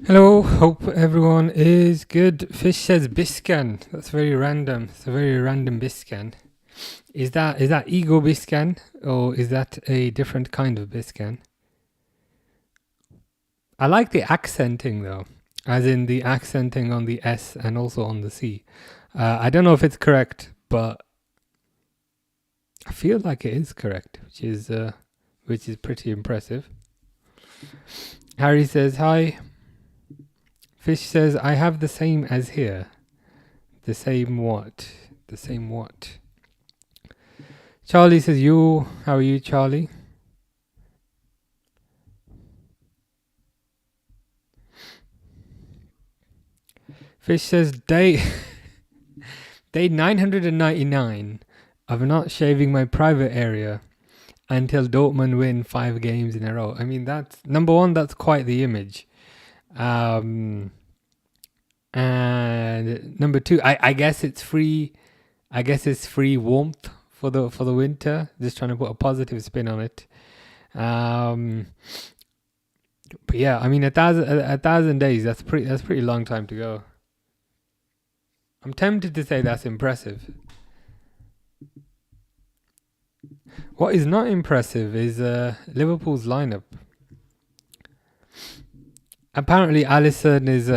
Hello, hope everyone is good. Fish says Biscan. That's very random. It's a very random Biscan. Is that ego Biscan or is that a different kind of Biscan? I like the accenting though, as in the accenting on the S and also on the C. I don't know if it's correct, but I feel like it is correct, which is pretty impressive. Harry says hi. Fish says I have the same as here. The same what? The same what? Charlie says you. How are you, Charlie? Fish says day 999 of not shaving my private area until Dortmund win 5 games in a row. I mean, that's number one. That's quite the image. And number two, I guess it's free. I guess it's free warmth for the winter. Just trying to put a positive spin on it. But yeah, I mean, a thousand days. That's pretty long time to go. I'm tempted to say that's impressive. What is not impressive is Liverpool's lineup. Apparently, Alisson is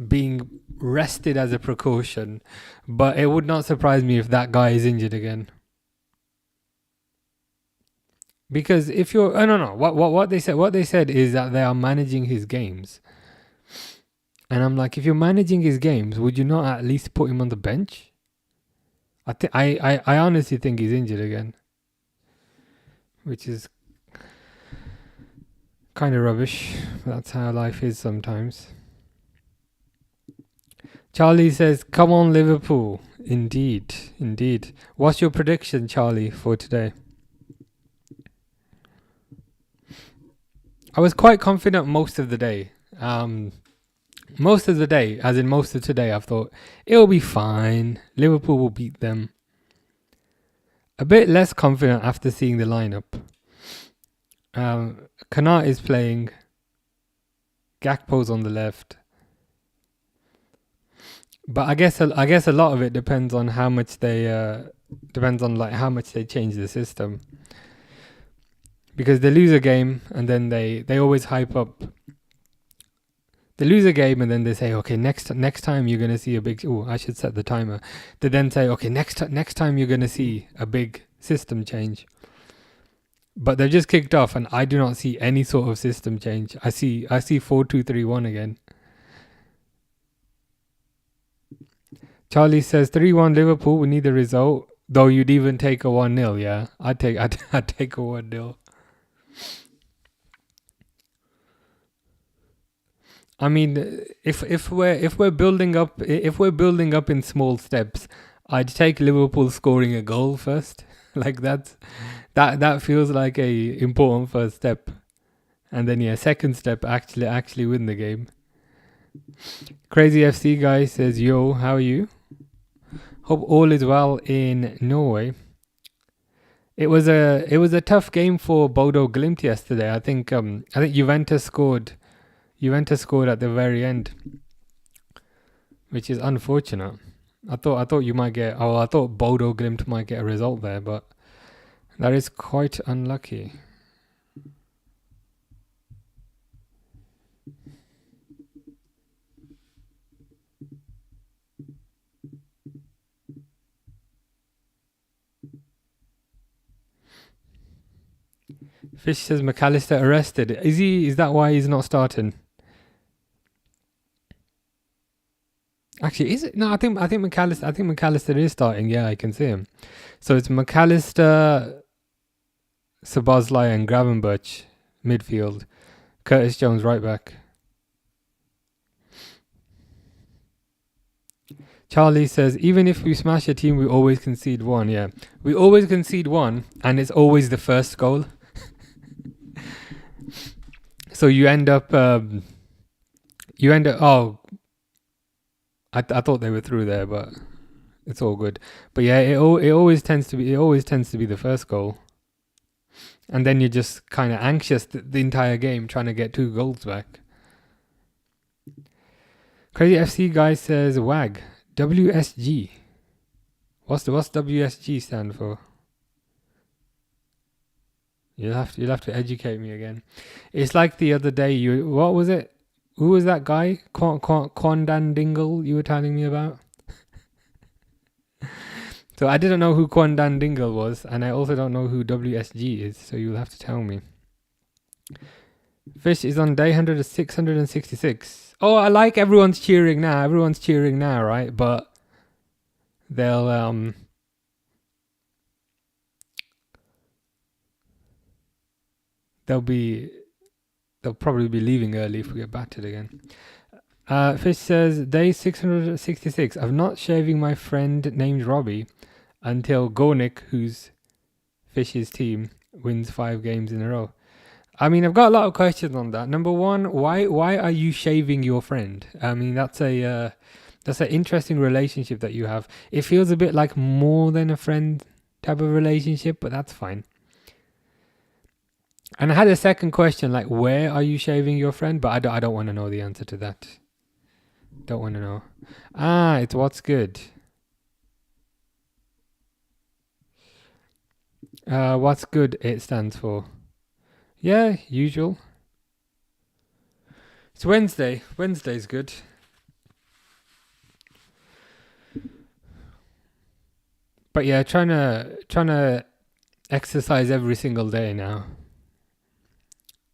being rested as a precaution, but it would not surprise me if that guy is injured again. Because if you're, no, what they said is that they are managing his games, and I'm like, if you're managing his games, would you not at least put him on the bench? I honestly think he's injured again, which is kind of rubbish. That's how life is sometimes. Charlie says, "Come on, Liverpool." Indeed, indeed. What's your prediction, Charlie, for today? I was quite confident most of the day. Most of the day, as in most of today, I've thought it'll be fine. Liverpool will beat them. A bit less confident after seeing the lineup. Kanat is playing. Gakpo's on the left. But I guess a lot of it depends on how much they how much they change the system. Because they lose a game and then they always hype up. They lose a game and then they say, okay, next time you're gonna see a big. Oh, I should set the timer. They then say, okay, next time you're gonna see a big system change. But they've just kicked off, and I do not see any sort of system change. I see 4-2-3-1 again. Charlie says 3-1 Liverpool. We need the result. Though you'd even take a 1-0. Yeah, I'd take a 1-0. I mean, if we're building up in small steps, I'd take Liverpool scoring a goal first. Like that feels like a important first step, and then yeah, second step actually win the game. Crazy FC guy says, "Yo, how are you? Hope all is well in Norway." It was a tough game for Bodo Glimt yesterday. I think Juventus scored. Juventus scored at the very end, which is unfortunate. I thought you might get. Oh, I thought Bodo Glimt might get a result there, but that is quite unlucky. Fish says McAllister arrested. Is he? Is that why he's not starting? Actually, is it? No, I think McAllister is starting. Yeah, I can see him. So it's McAllister, Szoboszlai and Gravenberch midfield. Curtis Jones right back. Charlie says, even if we smash a team, we always concede one. Yeah, we always concede one, and it's always the first goal. So you end up. Oh, I thought they were through there, but it's all good. But yeah, it always tends to be the first goal. And then you're just kind of anxious the entire game trying to get 2 goals back. Crazy FC guy says WAG. WSG. What's WSG stand for? You'll have to educate me again. It's like the other day what was it? Who was that guy? Quandan Dingle you were telling me about? So I didn't know who Quandan Dingle was, and I also don't know who WSG is, so you'll have to tell me. Fish is on day 666. Oh, I like everyone's cheering now. Everyone's cheering now, right? But they'll probably be leaving early if we get battered again. Fish says, day 666. I'm not shaving my friend named Robbie until Gornik, who's Fish's team, wins 5 games in a row. I mean, I've got a lot of questions on that. Number one, why are you shaving your friend? I mean, that's an interesting relationship that you have. It feels a bit like more than a friend type of relationship, but that's fine. And I had a second question, like, where are you shaving your friend? But I don't want to know the answer to that. Don't want to know. It's what's good. What's good it stands for. Yeah, usual. It's Wednesday. Wednesday's good. But yeah, trying to exercise every single day now.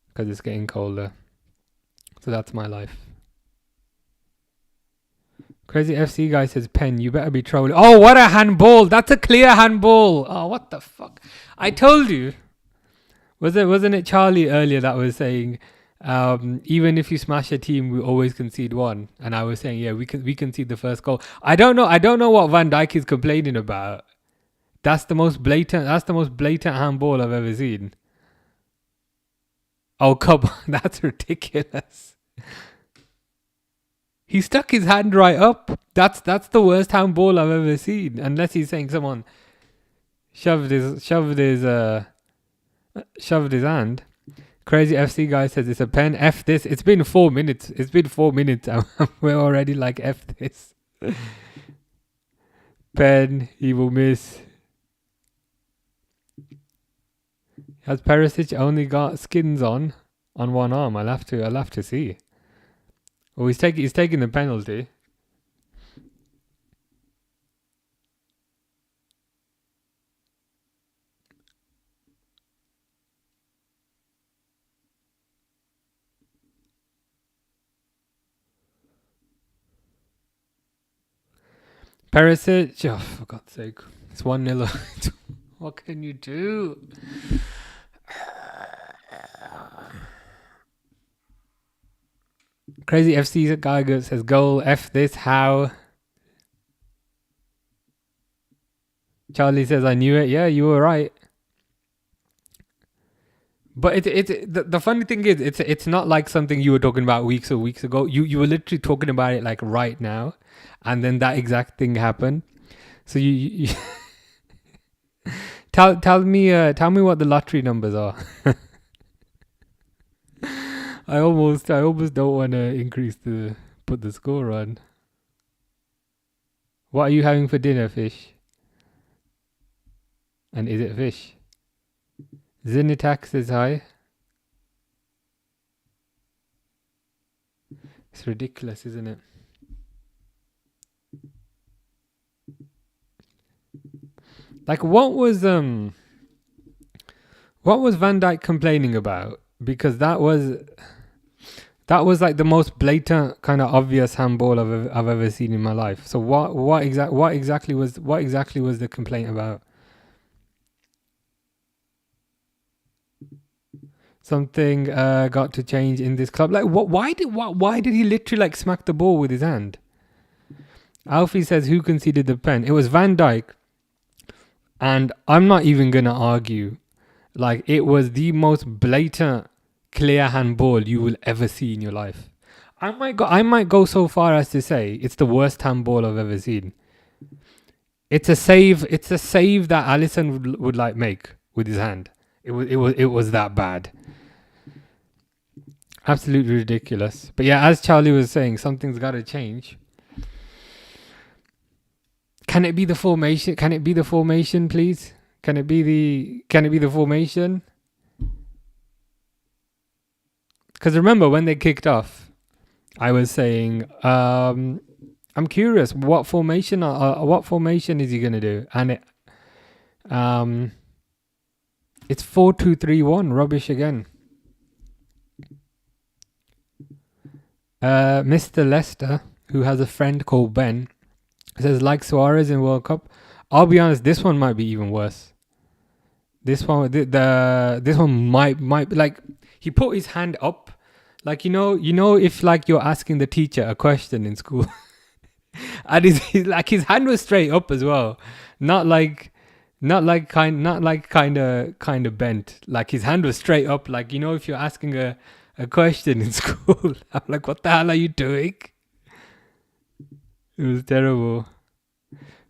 Because it's getting colder. So that's my life. Crazy FC guy says, Pen, you better be trolling. Oh, what a handball. That's a clear handball. Oh, what the fuck. I told you. Wasn't it Charlie earlier that was saying, even if you smash a team, we always concede 1. And I was saying, yeah, we concede the first goal. I don't know what Van Dijk is complaining about. That's the most blatant handball I've ever seen. Oh, come on. That's ridiculous. He stuck his hand right up. That's the worst handball I've ever seen. Unless he's saying someone shoved his hand. Crazy FC guy says it's a pen. F this. It's been 4 minutes. And we're already like F this. Pen. He will miss. Has Perisic only got skins on one arm? I'll have to see. Oh, he's taking the penalty. Perisic, oh, for God's sake. It's 1-0. What can you do? Crazy FC guy says, goal, F this, how? Charlie says, I knew it. Yeah, you were right. But the funny thing is, it's not like something you were talking about weeks ago. You were literally talking about it like right now, and then that exact thing happened. So you tell me what the lottery numbers are. I almost don't want to put the score on. What are you having for dinner, Fish? And is it fish? Zinitax is high. It's ridiculous, isn't it? Like, what was Van Dijk complaining about? Because that was like the most blatant, kind of obvious handball I've ever seen in my life. So what exactly was the complaint about? Something got to change in this club. Like, why did he literally like smack the ball with his hand? Alfie says, who conceded the pen? It was Van Dijk. And I'm not even gonna argue. Like, it was the most blatant, clear handball you will ever see in your life. I might go so far as to say it's the worst handball I've ever seen. It's a save that Alisson would like make with his hand. It was that bad. Absolutely ridiculous. But yeah, as Charlie was saying, something's got to change. Can it be the formation? Can it be the formation, please? Can it be the formation? Because remember when they kicked off, I was saying, I'm curious what formation is he gonna do? And it's 4-2-3-1, rubbish again. Mr. Lester, who has a friend called Ben, says like Suarez in World Cup. I'll be honest, this one might be even worse. This one, this one might be like he put his hand up, like you know if like you're asking the teacher a question in school, and his hand was straight up as well, not like kind of bent. Like his hand was straight up, like if you're asking a question in school. I'm like, what the hell are you doing? It was terrible.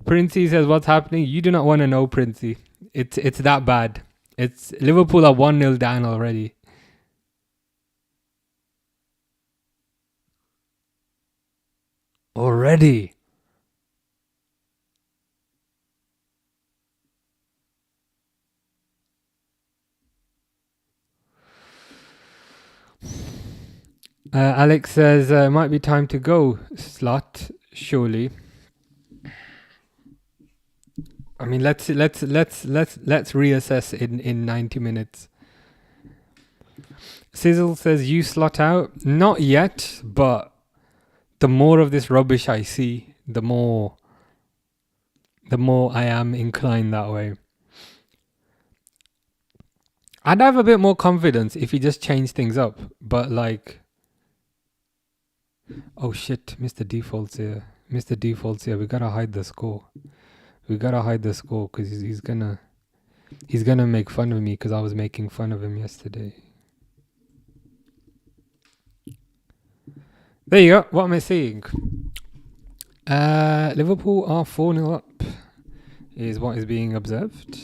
Princey says, what's happening? You do not want to know, Princey. It's that bad. It's Liverpool are 1-0 down already. Already. Alex says it might be time to go, Slot, surely. I mean, let's reassess in 90 minutes. Sizzle says you slot out. Not yet, but the more of this rubbish I see, the more I am inclined that way. I'd have a bit more confidence if he just changed things up, but like, oh shit, Mr. Default's here. We gotta hide the score. Because he's gonna make fun of me because I was making fun of him yesterday. There you go. What am I saying? Liverpool are 4-0 up, is what is being observed.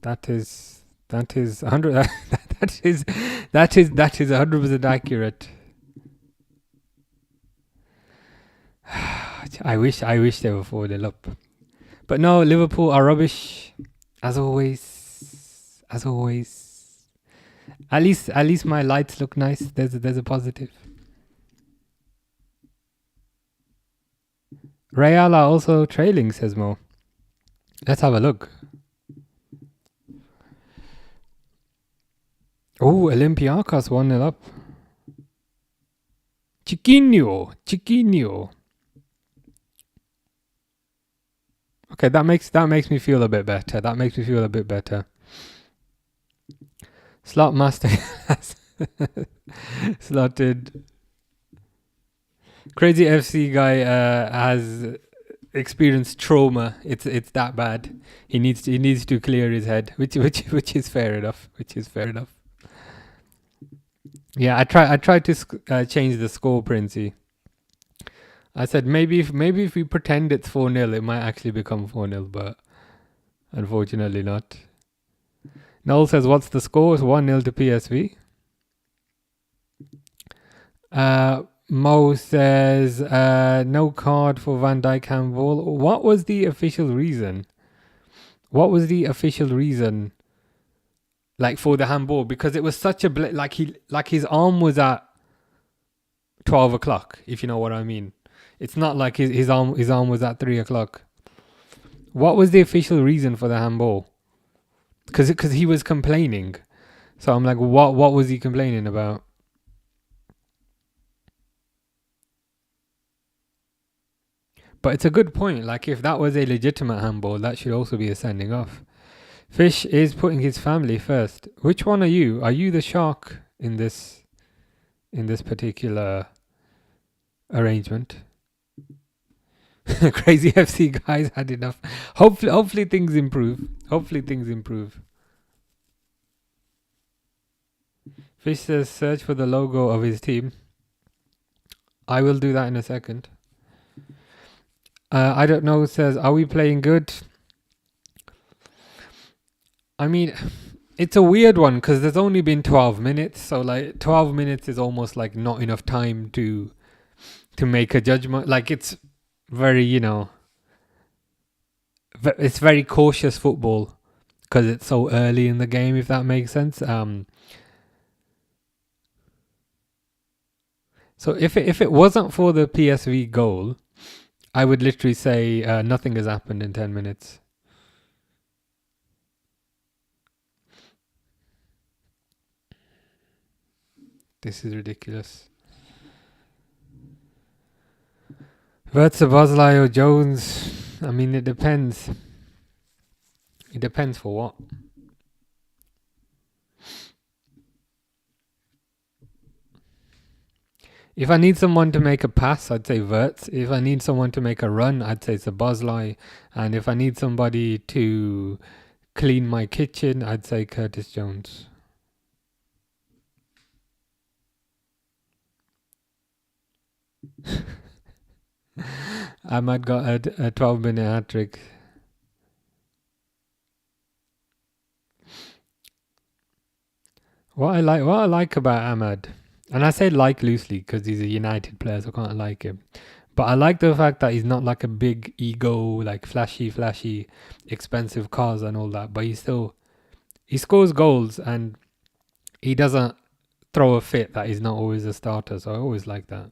That is 100. that is 100% accurate. I wish they were 4-0 up, but no. Liverpool are rubbish, as always. At least my lights look nice. There's a positive. Real are also trailing, says Mo. Let's have a look. Oh, Olympiacos 1-0 up. Chiquinho. Okay, that makes me feel a bit better. Slot Master has slotted. Crazy FC guy has experienced trauma. It's that bad. He needs to clear his head, which is fair enough. Yeah, I tried to change the score, Princey. I said maybe if we pretend it's 4-0, it might actually become 4-0, but unfortunately not. Noel says, what's the score? It's 1-0 to PSV. Mo says, no card for Van Dijk handball. What was the official reason? Like for the handball? Because it was such a like his arm was at 12 o'clock, if you know what I mean. It's not like his arm was at 3 o'clock. What was the official reason for the handball? Because he was complaining. So I'm like, what was he complaining about? But it's a good point. Like, if that was a legitimate handball, that should also be a sending off. Fish is putting his family first. Which one are you? Are you the shark in this particular arrangement? Crazy FC guys had enough. Hopefully things improve. Fish says search for the logo of his team. I will do that in a second. I don't know says, are we playing good? I mean, it's a weird one because there's only been 12 minutes. So, like, 12 minutes is almost like not enough time to make a judgment. Like, it's very, it's very cautious football because it's so early in the game, if that makes sense. So if it wasn't for the PSV goal, I would literally say nothing has happened in 10 minutes. This is ridiculous. Verts, Bosley or Jones? I mean, it depends. It depends for what. If I need someone to make a pass, I'd say Verts. If I need someone to make a run, I'd say Bosley. And if I need somebody to clean my kitchen, I'd say Curtis Jones. Ahmad got a 12-minute hat trick. What I like about Ahmad, and I say like loosely because he's a United player, so I can't like him. But I like the fact that he's not like a big ego, like flashy, expensive cars and all that. But he scores goals and he doesn't throw a fit that he's not always a starter. So I always like that.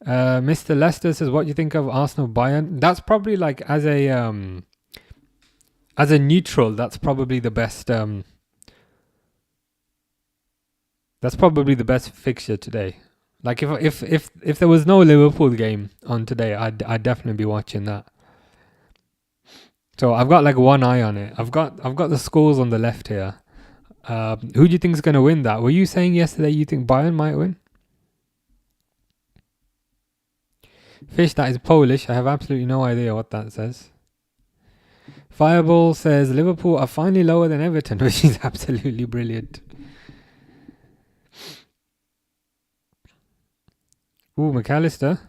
Mr. Lester says, "What do you think of Arsenal Bayern?" That's probably like as a neutral. That's probably the best. That's probably the best fixture today. Like if there was no Liverpool game on today, I'd definitely be watching that. So I've got like one eye on it. I've got the scores on the left here. Who do you think is going to win that? Were you saying yesterday you think Bayern might win? Fish, that is Polish. I have absolutely no idea what that says. Fireball says Liverpool are finally lower than Everton, which is absolutely brilliant. Ooh, McAllister.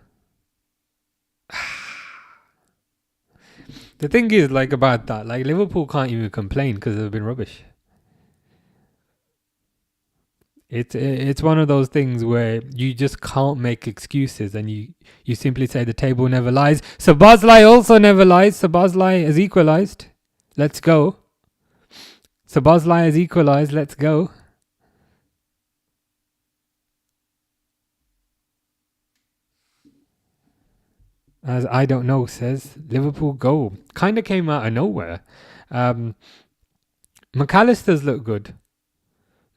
The thing is, like, about that, like, Liverpool can't even complain because they've been rubbish. It's one of those things where you just can't make excuses and you simply say the table never lies. Sabazlai also never lies. Sabazlai has equalised. Let's go. Sabazlai has equalised. Let's go. As I don't know says, Liverpool goal. Kind of came out of nowhere. McAllister's looked good.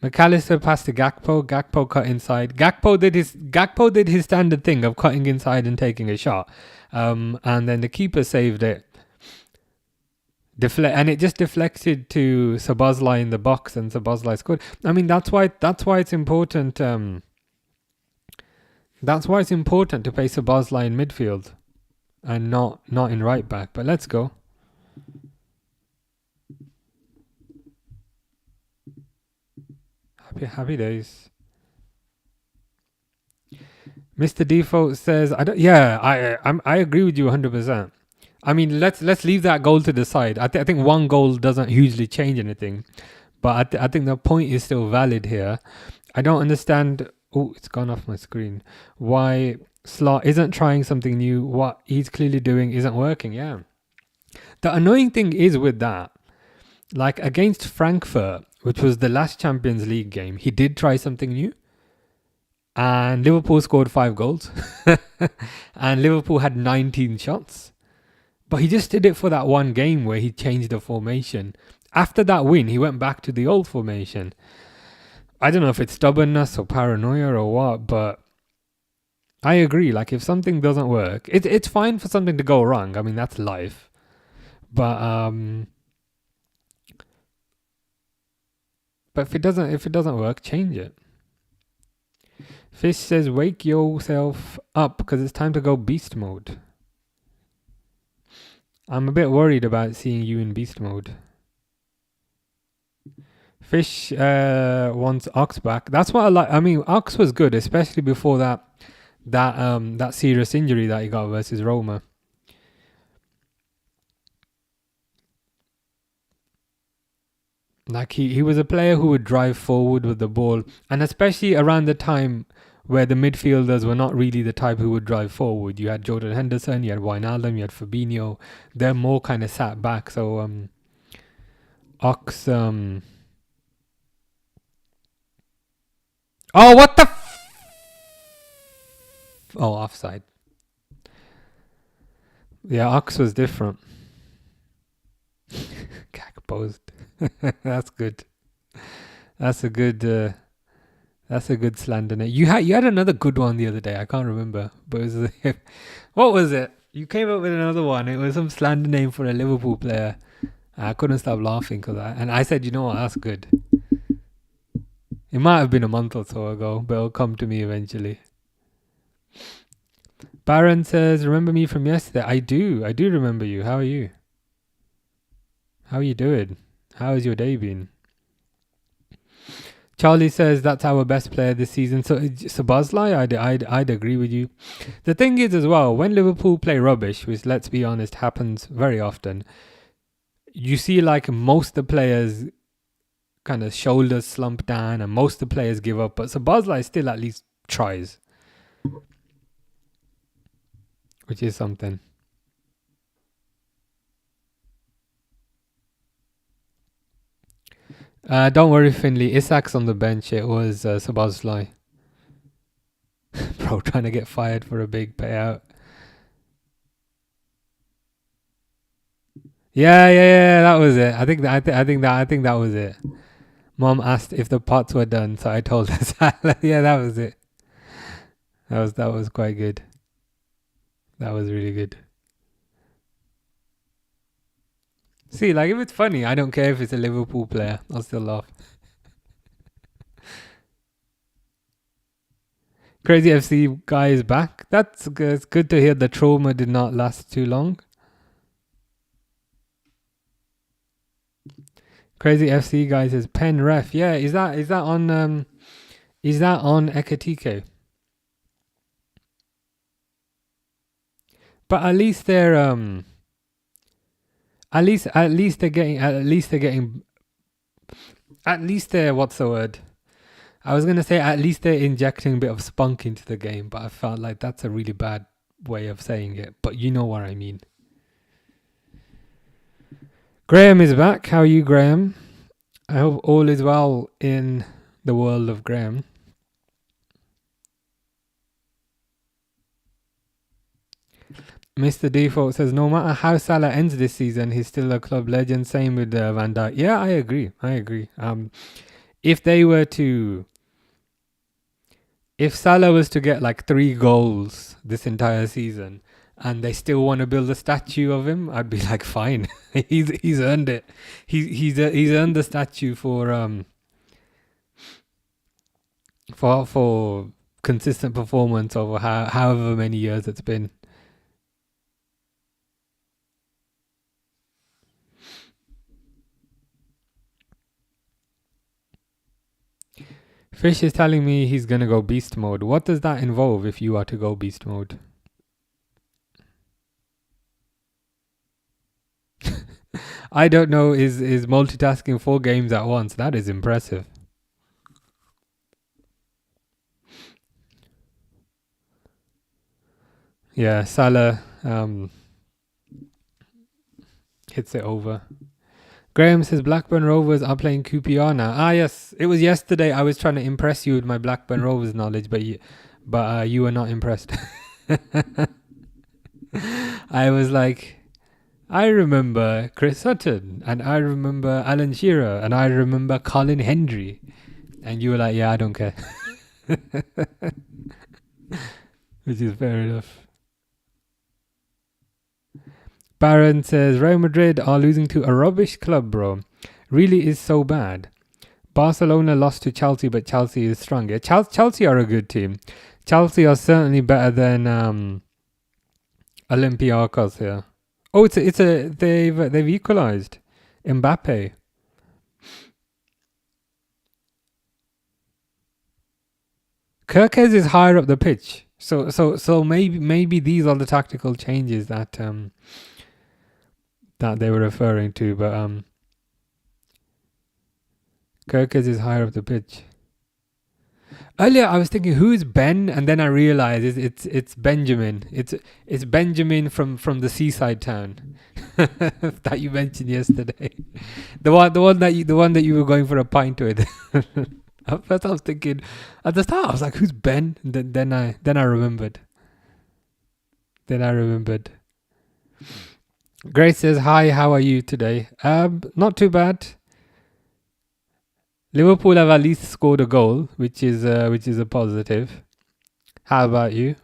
McAllister passed to Gakpo. Gakpo cut inside. Gakpo did his standard thing of cutting inside and taking a shot. And then the keeper saved it. And it just deflected to Sabazlai in the box, and Sabazlai scored. I mean, that's why it's important. That's why it's important to play Sabazlai in midfield and not in right back. But let's go. Happy days. Mr. Default says, I agree with you 100%. I mean, let's leave that goal to the side. I think one goal doesn't hugely change anything, but I think the point is still valid here. I don't understand. Oh, it's gone off my screen. Why Slot isn't trying something new? What he's clearly doing isn't working. Yeah. The annoying thing is with that, like against Frankfurt, which was the last Champions League game, he did try something new. And Liverpool scored 5 goals. And Liverpool had 19 shots. But he just did it for that one game where he changed the formation. After that win, he went back to the old formation. I don't know if it's stubbornness or paranoia or what, but I agree. Like, if something doesn't work, it's fine for something to go wrong. I mean, that's life. But if it doesn't work, change it. Fish says, wake yourself up because it's time to go beast mode. I'm a bit worried about seeing you in beast mode. Fish wants Ox back. That's what I like. I mean, Ox was good, especially before that serious injury that he got versus Roma. Like he was a player who would drive forward with the ball, and especially around the time where the midfielders were not really the type who would drive forward. You had Jordan Henderson, you had Wijnaldum, you had Fabinho. They're more kind of sat back. So Ox. Oh, what the? Oh, offside. Yeah, Ox was different. Cack posed. That's good. That's a good. That's a good slander name. You had another good one the other day. I can't remember, but it was what was it? You came up with another one. It was some slander name for a Liverpool player. I couldn't stop laughing and I said, you know what, that's good. It might have been a month or so ago, but it'll come to me eventually. Baron says, remember me from yesterday? I do remember you. How are you? How are you doing? How has your day been? Charlie says that's our best player this season. So Bosley, I'd agree with you. The thing is as well, when Liverpool play rubbish, which let's be honest happens very often, you see like most of the players kind of shoulders slump down and most of the players give up. But Bosley still at least tries, which is something. Don't worry, Finley. Isak's on the bench. It was Szoboszlai. Bro, trying to get fired for a big payout. Yeah. That was it. I think that was it. Mom asked if the pots were done, so I told her. Yeah, that was it. That was quite good. That was really good. See, like if it's funny, I don't care if it's a Liverpool player. I'll still laugh. Crazy FC guy is back. That's good. It's good to hear the trauma did not last too long. Crazy FC guy says pen ref. Yeah, is that on Ekatike? But at least they're at least they're what's the word? I was gonna say at least they're injecting a bit of spunk into the game, but I felt like that's a really bad way of saying it. But you know what I mean. Graham is back. How are you, Graham? I hope all is well in the world of Graham. Mr. Default says, no matter how Salah ends this season, he's still a club legend. Same with Van Dijk. Yeah, I agree. If Salah was to get like 3 goals this entire season and they still want to build a statue of him, I'd be like, fine. he's earned it. He's earned the statue for consistent performance over however many years it's been. Fish is telling me he's gonna go beast mode. What does that involve if you are to go beast mode? I don't know. Is multitasking 4 games at once? That is impressive. Yeah, Salah hits it over. Graham says Blackburn Rovers are playing QPR now. Ah, yes. It was yesterday. I was trying to impress you with my Blackburn Rovers knowledge, but you were not impressed. I was like, I remember Chris Sutton, and I remember Alan Shearer, and I remember Colin Hendry. And you were like, yeah, I don't care. Which is fair enough. Baron says, Real Madrid are losing to a rubbish club, bro. Really is so bad. Barcelona lost to Chelsea, but Chelsea is strong. Yeah, Chelsea are a good team. Chelsea are certainly better than Olympiacos here. Oh, they've equalised. Mbappe. Kirkes is higher up the pitch. So maybe these are the tactical changes that they were referring to, but Kirkes is higher up the pitch. Earlier, I was thinking, who is Ben? And then I realized it's Benjamin. It's Benjamin from the seaside town that you mentioned yesterday. The one that you were going for a pint with. At first, I was thinking at the start, I was like, "Who's Ben?" And then I remembered. Grace says, "Hi, how are you today?" Not too bad. Liverpool have at least scored a goal, which is a positive. How about you?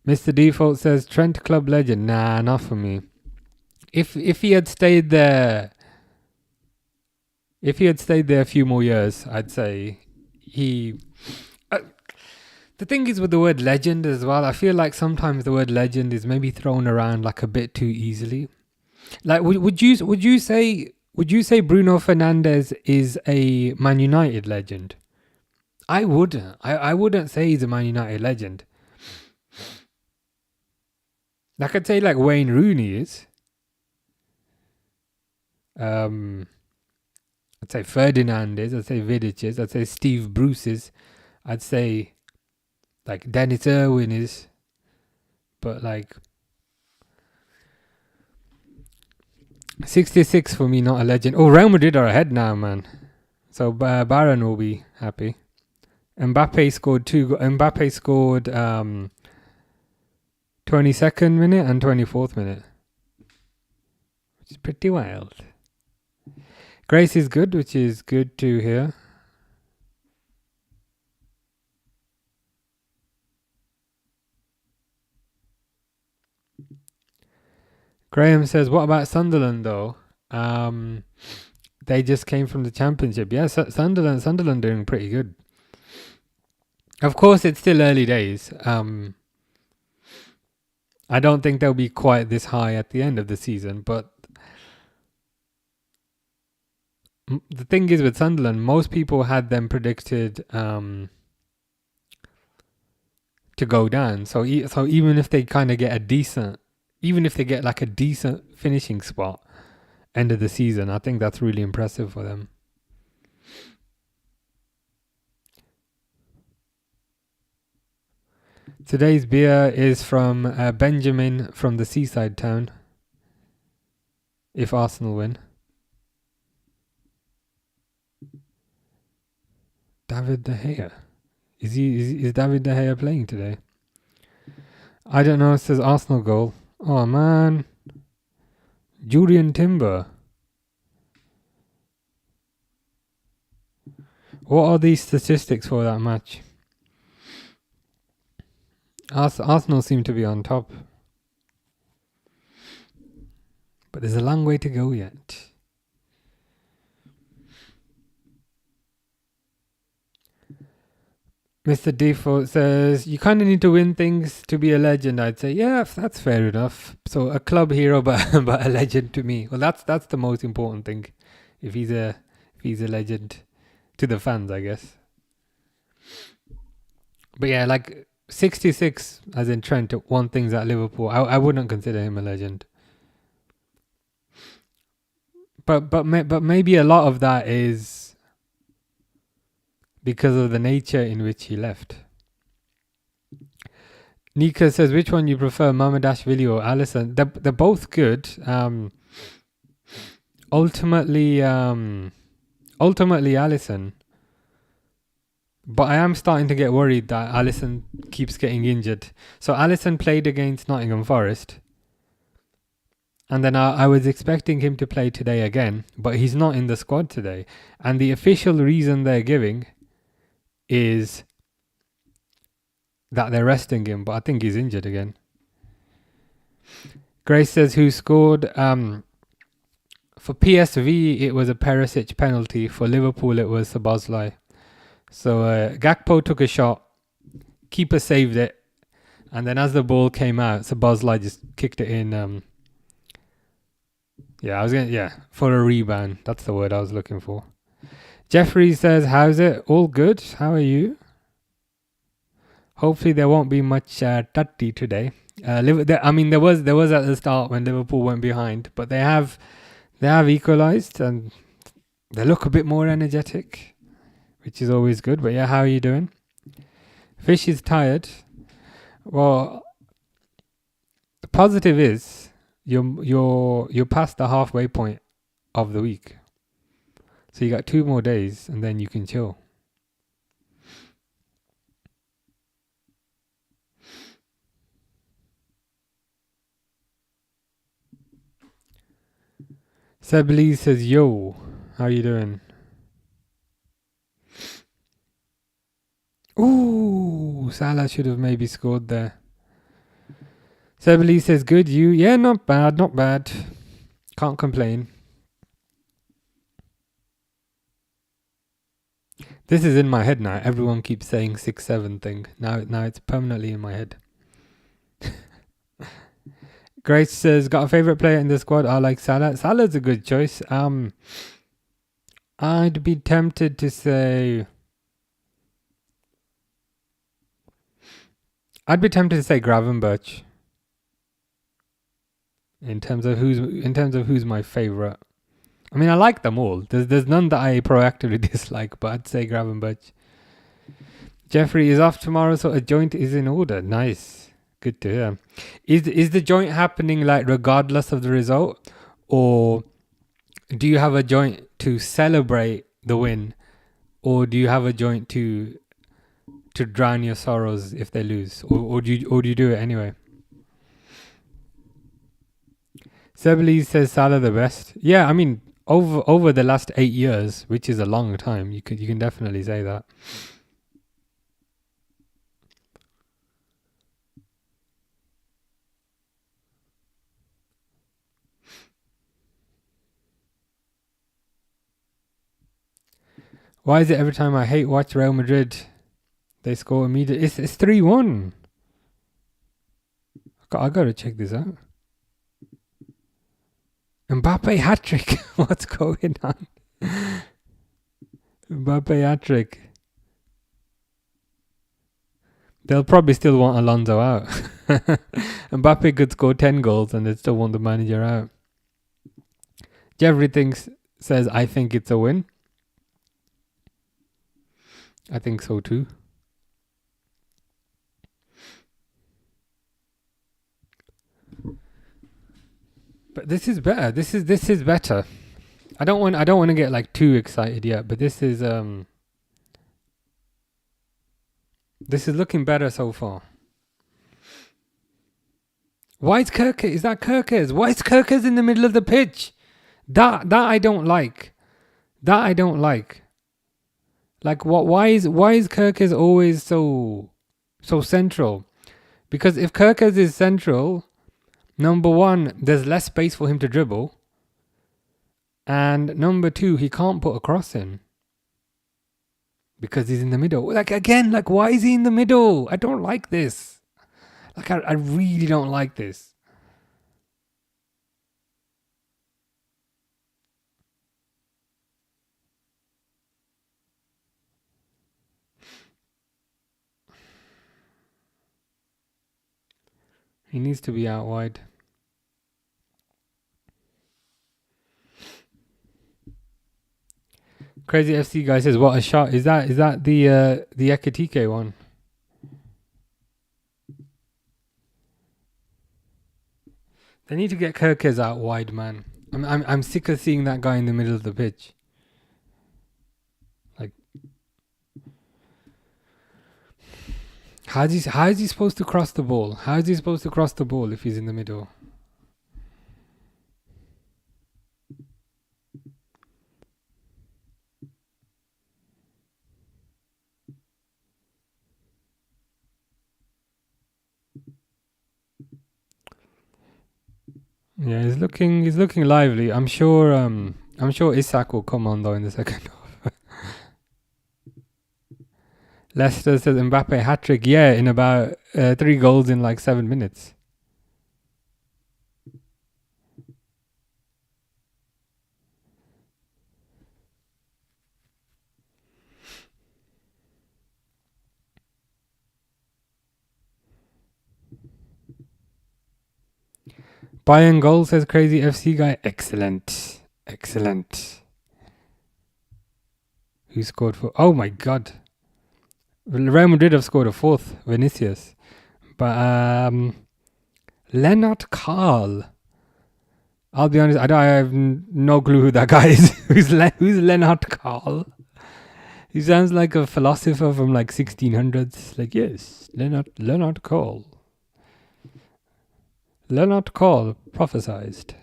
Mr. Default says Trent club legend. Nah, not for me. If he had stayed there, a few more years, I'd say he. The thing is with the word legend as well. I feel like sometimes the word legend is maybe thrown around like a bit too easily. Like, would you say Bruno Fernandes is a Man United legend? I wouldn't. I wouldn't say he's a Man United legend. I could say like Wayne Rooney is. I'd say Ferdinand is. I'd say Vidic is. I'd say Steve Bruce is. I'd say like Dennis Irwin is. But like 66 for me, not a legend. Oh, Real Madrid are ahead now, man. So Bayern will be happy. Mbappe scored 22nd minute and 24th minute. Which is pretty wild. Grace is good, which is good to hear. Graham says, what about Sunderland though? They just came from the Championship. Yeah, Sunderland doing pretty good. Of course, it's still early days. I don't think they'll be quite this high at the end of the season, but the thing is with Sunderland, most people had them predicted to go down. So even if they kind of get a decent finishing spot end of the season, I think that's really impressive for them. Today's beer is from Benjamin from the seaside town. If Arsenal win. David De Gea. Is David De Gea playing today? I don't know. It says Arsenal goal. Oh man. Julian Timber. What are these statistics for that match? Arsenal seem to be on top. But there's a long way to go yet. Mr. Default says, you kind of need to win things to be a legend. I'd say, yeah, that's fair enough. So a club hero, but a legend to me. Well, that's the most important thing. If he's a legend to the fans, I guess. But yeah, like 66, as in Trent, won things at Liverpool. I wouldn't consider him a legend. But maybe a lot of that is because of the nature in which he left. Nika says, which one you prefer, Mamadashvili or Alisson? They're both good. Ultimately Alisson. But I am starting to get worried that Alisson keeps getting injured. So Alisson played against Nottingham Forest. And then I was expecting him to play today again. But he's not in the squad today. And the official reason they're giving is that they're resting him. But I think he's injured again. Grace says, who scored? For PSV, it was a Perisic penalty. For Liverpool, it was Szoboszlai. So Gakpo took a shot, keeper saved it, and then as the ball came out, Szoboszlai just kicked it in. For a rebound. That's the word I was looking for. Jeffrey says, how's it? All good. How are you? Hopefully there won't be much tutty today. There was at the start when Liverpool went behind, but they have equalised, and They look a bit more energetic, which is always good. But yeah, how are you doing? Fish is tired. Well, the positive is you're past the halfway point of the week, so you got 2 more days, and then you can chill. Seb Lee says, "Yo, how you doing?" Ooh, Salah should have maybe scored there. Seb Lee says, "Good, you? Yeah, not bad, not bad. Can't complain." This is in my head now. Everyone keeps saying 6-7 thing. Now it's permanently in my head. Grace says, "Got a favorite player in the squad? I like Salah. Salah's a good choice. I'd be tempted to say Gravenberch in terms of who's my favorite. I mean, I like them all. There's none that I proactively dislike, but I'd say Gravenberch. Jeffrey is off tomorrow, so a joint is in order. Nice. Good to hear. Is the joint happening like regardless of the result, or do you have a joint to celebrate the win, or do you have a joint to drown your sorrows if they lose, or do you do it anyway? Sebeli says Salah the best. Yeah, I mean over the last 8 years, which is a long time, you can definitely say that. Why is it every time I watch Real Madrid, they score immediately? It's 3-1. I gotta check this out. Mbappe hat-trick. What's going on? Mbappe hat-trick. They'll probably still want Alonso out. Mbappe could score 10 goals and they'd still want the manager out. Jeffrey says, I think it's a win. I think so too. But this is better. This is better. I don't want to get like too excited yet, but this is looking better so far. Why is Kirkes? Is that Kirkes? Why is Kirkes in the middle of the pitch? That I don't like. That I don't like. Like what? Why is Kirkes always so central? Because if Kirkes is central, number one, there's less space for him to dribble, and number two, he can't put a cross in because he's in the middle. Like again, like why is he in the middle? I don't like this. Like I really don't like this. He needs to be out wide. Crazy FC guy says, "What a shot! Is that the Ekitike one?" They need to get Kirkes out wide, man. I'm sick of seeing that guy in the middle of the pitch. Like, how is he supposed to cross the ball? How is he supposed to cross the ball if he's in the middle? Yeah, he's looking lively. I'm sure Isak will come on though in the second half. Leicester says Mbappe hat-trick. Yeah, in about 3 goals in like 7 minutes. Bayern goal, says Crazy FC guy. Excellent. Who scored for? Oh my god. Real Madrid have scored a fourth, Vinicius. But Lennart Karl. I'll be honest, I have no clue who that guy is. Who's Lennart Karl? He sounds like a philosopher from like 1600s. Like, yes, Lennart Karl. Lennart Karl prophesized.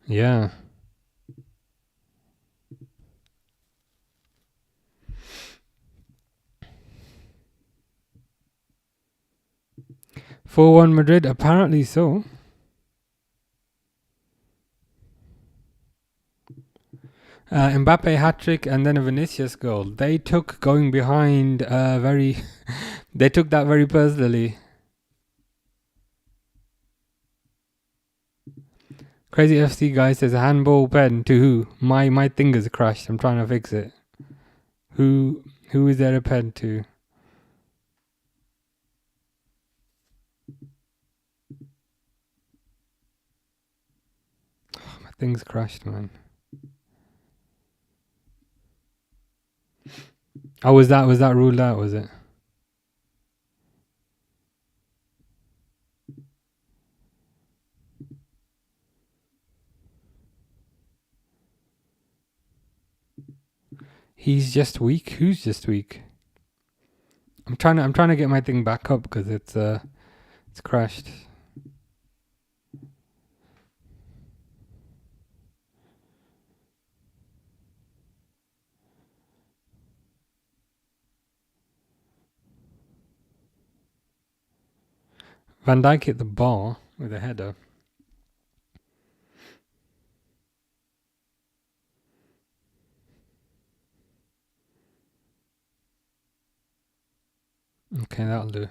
Yeah. "4-1 Madrid," apparently so. Mbappe hat-trick and then a Vinicius goal. They took going behind they took that very personally. Crazy FC guy says, handball pen to who? My thing is crashed. I'm trying to fix it. Who is there a pen to? Oh, my thing's crashed, man. Oh, was that ruled out, was it? He's just weak. Who's just weak? I'm trying to get my thing back up because it's crashed. Van Dijk hit the bar with a header. Okay, that'll do.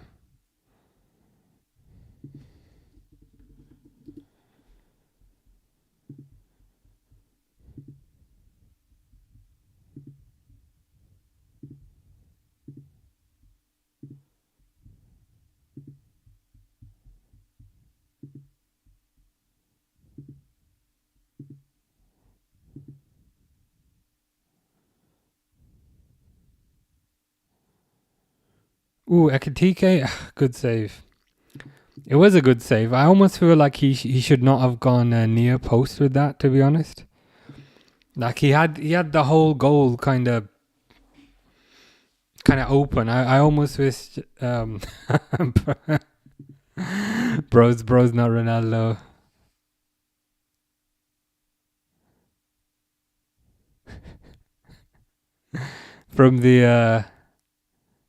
Ooh, Ekitike, good save. It was a good save. I almost feel like he should not have gone near post with that, to be honest. Like he had the whole goal kind of open. I almost wished bro's not Ronaldo.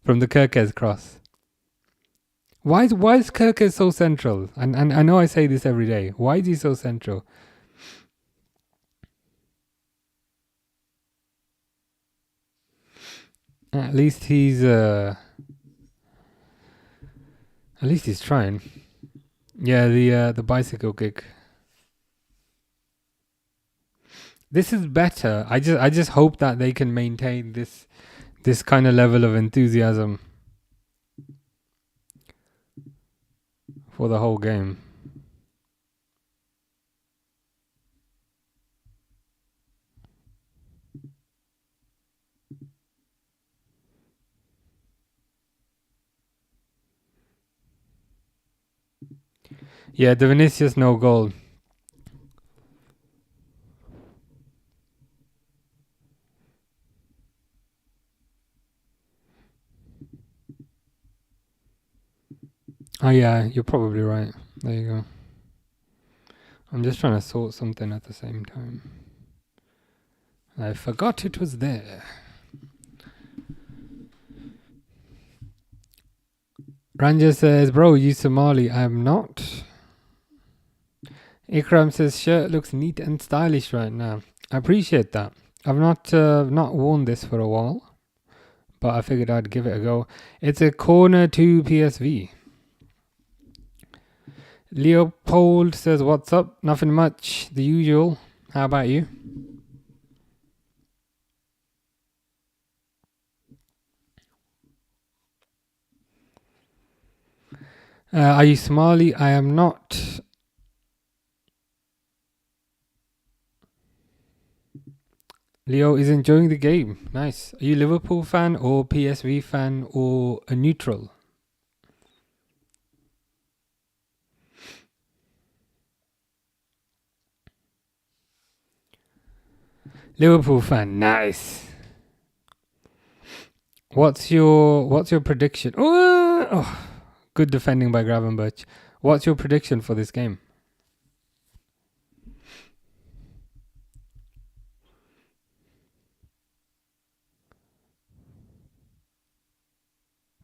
From the Kirkes cross. Why is Kirkes so central? And I know I say this every day. Why is he so central? At least he's trying. Yeah, the bicycle kick. This is better. I just hope that they can maintain this kind of level of enthusiasm for the whole game. Yeah, the Vinicius no goal. Oh yeah, you're probably right. There you go. I'm just trying to sort something at the same time. I forgot it was there. Ranger says, bro, you Somali. I'm not. Ikram says, shirt looks neat and stylish right now. I appreciate that. I've not worn this for a while, but I figured I'd give it a go. It's a corner 2 PSV. Leopold says, what's up? Nothing much. The usual. How about you? Are you Somali? I am not. Leo is enjoying the game. Nice. Are you Liverpool fan or PSV fan or a neutral? Liverpool fan. Nice. What's your prediction? Oh, good defending by Gravenberch. What's your prediction for this game?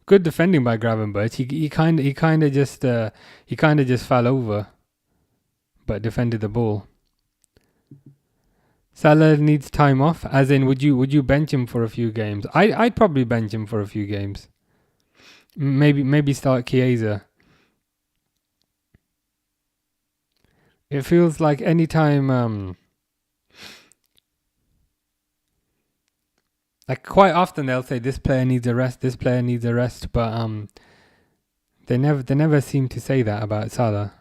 Good defending by Gravenberch. He kind of just fell over, but defended the ball. Salah needs time off. As in, would you bench him for a few games? I'd probably bench him for a few games. Maybe start Chiesa. It feels like anytime like quite often they'll say this player needs a rest, this player needs a rest, but they never seem to say that about Salah.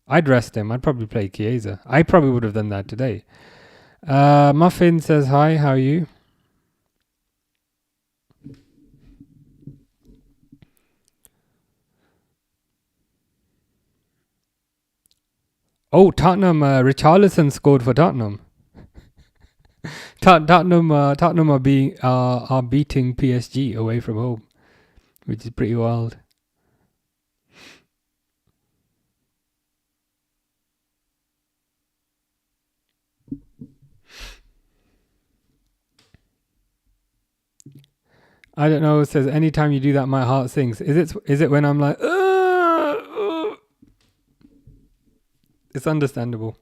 I'd rest him. I'd probably play Chiesa. I probably would have done that today. Muffin says hi. How are you? Oh, Tottenham. Richarlison scored for Tottenham. Tottenham are beating PSG away from home, which is pretty wild. I don't know. It says anytime you do that, my heart sings. Is it when I'm like, it's understandable.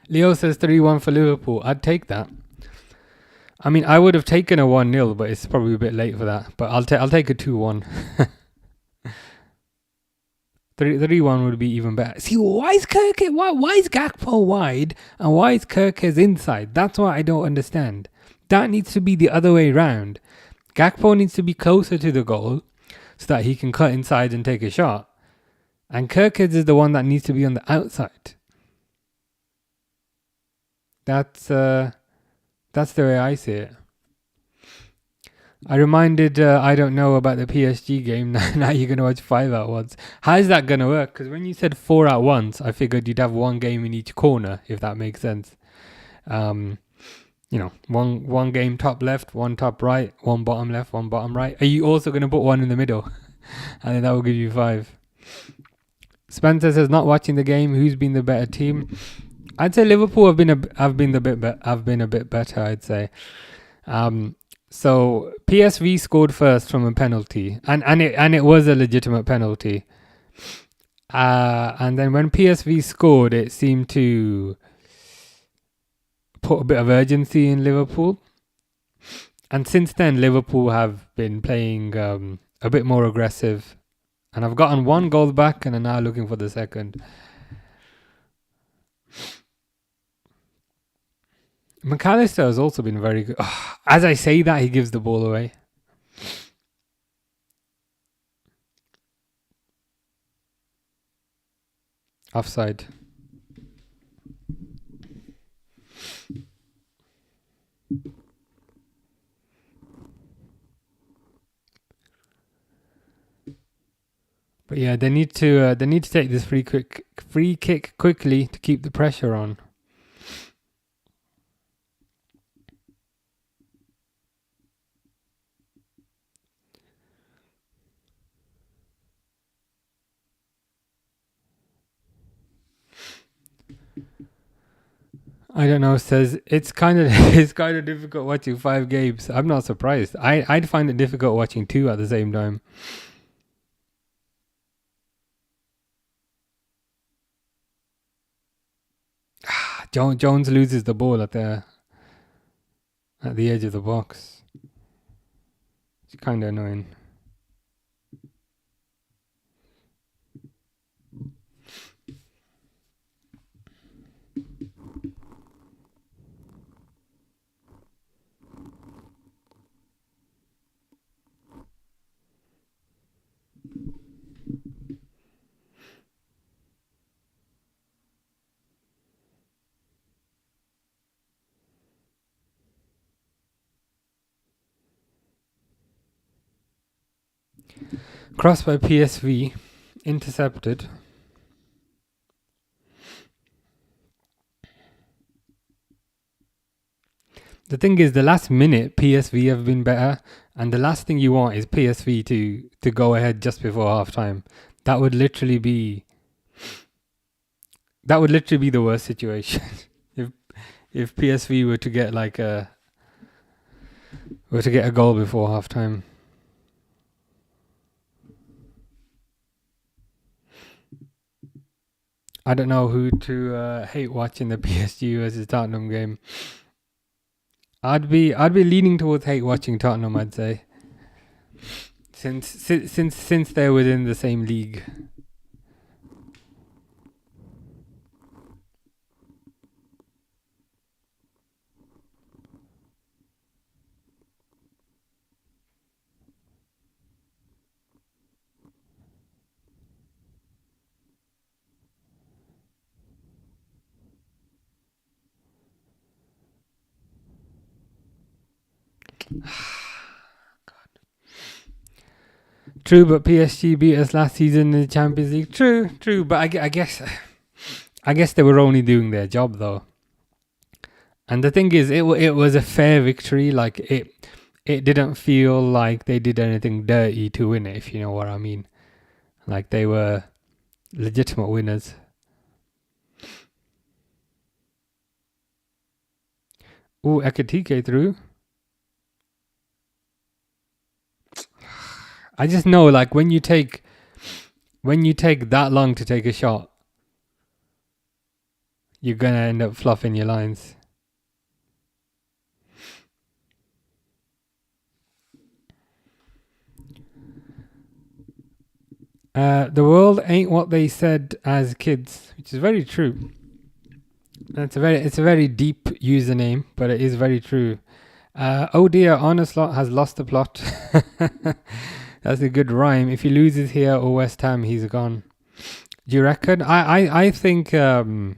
Leo says 3-1 for Liverpool. I'd take that. I mean, I would have taken a 1-0, but it's probably a bit late for that. But I'll take a 2-1. 3-1 would be even better. See, why is Gakpo wide and why is Kirkes inside? That's what I don't understand. That needs to be the other way round. Gakpo needs to be closer to the goal so that he can cut inside and take a shot. And Kirkes is the one that needs to be on the outside. That's the way I see it. I reminded, I don't know about the PSG game. Now you're going to watch 5 at once. How is that going to work? Because when you said 4 at once, I figured you'd have one game in each corner, if that makes sense. One game top left, one top right, one bottom left, one bottom right. Are you also going to put one in the middle? And then that will give you 5. Spencer says, not watching the game. Who's been the better team? I'd say Liverpool have been a bit better. I'd say. So PSV scored first from a penalty, and it was a legitimate penalty. And then when PSV scored, it seemed to put a bit of urgency in Liverpool. And since then, Liverpool have been playing a bit more aggressive, and I've gotten 1 goal back, and are now looking for the second. McAllister has also been very good. As I say that, he gives the ball away. Offside. But yeah, they need to take this free kick quickly to keep the pressure on. I don't know. Says it's kind of difficult watching 5 games. I'm not surprised. I'd find it difficult watching 2 at the same time. Jones loses the ball at the edge of the box. It's kind of annoying. Crossed by PSV, intercepted. The thing is, the last minute PSV have been better, and the last thing you want is PSV to go ahead just before half time. That would literally be the worst situation. if PSV were to get a goal before half time. I don't know who to hate watching the PSG versus Tottenham game. I'd be leaning towards hate watching Tottenham, I'd say. Since they're within the same league. True, but PSG beat us last season in the Champions League. True, but I guess they were only doing their job though. And the thing is, it was a fair victory. Like it didn't feel like they did anything dirty to win it, if you know what I mean. Like they were legitimate winners. Ooh, Ekatike through. I just know, like, when you take that long to take a shot, you're gonna end up fluffing your lines. The world ain't what they said as kids, which is very true. It's a very deep username, but it is very true. Oh dear, Onslaught has lost the plot. That's a good rhyme. If he loses here or West Ham, he's gone. Do you reckon? I think they'll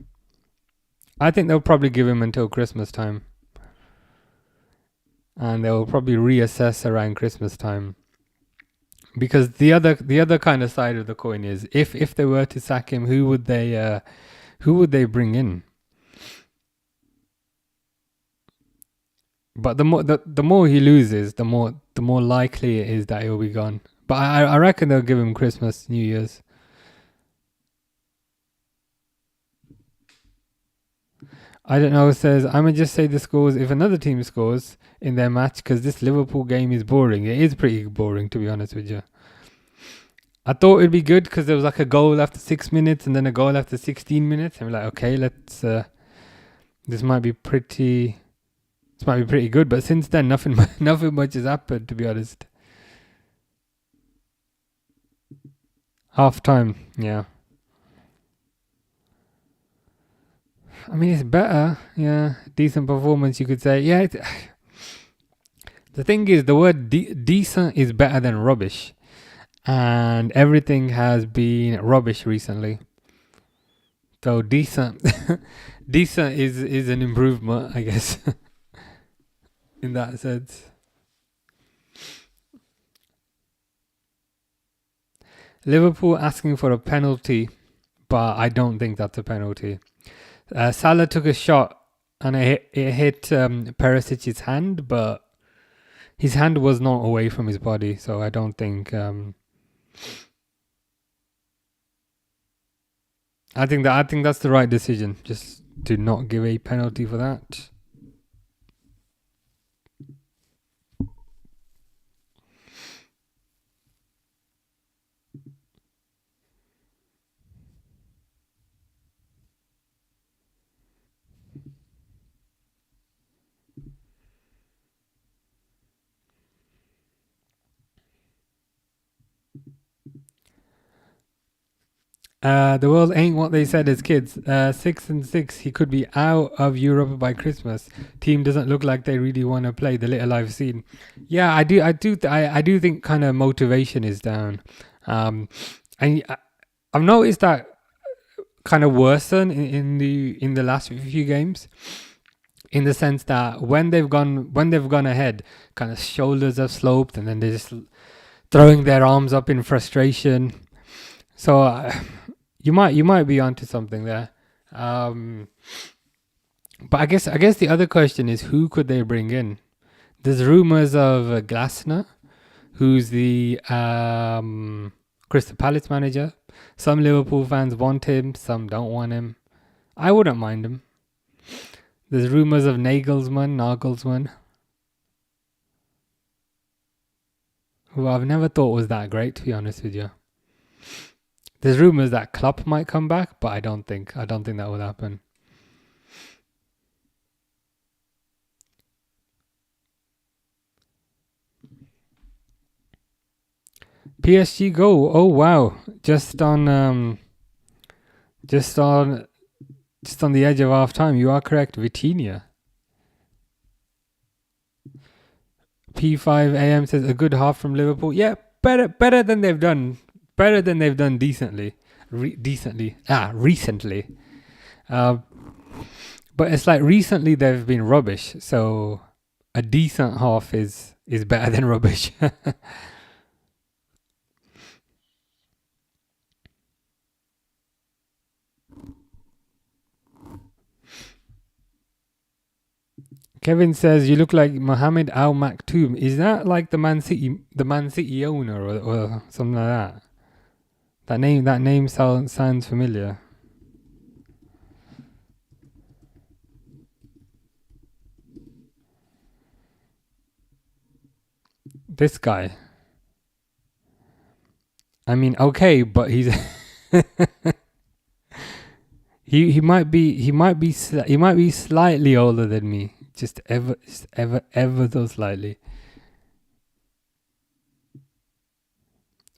probably give him until Christmas time, and they'll probably reassess around Christmas time. Because the other kind of side of the coin is if they were to sack him, who would they bring in? But the more he loses, the more likely it is that he'll be gone. But I reckon they'll give him Christmas, New Year's. I don't know. It says I'm gonna just say the scores if another team scores in their match, because this Liverpool game is boring. It is pretty boring, to be honest with you. I thought it'd be good because there was like a goal after 6 minutes and then a goal after 16 minutes. And we're like, okay, let's. This might be pretty good. But since then, nothing much has happened, to be honest. Half time, yeah. I mean, it's better. Yeah, decent performance, you could say. Yeah. The thing is, the word decent is better than rubbish. And everything has been rubbish recently. So decent is an improvement, I guess, in that sense. Liverpool asking for a penalty, but I don't think that's a penalty. Salah took a shot and it hit Perisic's hand, but his hand was not away from his body, so I don't think. I think that's the right decision, just to not give a penalty for that. The world ain't what they said as kids. 6-6, he could be out of Europe by Christmas. Team doesn't look like they really want to play the little I've seen. Yeah, I do think kind of motivation is down. And I've noticed that kind of worsen in the last few games, in the sense that when they've gone ahead, kind of shoulders have sloped, and then throwing their arms up in frustration. So you might be onto something there. But I guess the other question is, who could they bring in? There's rumors of Glasner, who's the Crystal Palace manager. Some Liverpool fans want him, some don't want him. I wouldn't mind him. There's rumors of Nagelsmann, who I've never thought was that great, to be honest with you. There's rumors that Klopp might come back, but I don't think that will happen. PSG go. Oh wow. Just on the edge of half time. You are correct, Vitinha. P5 AM says a good half from Liverpool. Yeah, better than they've done. Better than they've done recently. But it's like recently they've been rubbish. So a decent half is better than rubbish. Kevin says you look like Mohamed Al Maktoum. Is that like the Man City owner or something like that? That name sounds familiar. This guy. I mean, okay, but he's he might be slightly older than me. Just ever so slightly.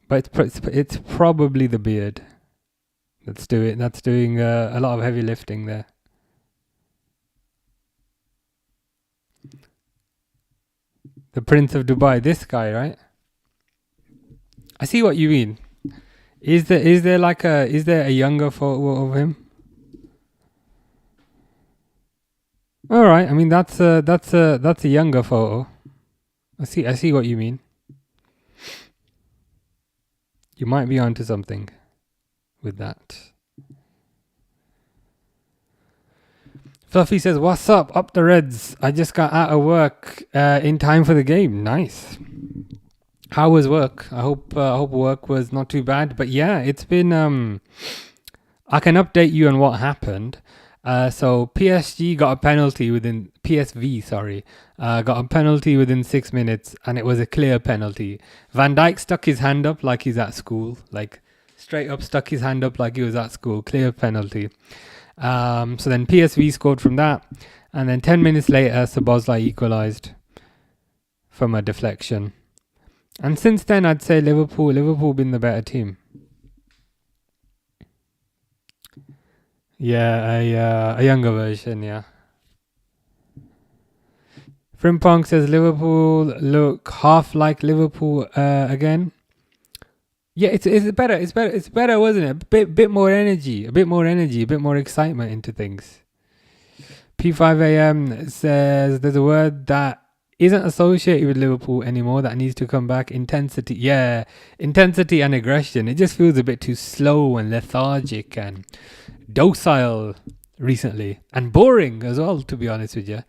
But it's probably the beard that's doing a lot of heavy lifting there. The Prince of Dubai, this guy, right? I see what you mean. Is there a younger photo of him? All right. I mean that's a younger photo. I see what you mean. You might be onto something with that. Fluffy says, "What's up? Up the Reds. I just got out of work in time for the game. Nice. How was work? I hope work was not too bad. But yeah, it's been. I can update you on what happened. So PSG got a penalty within got a penalty within 6 minutes, and it was a clear penalty. Van Dijk stuck his hand up like he's at school, like straight up stuck his hand up like he was at school. Clear penalty. So then PSV scored from that, and then 10 minutes later, Szoboszlai equalised from a deflection. And since then, I'd say Liverpool been the better team. Yeah, a younger version, yeah. Frimpong says Liverpool look half like Liverpool again. Yeah, it's better, wasn't it? Bit more energy, a bit more excitement into things. P5AM says there's a word that isn't associated with Liverpool anymore that needs to come back. Intensity. Yeah, intensity and aggression. It just feels a bit too slow and lethargic and docile recently, and boring as well, to be honest with you.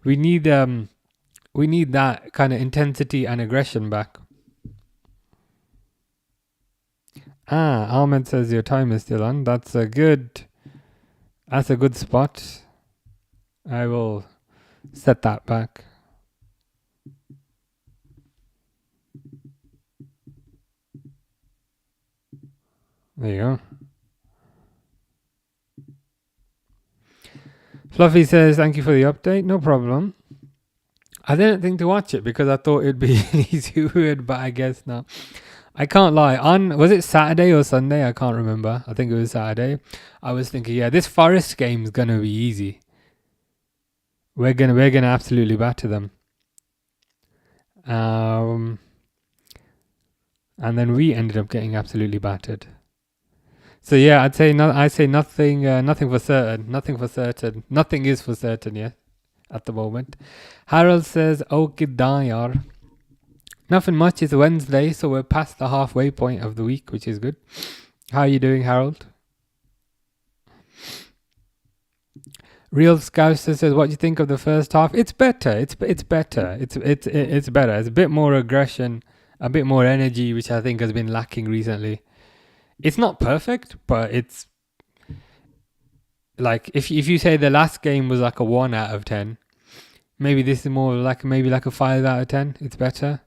We need that kind of intensity and aggression back. Ahmed says your time is still on. That's a good spot. I will set that back. There you go. Fluffy says, thank you for the update. No problem. I didn't think to watch it because I thought it'd be an easy word, but I guess not. I can't lie. Was it Saturday or Sunday? I can't remember. I think it was Saturday. I was thinking, yeah, this Forest game's gonna be easy. We're gonna absolutely batter them. And then we ended up getting absolutely battered. So yeah, I say nothing for certain. Nothing is for certain yet at the moment. Harold says, "Okay, Dayar." Nothing much. It's Wednesday, so we're past the halfway point of the week, which is good. How are you doing, Harold? Real Scouser says, "What do you think of the first half?" It's better. It's better. It's better. It's a bit more aggression, a bit more energy, which I think has been lacking recently. It's not perfect, but it's like if you say the last game was like a 1 out of 10, maybe this is more like maybe like a 5 out of 10. It's better.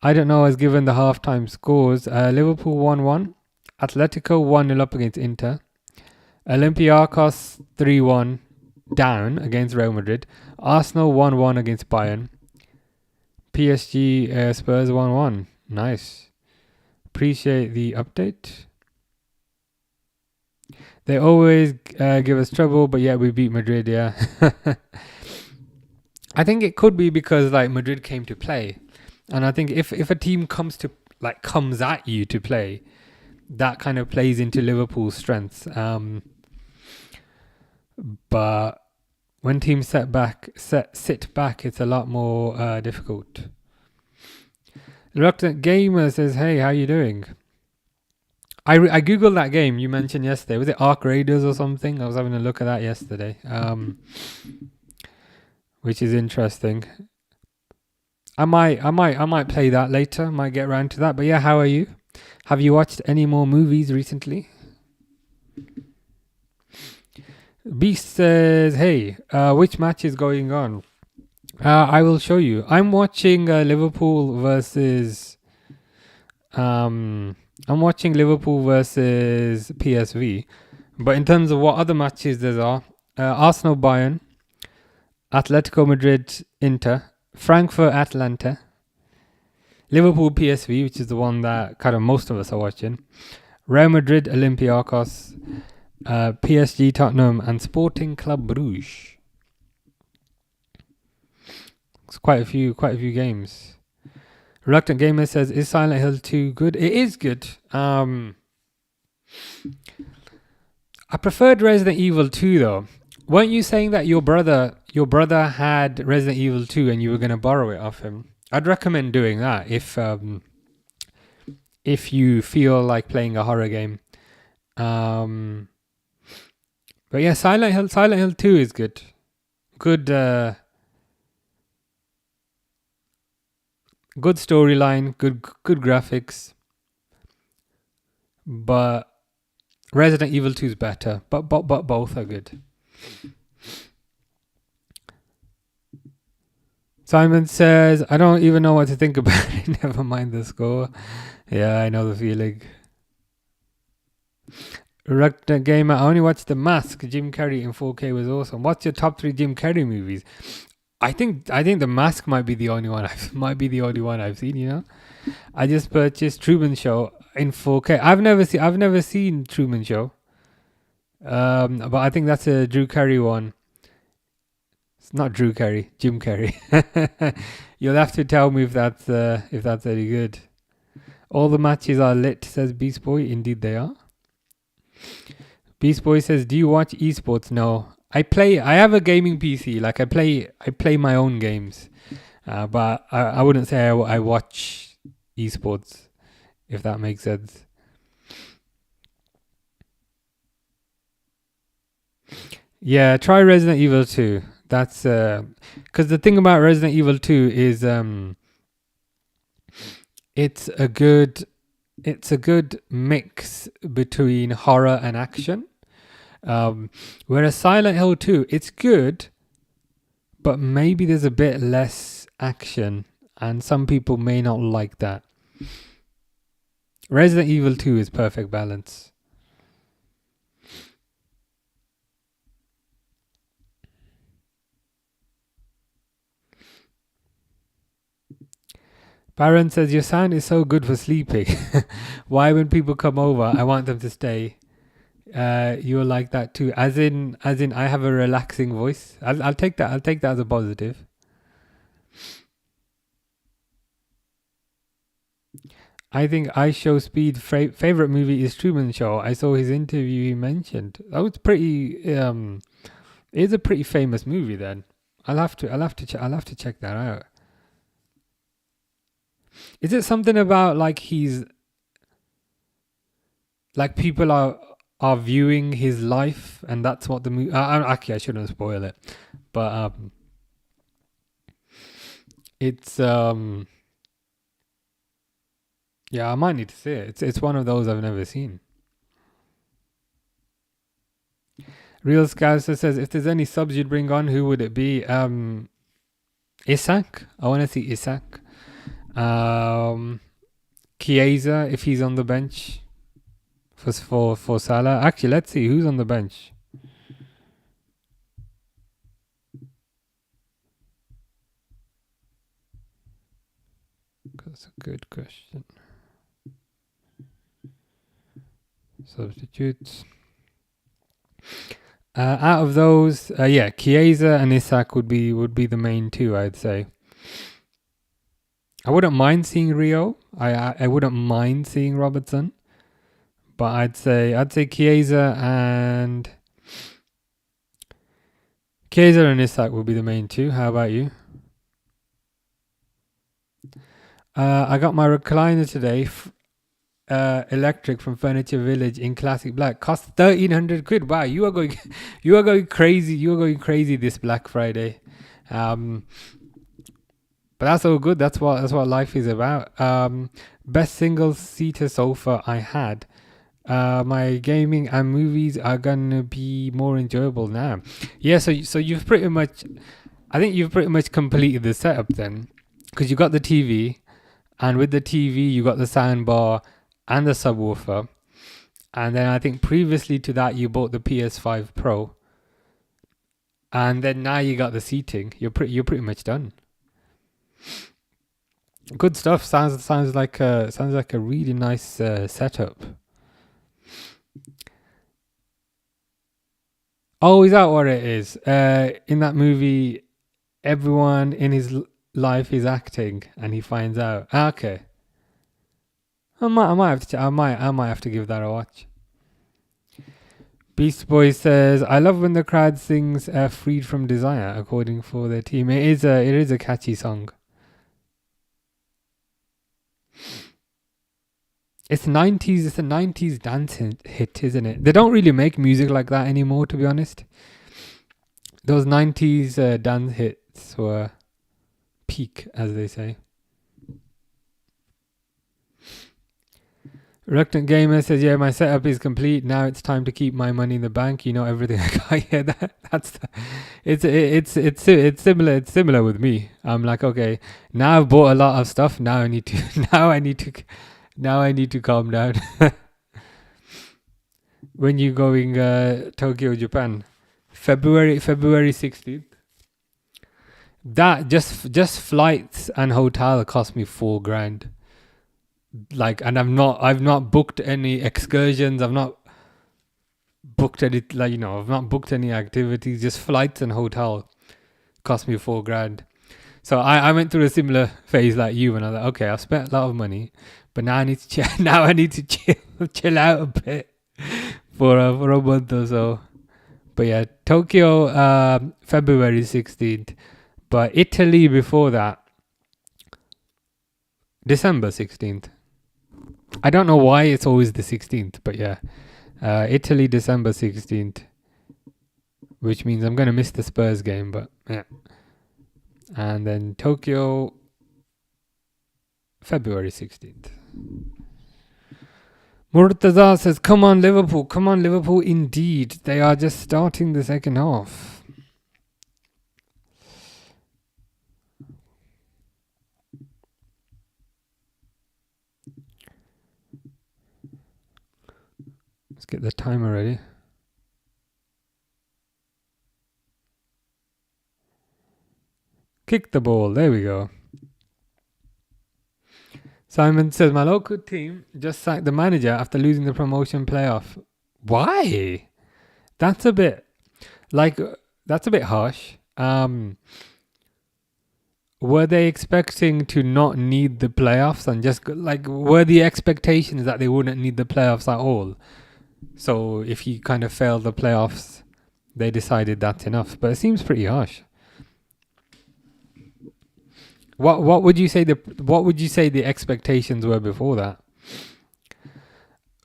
I don't know. As given the halftime scores, Liverpool 1-1, Atletico 1-0 up against Inter, Olympiacos 3-1 down against Real Madrid, Arsenal 1-1 against Bayern, PSG Spurs 1-1. Nice. Appreciate the update. They always give us trouble, but yeah, we beat Madrid. Yeah. I think it could be because like Madrid came to play, and I think if a team comes at you to play, that kind of plays into Liverpool's strengths. But when teams sit back, it's a lot more difficult. Reluctant Gamer says, "Hey, how you doing?" I googled that game you mentioned yesterday. Was it Ark Raiders or something? I was having a look at that yesterday, which is interesting. I might play that later. Might get around to that. But yeah, how are you? Have you watched any more movies recently? Beast says, "Hey, which match is going on?" I will show you. I'm watching Liverpool versus PSV. But in terms of what other matches there are, Arsenal Bayern, Atletico Madrid Inter, Frankfurt Atalanta, Liverpool PSV, which is the one that kind of most of us are watching, Real Madrid Olympiacos, PSG Tottenham, and Sporting Club Bruges. It's quite a few games. Reluctant Gamer says, "Is Silent Hill 2 good?" It is good. I preferred Resident Evil 2 though. Weren't you saying that your brother had Resident Evil 2 and you were going to borrow it off him? I'd recommend doing that if you feel like playing a horror game. But yeah, Silent Hill 2 is good. Good storyline, good graphics, but Resident Evil 2 is better. But both are good. Simon says, "I don't even know what to think about it. Never mind the score." Yeah, I know the feeling. Reluctant Gamer, "I only watched The Mask. Jim Carrey in 4K was awesome." What's your top 3 Jim Carrey movies? I think The Mask might be the only one I've seen. You know, I just purchased Truman Show in 4K. I've never seen Truman Show. But I think that's a Drew Carey one. It's not Drew Carey, Jim Carrey. You'll have to tell me if that's any good. All the matches are lit, says Beast Boy. Indeed, they are. Beast Boy says, "Do you watch esports?" No. I have a gaming PC. Like I play my own games, but I wouldn't say I watch esports, if that makes sense. Yeah, try Resident Evil 2. That's because the thing about Resident Evil 2 is it's a good mix between horror and action. Whereas Silent Hill 2, it's good, but maybe there's a bit less action, and some people may not like that. Resident Evil 2 is perfect balance. Baron says, "Your sound is so good for sleeping. Why when people come over, I want them to stay." You're like that too. As in, I have a relaxing voice. I'll take that. I'll take that as a positive. I think I Show Speed favorite movie is Truman Show. I saw his interview. He mentioned that was pretty. It's a pretty famous movie then. I'll have to check that out. Is it something about like he's like people are viewing his life and that's what the movie? Actually, I shouldn't spoil it, but it's yeah, I might need to see it. It's one of those I've never seen. Real Scouser says, if there's any subs you'd bring on, who would it be? Isak. I want to see Isak. Chiesa, if he's on the bench for Salah. Actually, let's see who's on the bench. That's a good question. Substitutes. Out of those, yeah, Chiesa and Isak would be the main two, I'd say. I wouldn't mind seeing Rio. I wouldn't mind seeing Robertson, but I'd say Chiesa and Isak would be the main two. How about you? I got my recliner today. Electric from Furniture Village in classic black, cost 1,300 quid. Wow, you are going crazy. You are going crazy this Black Friday. But that's all good. That's what life is about. Best single seater sofa I had. My gaming and movies are gonna be more enjoyable now. Yeah, so you've pretty much, I think you've pretty much completed the setup then, because you got the TV, and with the TV you got the soundbar and the subwoofer, and then I think previously to that you bought the PS5 Pro, and then now you got the seating. You're pretty much done. Good stuff. Sounds like a really nice setup. Oh, is that what it is? In that movie, everyone in his life is acting, and he finds out. Okay. I might have to give that a watch. Beast Boy says, "I love when the crowd sings 'Freed from Desire' according for their team." It is a catchy song. It's a 90s dance hit, isn't it? They don't really make music like that anymore, to be honest. Those 90s dance hits were peak, as they say. Reluctant Gamer says, "Yeah, my setup is complete. Now it's time to keep my money in the bank. You know everything I got." Yeah, it's similar. It's similar with me. I'm like, okay, now I've bought a lot of stuff. Now I need to calm down. When you going Tokyo, Japan? February 16th. That just flights and hotel cost me $4,000. Like, and I've not booked any excursions. I've not booked any, like, I've not booked any activities. Just flights and hotel cost me $4,000. So I went through a similar phase like you, and I was like, okay, I've spent a lot of money, but now I need to chill out a bit for a month or so. But yeah, Tokyo, February 16th, but Italy before that, December 16th. I don't know why it's always the 16th, but yeah, Italy, December 16th, which means I'm going to miss the Spurs game, but yeah. And then Tokyo, February 16th. Murtaza says, come on Liverpool indeed. They are just starting the second half. Let's get the timer ready. Kick the ball. There we go. Simon says, my local team just sacked the manager after losing the promotion playoff. Why? That's a bit harsh. Were they expecting to not need the playoffs and just were the expectations that they wouldn't need the playoffs at all? So if he kind of failed the playoffs, they decided that's enough. But it seems pretty harsh. What would you say the expectations were before that?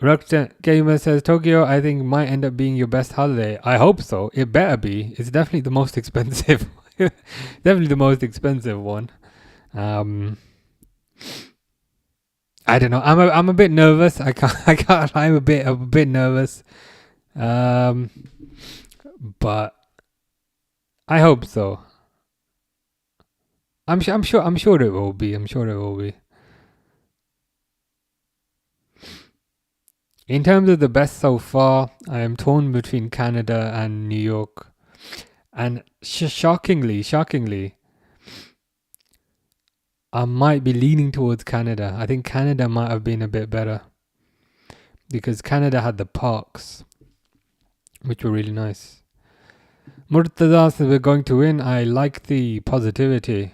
Rukta Gamer says Tokyo, I think, might end up being your best holiday. I hope so. It better be. It's definitely the most expensive. Definitely the most expensive one. I don't know. I'm a bit nervous. I can't. I'm a bit nervous. But I hope so. I'm sure it will be. I'm sure it will be. In terms of the best so far, I am torn between Canada and New York. And shockingly, I might be leaning towards Canada. I think Canada might have been a bit better. Because Canada had the parks, which were really nice. Murtaza says we're going to win. I like the positivity.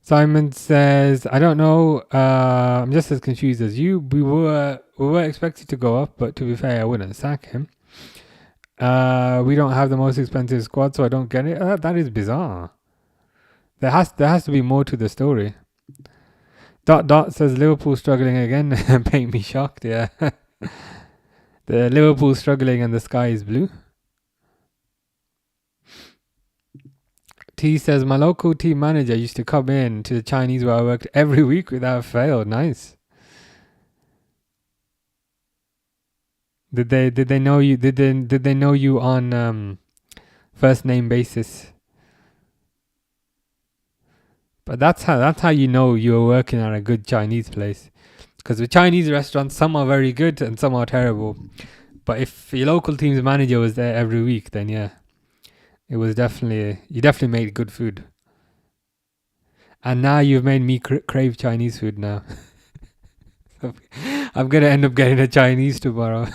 Simon says, I don't know. I'm just as confused as you. We were expected to go up, but to be fair, I wouldn't sack him. We don't have the most expensive squad, so I don't get it. That is bizarre. There has to be more to the story. Dot says Liverpool struggling again. Make me shocked. Yeah, the Liverpool struggling and the sky is blue. T says my local team manager used to come in to the Chinese where I worked every week without fail. Nice. Did they know you? Did they know you on first name basis? But that's how you know you're working at a good Chinese place. Because with Chinese restaurants, some are very good and some are terrible. But if your local team's manager was there every week, then yeah, you definitely made good food. And now you've made me crave Chinese food now. I'm gonna end up getting a Chinese tomorrow.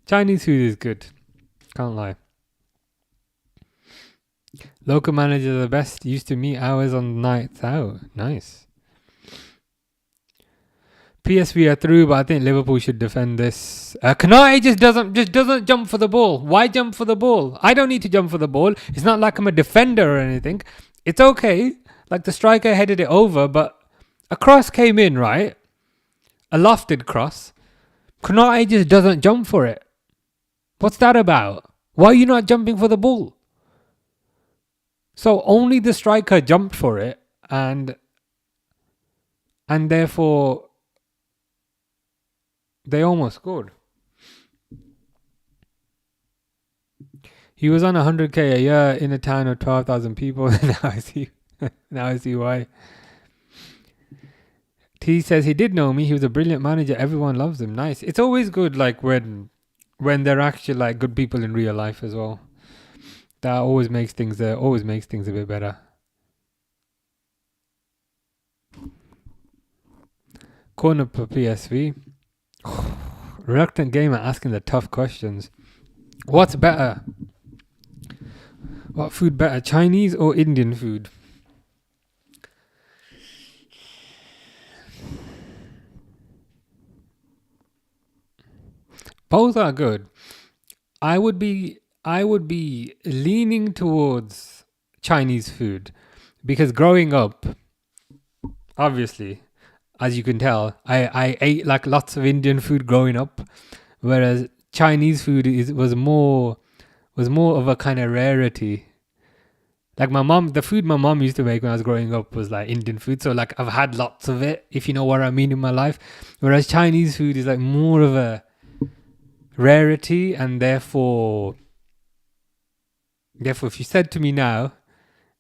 Chinese food is good. Can't lie. Local managers are the best. Used to meet hours on nights out. Nice. PSV are through, but I think Liverpool should defend this. Kanate just doesn't jump for the ball. Why jump for the ball? I don't need to jump for the ball. It's not like I'm a defender or anything. It's okay. Like the striker headed it over, but a cross came in, right? A lofted cross. Kanate just doesn't jump for it. What's that about? Why are you not jumping for the ball? So only the striker jumped for it, and therefore they almost scored. He was on 100k a year in a town of 12,000 people. Now I see why. T says he did know me. He was a brilliant manager. Everyone loves him. Nice. It's always good, like when they're actually like good people in real life as well. That always makes things a bit better. Corner for PSV. Reluctant gamer asking the tough questions. What's better? What food better, Chinese or Indian food? Both are good. I would be leaning towards Chinese food because growing up, obviously, as you can tell, I ate like lots of Indian food growing up, whereas Chinese food was more of a kind of rarity. Like the food my mom used to make when I was growing up was like Indian food, so like I've had lots of it, if you know what I mean, in my life. Whereas Chinese food is like more of a rarity, and therefore if you said to me now,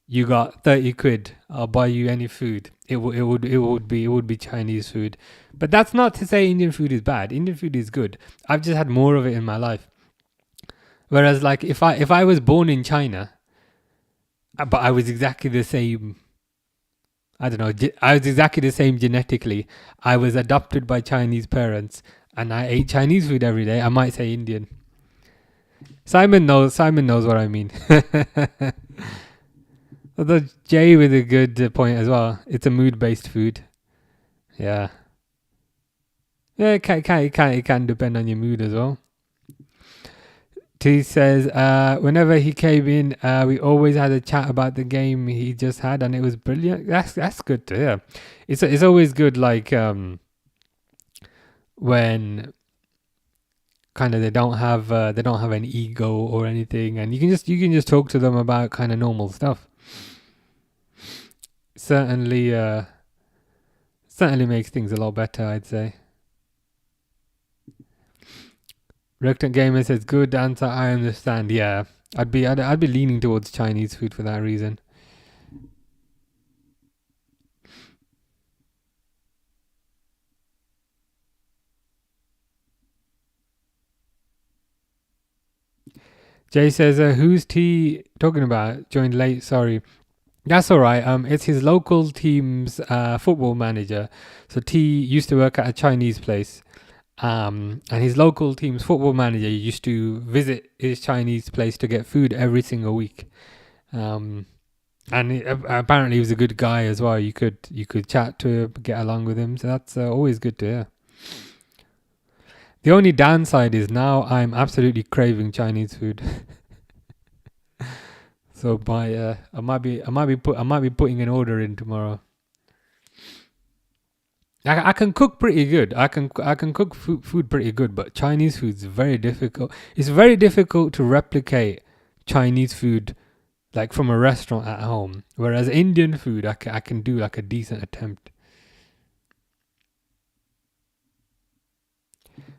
you got 30 quid, I'll buy you any food, it would be Chinese food. But that's not to say Indian food is bad. Indian food is good. I've just had more of it in my life. Whereas like if I was born in China, but I was exactly the same, I don't know, I was exactly the same genetically, I was adopted by Chinese parents and I ate Chinese food every day, I might say Indian. Simon knows what I mean. Although Jay with a good point as well. It's a mood-based food. Yeah. Yeah, it can depend on your mood as well. T says, whenever he came in, we always had a chat about the game he just had, and it was brilliant. That's good to hear. It's always good, like when kind of they don't have an ego or anything, and you can just talk to them about kind of normal stuff. Certainly makes things a lot better, I'd say. Reluctant Gamer says, good answer, I understand. Yeah, I'd be leaning towards Chinese food for that reason. Jay says, who's T talking about? Joined late, sorry. That's all right. It's his local team's football manager. So T used to work at a Chinese place. And his local team's football manager used to visit his Chinese place to get food every single week. And apparently he was a good guy as well. You could chat to him, get along with him. So that's always good to hear. The only downside is now I'm absolutely craving Chinese food. So I might be putting an order in tomorrow. I can cook pretty good. I can cook food pretty good, but Chinese food's very difficult. It's very difficult to replicate Chinese food like from a restaurant at home. Whereas Indian food, I can do like a decent attempt.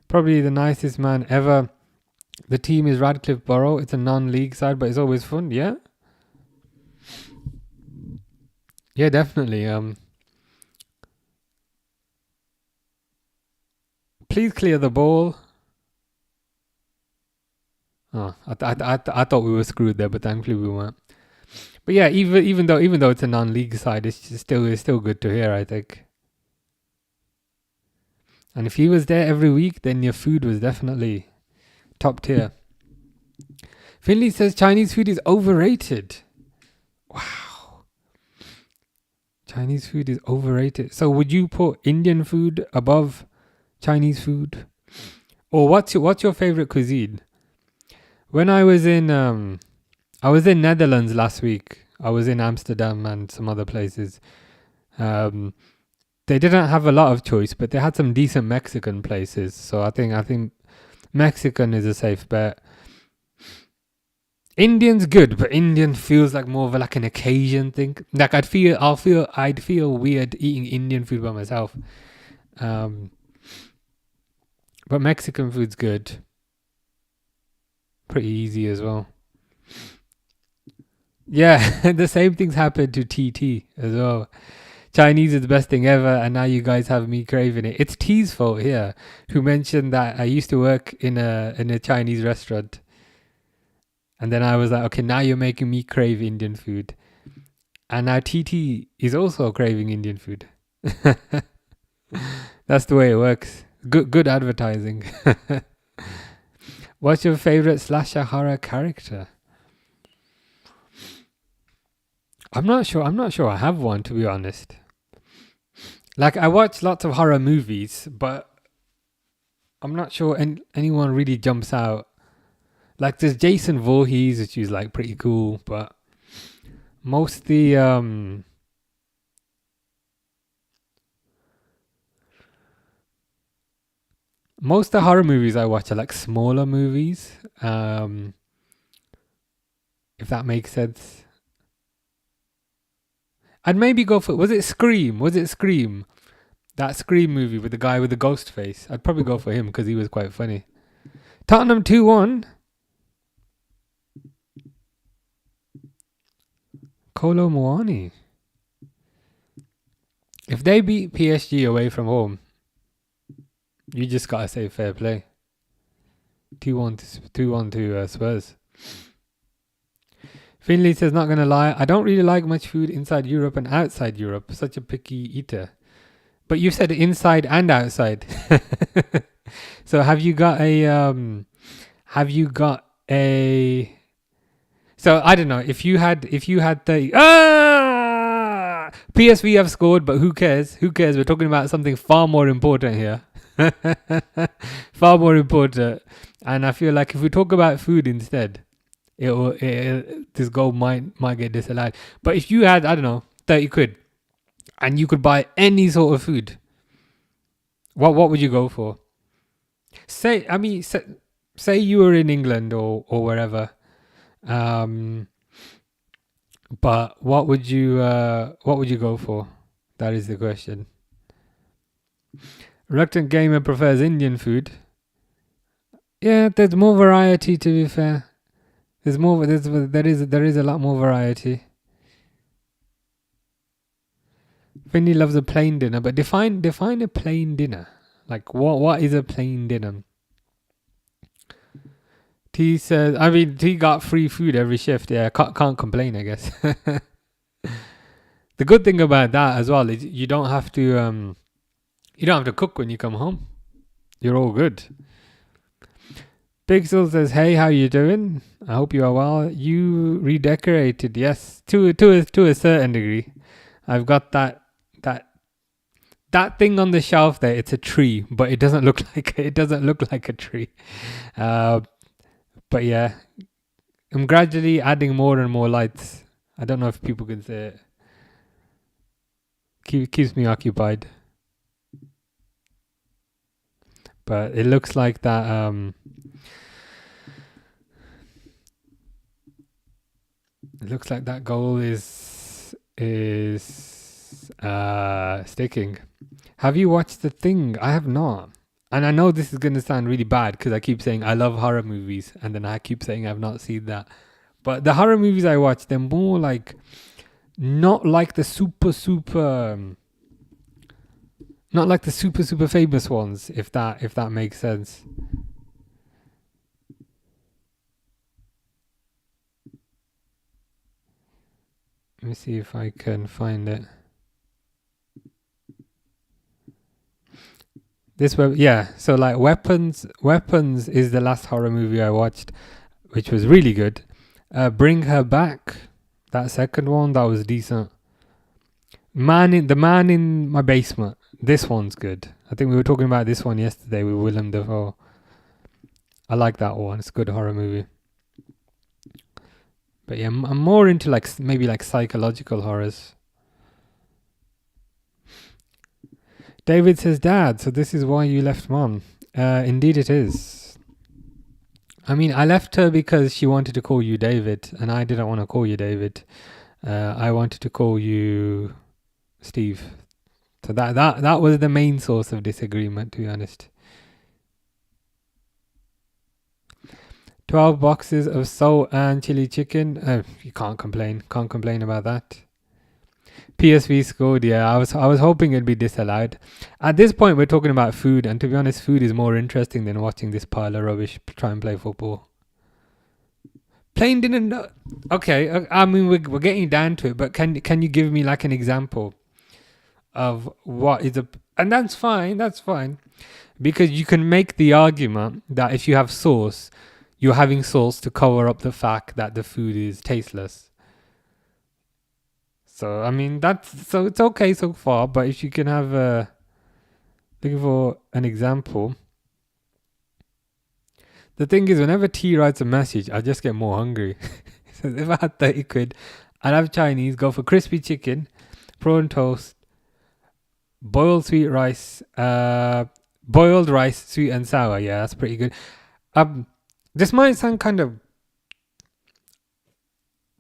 Probably the nicest man ever. The team is Radcliffe Borough. It's a non-league side, but it's always fun. Yeah. Yeah, definitely. Please clear the ball. Oh, I thought we were screwed there, but thankfully we weren't. But yeah, even though it's a non-league side, it's still good to hear, I think. And if he was there every week, then your food was definitely top tier. Finley says Chinese food is overrated. Wow. Chinese food is overrated. So would you put Indian food above Chinese food? Or what's your favorite cuisine? When I was in Netherlands last week. I was in Amsterdam and some other places. They didn't have a lot of choice, but they had some decent Mexican places. So I think Mexican is a safe bet. Indian's good, but Indian feels like more of like an occasion thing. Like I'd feel weird eating Indian food by myself. But Mexican food's good. Pretty easy as well. Yeah, the same things happened to TT as well. Chinese is the best thing ever, and now you guys have me craving it. It's T's fault here, who mentioned that I used to work in a Chinese restaurant. And then I was like, okay, now you're making me crave Indian food. And now TT is also craving Indian food. That's the way it works. Good advertising. What's your favorite slasher horror character? I'm not sure I have one, to be honest. Like, I watch lots of horror movies, but I'm not sure anyone really jumps out. Like, there's Jason Voorhees, which is like pretty cool, but most of the horror movies I watch are like smaller movies. If that makes sense. I'd maybe go for, was it Scream? That Scream movie with the guy with the ghost face. I'd probably go for him because he was quite funny. Tottenham 2-1. Kolo Muani. If they beat PSG away from home, you just gotta say fair play. 2-1 to Spurs. Finley says, not gonna lie, I don't really like much food inside Europe and outside Europe. Such a picky eater. But you said inside and outside. So have you got a so I don't know, if you had the PSV have scored, but who cares? We're talking about something far more important here. Far more important. And I feel like if we talk about food instead, this goal might get disallowed. But if you had, I don't know, 30 quid and you could buy any sort of food, what would you go for? Say you were in England or wherever, but what would you go for? That is the question. Reluctant gamer prefers Indian food. Yeah, there's more variety, to be fair. There is a lot more variety. Finley loves a plain dinner, but define a plain dinner. Like what is a plain dinner? T says, I mean, T got free food every shift. Yeah, can't complain, I guess. The good thing about that as well is you don't have to cook when you come home. You're all good. Pixel says, "Hey, how you doing? I hope you are well. You redecorated, yes, to a certain degree. I've got that thing on the shelf there. It's a tree, but it doesn't look like a tree. But yeah, I'm gradually adding more and more lights. I don't know if people can say it. Keeps me occupied. But it looks like that. It looks like that goal is sticking. Have you watched The Thing? I have not. And I know this is going to sound really bad because I keep saying I love horror movies and then I keep saying I've not seen that. But the horror movies I watch, they're more like, not like the super famous ones, if that makes sense. Let me see if I can find it. So like Weapons is the last horror movie I watched, which was really good. Bring Her Back, that second one, that was decent. The Man in My Basement, this one's good. I think we were talking about this one yesterday with Willem Dafoe. I like that one. It's a good horror movie. But yeah, I'm more into maybe psychological horrors. David says, "Dad, so this is why you left Mom." Indeed it is. I mean, I left her because she wanted to call you David, and I didn't want to call you David. I wanted to call you Steve. So that was the main source of disagreement, to be honest. 12 boxes of salt and chili chicken. You can't complain. Can't complain about that. PSV scored. Yeah, I was hoping it'd be disallowed. At this point, we're talking about food, and to be honest, food is more interesting than watching this pile of rubbish try and play football. Plain dinner. Okay, I mean we're getting down to it, but can you give me like an example of what is and that's fine, because you can make the argument that if you have sauce, you're having sauce to cover up the fact that the food is tasteless. So I mean it's okay so far, but if you can have looking for an example. The thing is, whenever T writes a message, I just get more hungry. So if I had 30 quid, I'd have Chinese, go for crispy chicken, prawn toast, boiled rice, sweet and sour. Yeah, that's pretty good. This might sound kind of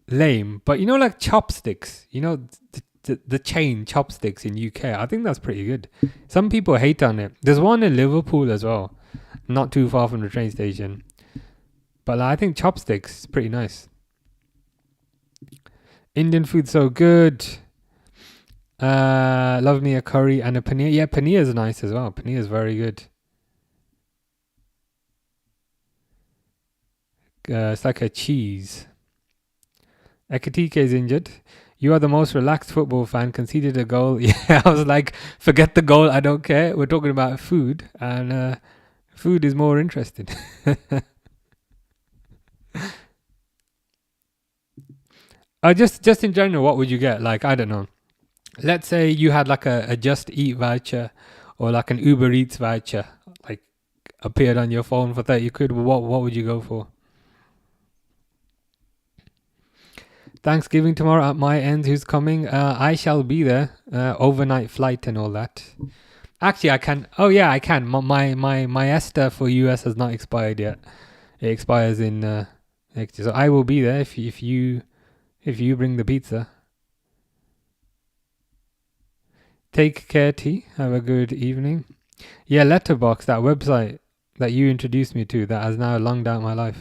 lame, but like chopsticks, the chain chopsticks in UK, I think that's pretty good. Some people hate on it. There's one in Liverpool as well, not too far from the train station. But I think chopsticks is pretty nice. Indian food so good. Love me a curry and a paneer. Yeah, paneer is nice as well. Paneer is very good. It's like a cheese. Ekatike is injured. You are the most relaxed football fan. Conceded a goal. Yeah, I was like, forget the goal. I don't care. We're talking about food, and food is more interesting. Just in general, what would you get? Like, I don't know. Let's say you had like a Just Eat voucher or like an Uber Eats voucher, like appeared on your phone for 30 quid, what would you go for? Thanksgiving tomorrow at my end. Who's coming? I shall be there. Overnight flight and all that. Actually, I can. Oh yeah, I can. My ESTA for US has not expired yet. It expires in next year, so I will be there if you bring the pizza. Take care, T. Have a good evening. Yeah, Letterbox, that website that you introduced me to, that has now longed out my life.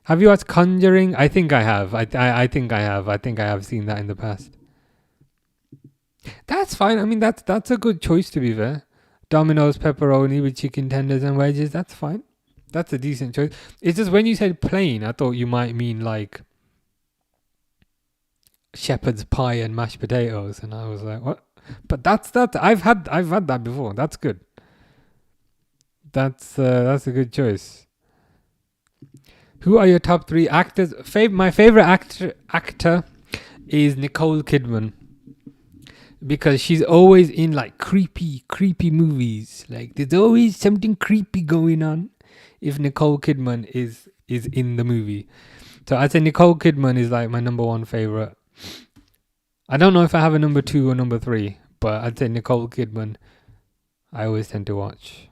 Have you watched Conjuring? I think I have. I think I have. I think I have seen that in the past. That's fine. I mean, that's a good choice, to be fair. Domino's pepperoni with chicken tenders and wedges. That's fine. That's a decent choice. It's just when you said plain, I thought you might mean like shepherd's pie and mashed potatoes, and I was like, what? But that's I've had that before. That's good. That's a good choice. Who are your top 3 actors? My favorite actor is Nicole Kidman, because she's always in like creepy movies. Like there's always something creepy going on if Nicole Kidman is in the movie. So I'd say Nicole Kidman is like my number 1 favorite. I don't know if I have a number 2 or number 3, but I'd say Nicole Kidman I always tend to watch.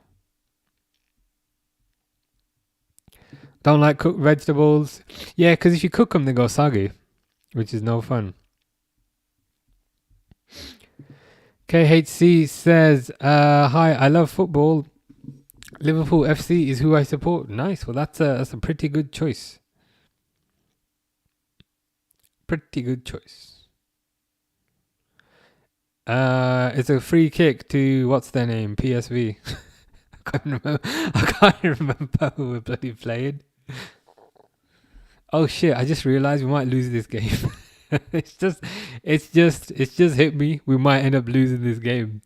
Don't like cooked vegetables. Yeah, because if you cook them, they go soggy, which is no fun. KHC says, hi, I love football. Liverpool FC is who I support. Nice. Well, that's a pretty good choice. Pretty good choice. It's a free kick to, what's their name? PSV. I can't remember who we're bloody playing. Oh shit, I just realized we might lose this game. It's just hit me. We might end up losing this game.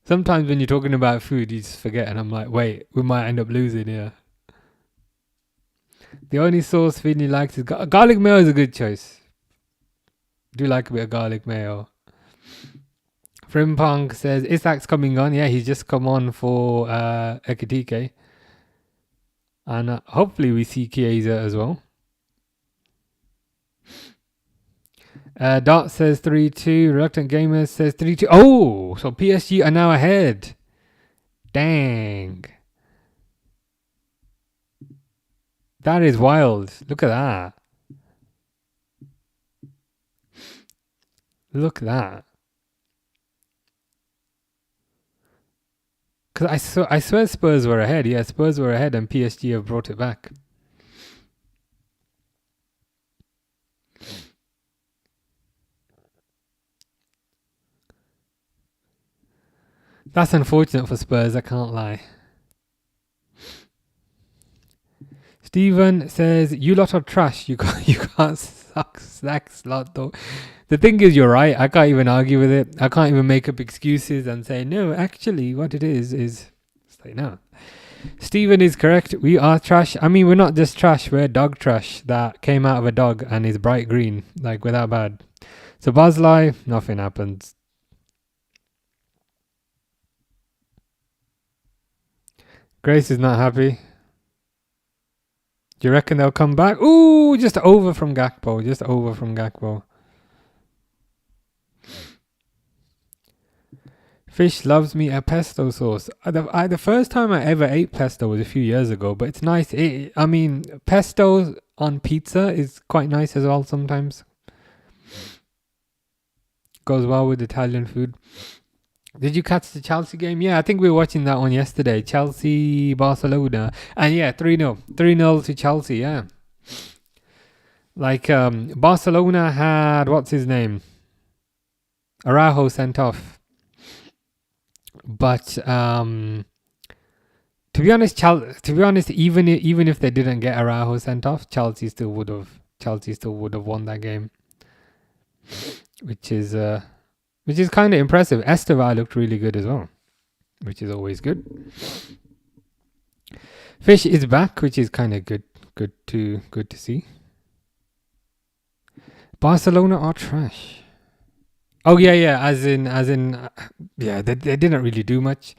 Sometimes when you're talking about food, you just forget, and I'm like, wait, we might end up losing here. The only sauce Finley likes is garlic mayo is a good choice. Do like a bit of garlic mayo. Frimpong says, Isak's coming on. Yeah, he's just come on for Ekitike. And hopefully we see Chiesa as well. Dot says 3-2. Reluctant Gamer says 3-2. Oh, so PSG are now ahead. Dang. That is wild. Look at that. Look at that. Because I swear Spurs were ahead. Yeah, Spurs were ahead and PSG have brought it back. That's unfortunate for Spurs, I can't lie. Stephen says, you lot are trash. You can't suck snacks lot though. The thing is, you're right. I can't even argue with it. I can't even make up excuses and say, no, actually, what it is say no. Stephen is correct. We are trash. I mean, we're not just trash. We're dog trash that came out of a dog and is bright green, like without bad. So Bosley, nothing happens. Grace is not happy. Do you reckon they'll come back? Ooh, just over from Gakpo. Fish loves me a pesto sauce. The first time I ever ate pesto was a few years ago, but it's nice. I mean, pesto on pizza is quite nice as well sometimes. Goes well with Italian food. Did you catch the Chelsea game? Yeah, I think we were watching that one yesterday. Chelsea, Barcelona. And yeah, 3-0. 3-0 to Chelsea, yeah. Like, Barcelona had, what's his name? Araujo sent off. But, to be honest, even if they didn't get Araujo sent off, Chelsea still would have won that game. Which is kind of impressive. Estevao looked really good as well, which is always good. Fish is back, which is kind of good to see. Barcelona are trash. Oh yeah. As in, yeah. They didn't really do much,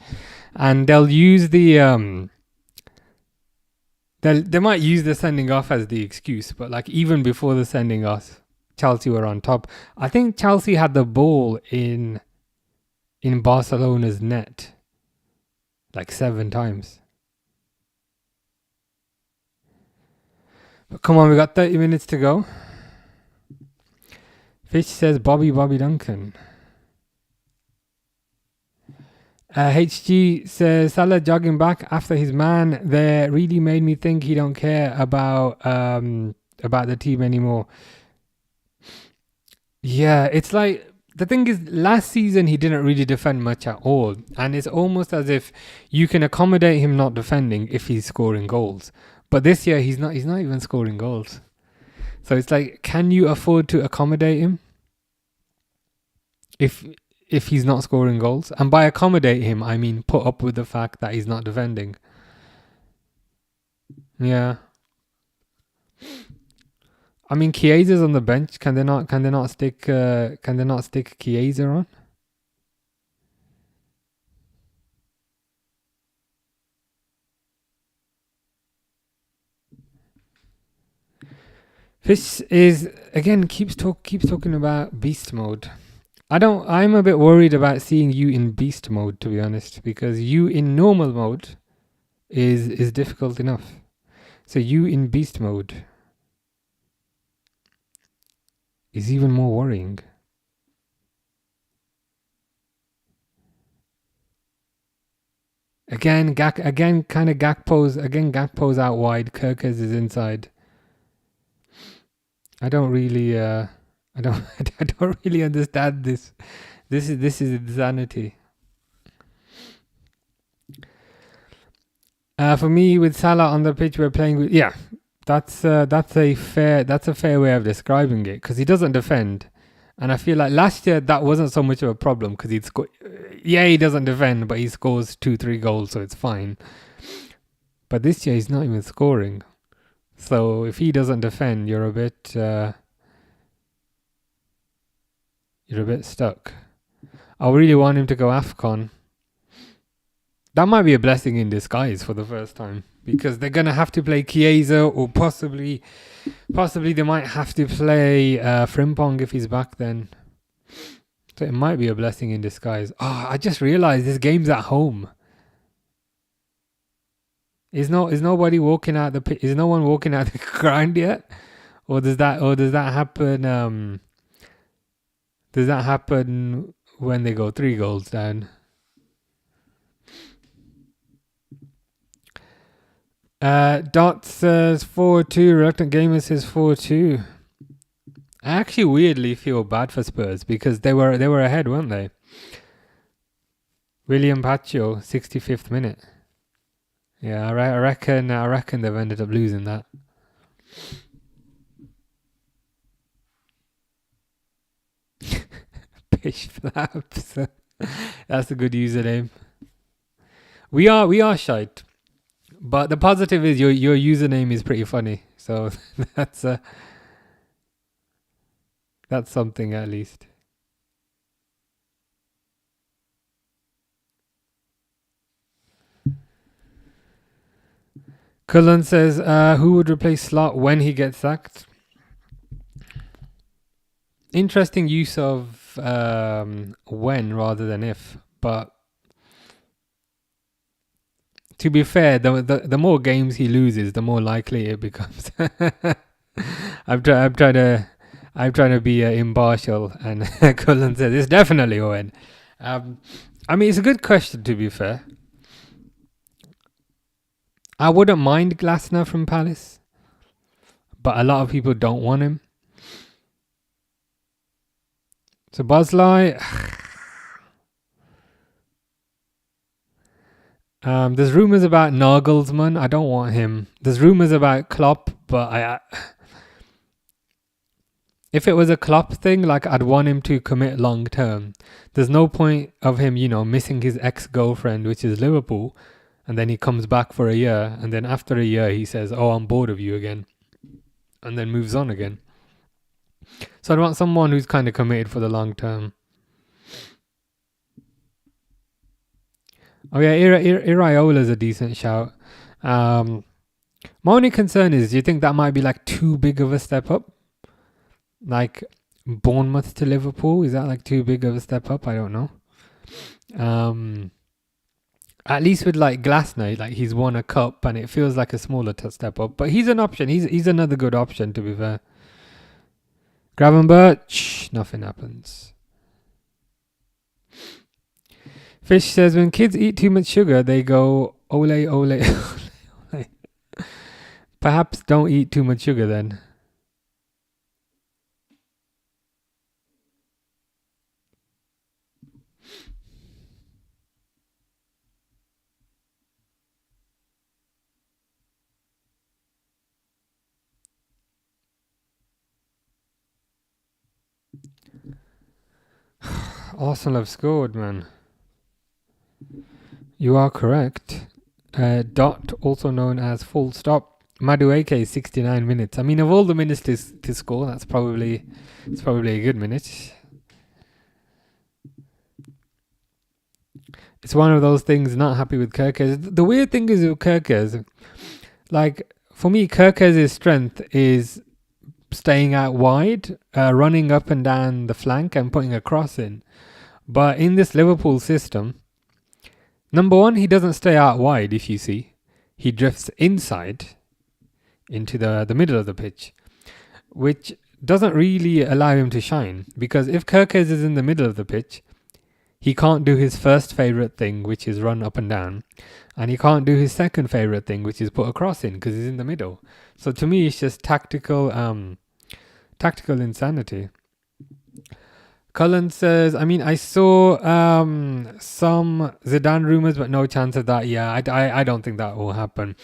and they'll use the. They might use the sending off as the excuse, but like even before the sending off, Chelsea were on top. I think Chelsea had the ball in Barcelona's net like 7 times. But come on, we got 30 minutes to go. Fish says Bobby Duncan. HG says Salah jogging back after his man there really made me think he don't care about the team anymore. Yeah, it's like the thing is last season he didn't really defend much at all, and it's almost as if you can accommodate him not defending if he's scoring goals. But this year he's not even scoring goals. So it's like, can you afford to accommodate him if he's not scoring goals? And by accommodate him, I mean put up with the fact that he's not defending. Yeah. I mean, Chiesa's on the bench. Can they not stick Chiesa on? Fish is again keeps talking about beast mode. I'm a bit worried about seeing you in beast mode, to be honest, because you in normal mode is difficult enough. So you in beast mode is even more worrying. Gakpo's out wide. Kirkers is inside. I don't really I don't really understand this. This is insanity. For me, with Salah on the pitch, we're playing with that's a fair way of describing it, because he doesn't defend, and I feel like last year that wasn't so much of a problem because he doesn't defend, but he scores 2-3 goals, so it's fine. But this year he's not even scoring. So if he doesn't defend, you're a bit stuck. I really want him to go AFCON. That might be a blessing in disguise for the first time, because they're gonna have to play Chiesa, or possibly they might have to play Frimpong if he's back then. So it might be a blessing in disguise. Oh, I just realized this game's at home. Is no one walking out the ground yet? Or does that happen when they go 3 goals down? Dot says 4-2. Reluctant Gamer says 4-2. I actually weirdly feel bad for Spurs because they were ahead, weren't they? William Pacho, 65th minute. Yeah, I reckon they've ended up losing that. Pish flaps. That's a good username. We are shite, but the positive is your username is pretty funny. So that's something at least. Cullen says, who would replace Slot when he gets sacked? Interesting use of when rather than if. But to be fair, the more games he loses, the more likely it becomes. I'm trying to be impartial, and Cullen says it's definitely when. I mean, it's a good question, to be fair. I wouldn't mind Glasner from Palace, but a lot of people don't want him. So Bosley, there's rumours about Nagelsmann. I don't want him. There's rumours about Klopp, but if it was a Klopp thing, like I'd want him to commit long term. There's no point of him, missing his ex-girlfriend, which is Liverpool, and then he comes back for a year, and then after a year he says, "Oh, I'm bored of you again," and then moves on again. So I want someone who's kind of committed for the long term. Oh yeah, Iraola's a decent shout. My only concern is, do you think that might be like too big of a step up? Like Bournemouth to Liverpool, is that like too big of a step up? I don't know. At least with like Glasner, like he's won a cup and it feels like a smaller step up. But he's an option. He's another good option, to be fair. Gravenberch, nothing happens. Fish says, when kids eat too much sugar, they go ole, ole, ole. Perhaps don't eat too much sugar then. Arsenal have scored, man. You are correct. Dot, also known as full stop. Madueke, 69 minutes. I mean, of all the minutes to score, it's probably a good minute. It's one of those things, not happy with Kerkez. The weird thing is with Kerkez, like, for me, Kerkez's strength is staying out wide, running up and down the flank and putting a cross in. But in this Liverpool system, number one, he doesn't stay out wide, if you see. He drifts inside into the middle of the pitch, which doesn't really allow him to shine. Because if Kerkez is in the middle of the pitch, he can't do his first favourite thing, which is run up and down. And he can't do his second favourite thing, which is put a cross in, because he's in the middle. So to me, it's just tactical insanity. Cullen says, I mean, I saw some Zidane rumours, but no chance of that. Yeah, I don't think that will happen.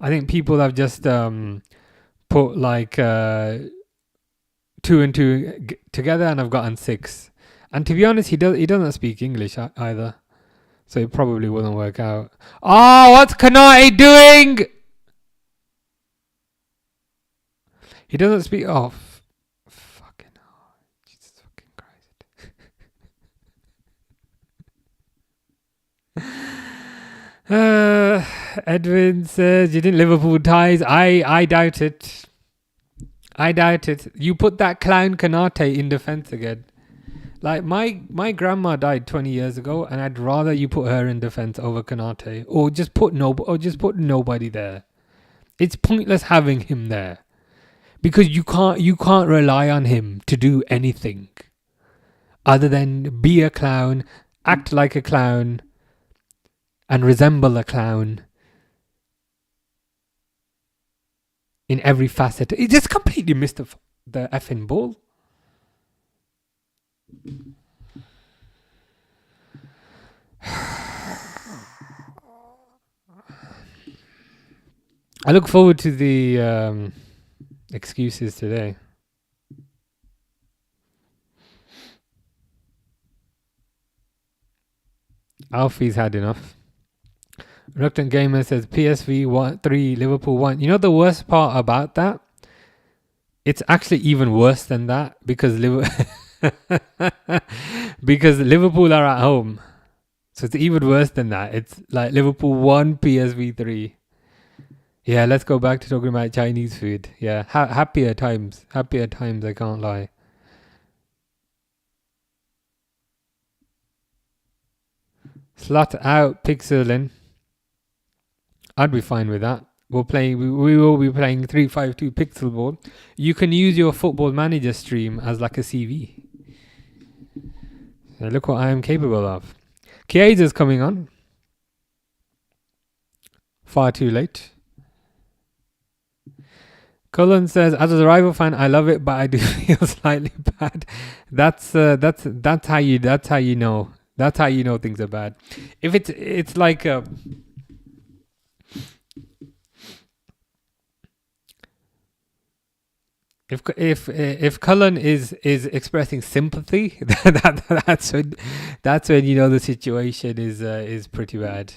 I think people have just put like 2 and 2 together and have gotten 6. And to be honest, he doesn't speak English either. So it probably wouldn't work out. Oh, what's Kanate doing? He doesn't speak... Oh, fucking hell. Jesus fucking Christ. Edwin says, you didn't Liverpool ties. I doubt it. I doubt it. You put that clown Kanate in defence again. Like, my grandma died 20 years ago, and I'd rather you put her in defence over Kanate, or just put nobody there. It's pointless having him there, because you can't rely on him to do anything other than be a clown, act like a clown, and resemble a clown in every facet. He just completely missed the effing ball. I look forward to the excuses today. Alfie's had enough. Reluctant Gamer says PSV 3, Liverpool 1. You know the worst part about that? It's actually even worse than that, because because Liverpool are at home. So it's even worse than that. It's like Liverpool 1, PSV 3. Yeah, let's go back to talking about Chinese food. Yeah, happier times. Happier times, I can't lie. Slot out, pixel in. I'd be fine with that. We will be playing 3-5-2 pixel ball. You can use your Football Manager stream as like a CV. So look what I am capable of. Chiesa's coming on. Far too late. Cullen says, as a rival fan, I love it, but I do feel slightly bad. That's how you know. That's how you know things are bad. If it's like if Cullen is expressing sympathy, that's when you know the situation is pretty bad.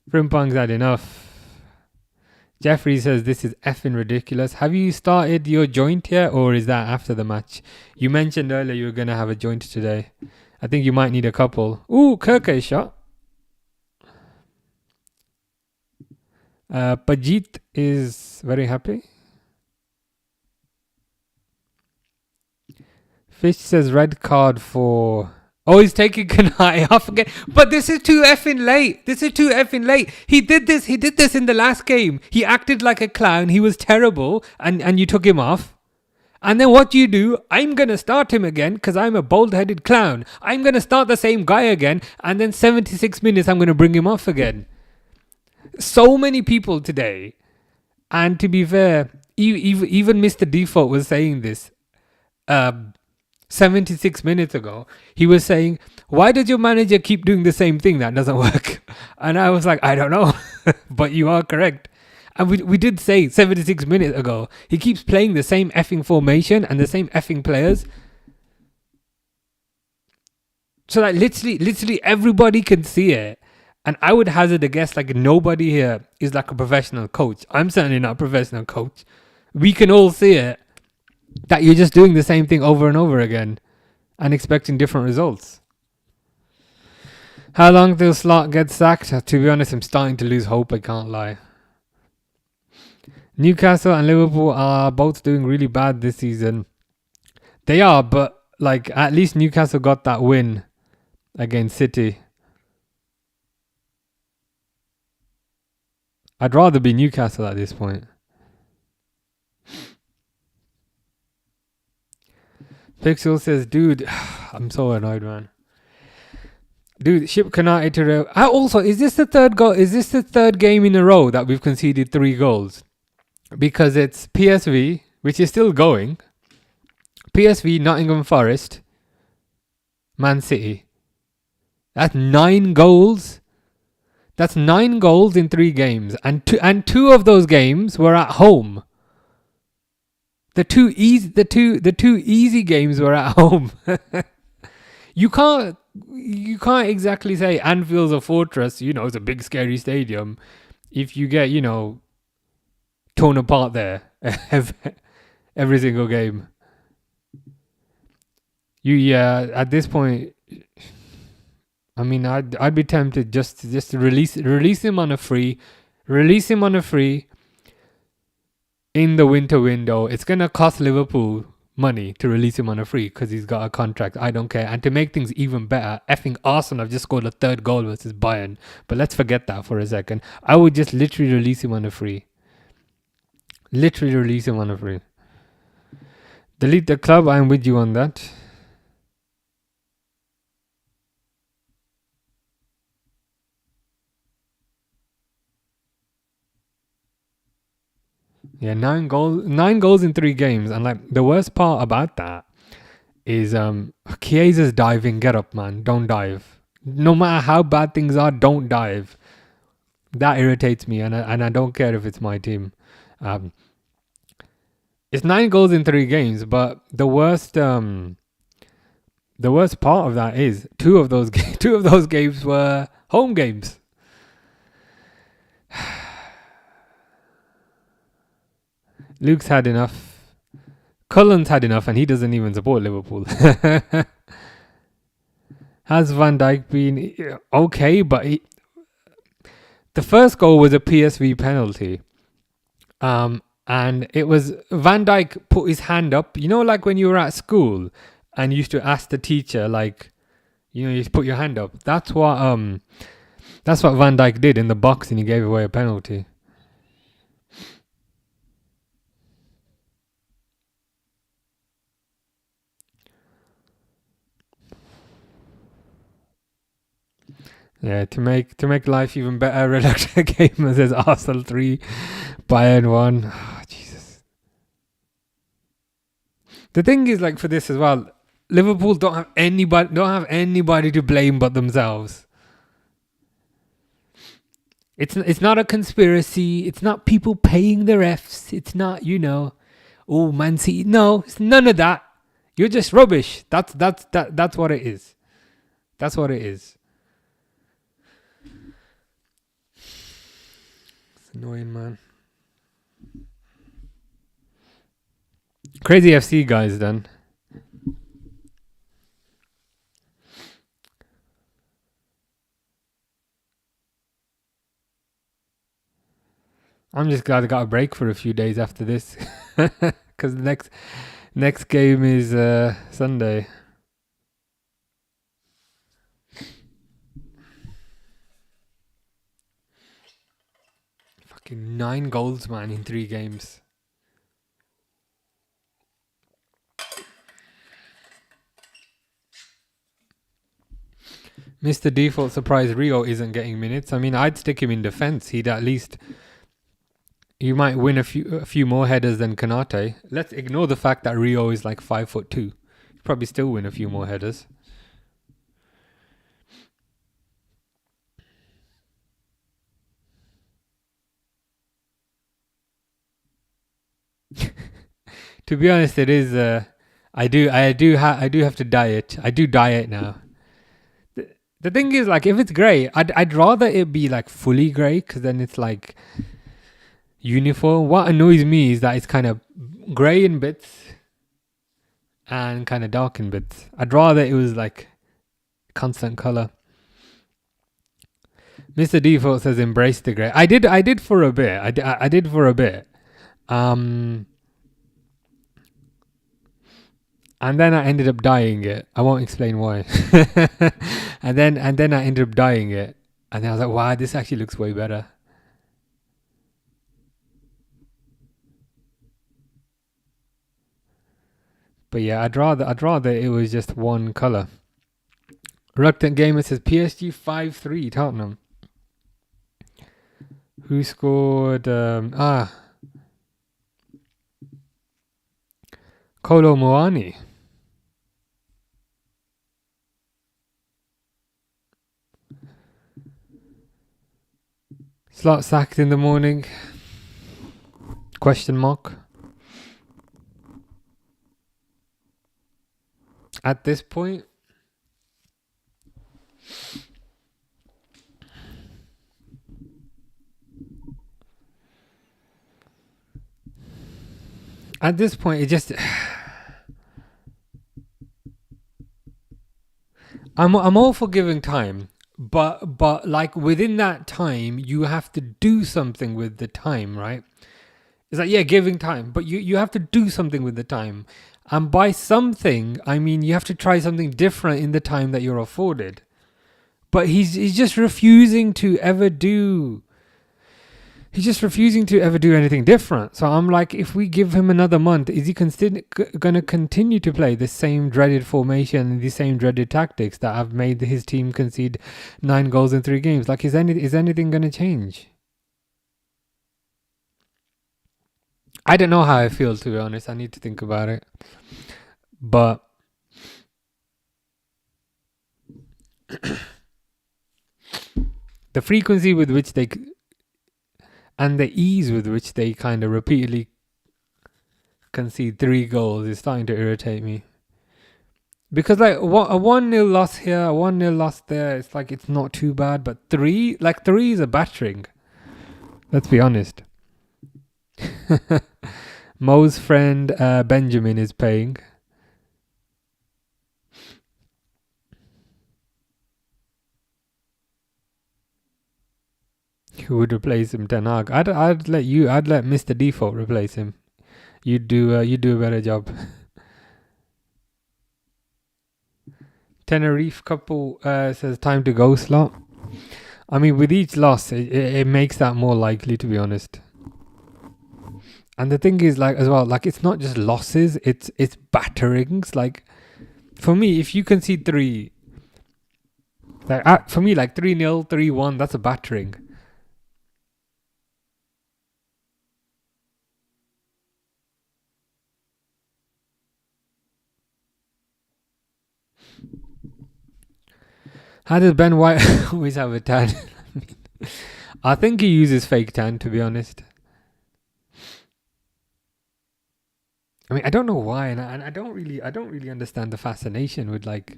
Frimpong's had enough. Jeffrey says, this is effing ridiculous. Have you started your joint yet, or is that after the match? You mentioned earlier you were going to have a joint today. I think you might need a couple. Ooh, Kirke shot. Pajit is very happy. Fish says red card for... Oh, he's taking Kanai off again. But this is too effing late. This is too effing late. He did this in the last game. He acted like a clown. He was terrible. And you took him off. And then what do you do? I'm going to start him again because I'm a bald-headed clown. I'm going to start the same guy again. And then 76 minutes, I'm going to bring him off again. So many people today. And to be fair, even Mr. Default was saying this. 76 minutes ago, he was saying, why does your manager keep doing the same thing that doesn't work? And I was like, I don't know. But you are correct. And we did say 76 minutes ago, he keeps playing the same effing formation and the same effing players. So like literally everybody can see it. And I would hazard a guess like nobody here is like a professional coach. I'm certainly not a professional coach. We can all see it. That you're just doing the same thing over and over again and expecting different results. How long till Slot get sacked? To be honest, I'm starting to lose hope, I can't lie. Newcastle and Liverpool are both doing really bad this season. They are, but like at least Newcastle got that win against City. I'd rather be Newcastle at this point. Pixel says, dude, I'm so annoyed, man. Dude, ship Kanate to... Also, is this the third goal? Is this the third game in a row that we've conceded 3 goals? Because it's PSV, which is still going. PSV, Nottingham Forest, Man City. That's 9 goals. That's 9 goals in 3 games. And two of those games were at home. The two easy games were at home. You can't exactly say Anfield's a fortress, it's a big scary stadium if you get, torn apart there every single game. At this point, I mean, I'd be tempted just to release him on a free. Release him on a free. In the winter window. It's going to cost Liverpool money to release him on a free because he's got a contract. I don't care. And to make things even better, effing Arsenal have just scored a 3rd goal versus Bayern. But let's forget that for a second. I would just literally release him on a free. Literally release him on a free. Delete the club. I'm with you on that. Yeah, 9 goals in 3 games. And like the worst part about that is Chiesa's diving. Get up, man. Don't dive. No matter how bad things are, don't dive. That irritates me, and I don't care if it's my team. It's 9 goals in 3 games, but the worst part of that is two of those games were home games. Luke's had enough. Cullen's had enough, and he doesn't even support Liverpool. Has Van Dijk been okay? But the first goal was a PSV penalty. And it was Van Dijk put his hand up. Like when you were at school and you used to ask the teacher, like, you put your hand up. That's what Van Dijk did in the box, and he gave away a penalty. Yeah, to make life even better, Reluctant Gamer says Arsenal 3, Bayern 1. Oh, Jesus. The thing is, like, for this as well, Liverpool don't have anybody to blame but themselves. It's not a conspiracy. It's not people paying the refs. It's not, oh, Man City. No, it's none of that. You're just rubbish. That's what it is. That's what it is. Annoying, man. Crazy FC guys then. I'm just glad I got a break for a few days after this, because the next game is Sunday. Fucking 9 goals, man, in 3 games. Mr. Default surprise Rio isn't getting minutes. I mean, I'd stick him in defense. He'd at least, you might win a few more headers than Kanate. Let's ignore the fact that Rio is like 5'2". He'd probably still win a few more headers. To be honest, it is. I do have to diet. I do diet now. The thing is, like, if it's grey, I'd rather it be like fully grey, because then it's like uniform. What annoys me is that it's kind of grey in bits and kind of dark in bits. I'd rather it was like constant color. Mr. Default says embrace the grey. I did for a bit. I did for a bit. And then I ended up dyeing it. I won't explain why. and then I ended up dyeing it, and then I was like, wow, this actually looks way better. But yeah, I'd rather it was just one color. Reluctant Gamer says PSG 5-3 Tottenham. Who scored? Kolo Muani. Slot sacked in the morning? Question mark. At this point, it just I'm all for giving time, but like within that time you have to do something with the time, right? It's like, yeah, giving time, but you have to do something with the time. And by something, I mean you have to try something different in the time that you're afforded. But he's just refusing to ever do. He's just refusing to ever do anything different. So I'm like, if we give him another month, is he going to continue to play the same dreaded formation and the same dreaded tactics that have made his team concede 9 goals in 3 games? Like, is anything going to change? I don't know how I feel, to be honest. I need to think about it. But the frequency with which they and the ease with which they kind of repeatedly concede 3 goals is starting to irritate me. Because like a 1-0 loss here, a 1-0 loss there, it's like it's not too bad. But 3 is a battering. Let's be honest. Mo's friend Benjamin is paying. Who would replace him? Ten Hag. I'd let Mr. Default replace him. You'd do a better job. Tenerife couple says time to go slot. I mean, with each loss, it makes that more likely, to be honest. And the thing is, like, as well, like, it's not just losses, it's batterings. Like, for me, if you concede 3, like, for me, like 3-0, 3-1, that's a battering. How does Ben White always have a tan? I think he uses fake tan, to be honest. I mean, I don't know why, and I don't really understand the fascination with like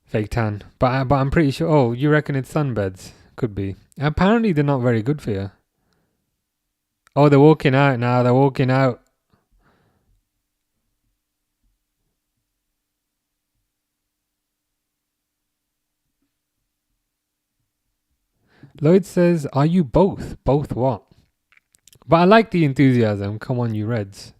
fake tan. But I'm pretty sure. Oh, you reckon it's sunbeds? Could be. Apparently, they're not very good for you. Oh, they're walking out now. They're walking out. Lloyd says, "Are you both? Both what?" But I like the enthusiasm. Come on, you Reds.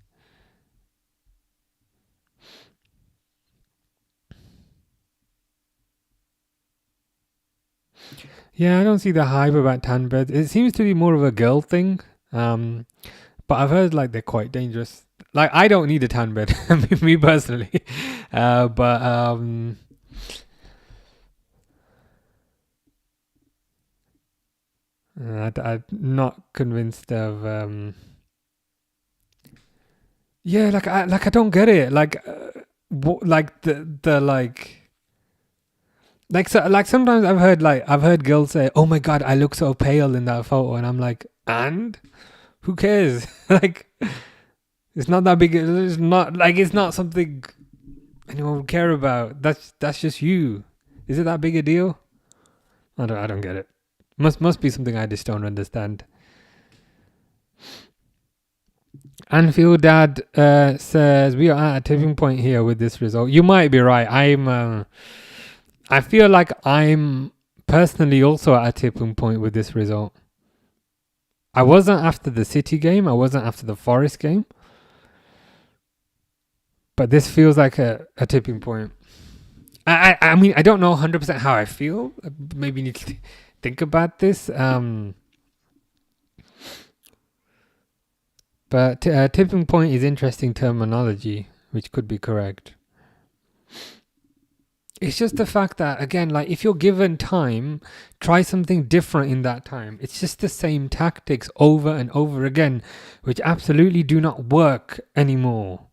Yeah, I don't see the hype about tan beds. It seems to be more of a girl thing. But I've heard like they're quite dangerous. Like I don't need a tan bed, me personally. But I'm not convinced of. Yeah, I don't get it. Like the like so like sometimes I've heard girls say, "Oh my god, I look so pale in that photo," and I'm like, and who cares? Like it's not that big. It's not something anyone would care about. That's just you. Is it that big a deal? I don't get it. Must be something I just don't understand. Anfield Dad says we are at a tipping point here with this result. You might be right. I feel like I'm personally also at a tipping point with this result. I wasn't after the City game. I wasn't after the Forest game. But this feels like a tipping point. I mean, I don't know 100% how I feel. Maybe need to think about this. But tipping point is interesting terminology, which could be correct. It's just the fact that, again, like if you're given time, try something different in that time. It's just the same tactics over and over again, which absolutely do not work anymore.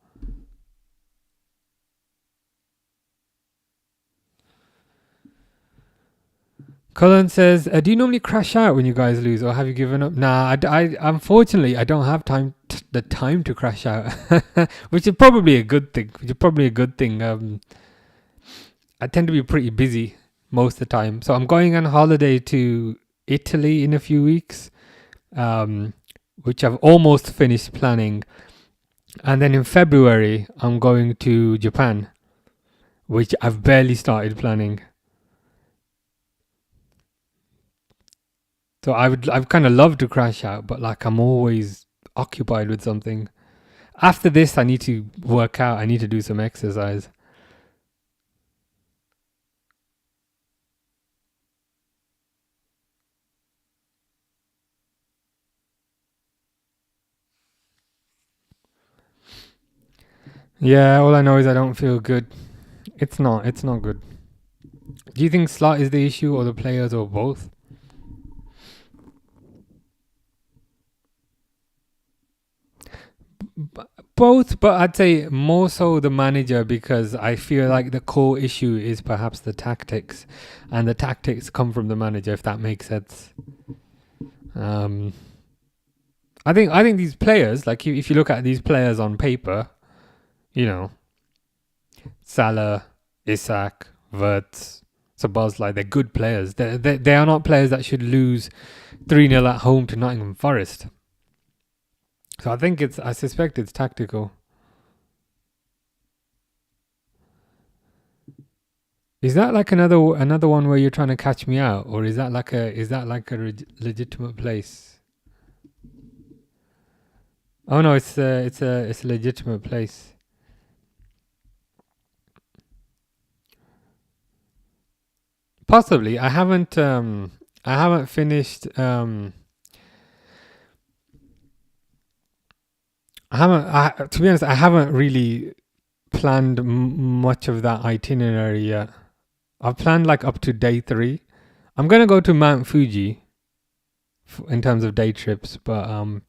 Colin says, do you normally crash out when you guys lose, or have you given up? Nah, I unfortunately I don't have the time to crash out, which is probably a good thing. I tend to be pretty busy most of the time, so I'm going on holiday to Italy in a few weeks, which I've almost finished planning, and then in February I'm going to Japan, which I've barely started planning. So I've kind of loved to crash out, but like I'm always occupied with something. After this, I need to work out. I need to do some exercise. Yeah, all I know is I don't feel good. It's not good. Do you think slot is the issue, or the players, or both? Both, but I'd say more so the manager, because I feel like the core issue is perhaps the tactics, and the tactics come from the manager, if that makes sense. I think these players, like if you look at these players on paper, you know, Salah, Isak, Wirtz, Szoboszlai, they're good players. They are not players that should lose 3-0 at home to Nottingham Forest. So I suspect it's tactical. Is that like another one where you're trying to catch me out, or is that like a legitimate place? Oh no, it's a legitimate place. Possibly. I haven't finished to be honest, I haven't really planned much of that itinerary yet. I've planned like up to day 3. I'm gonna go to Mount Fuji in terms of day trips, but I've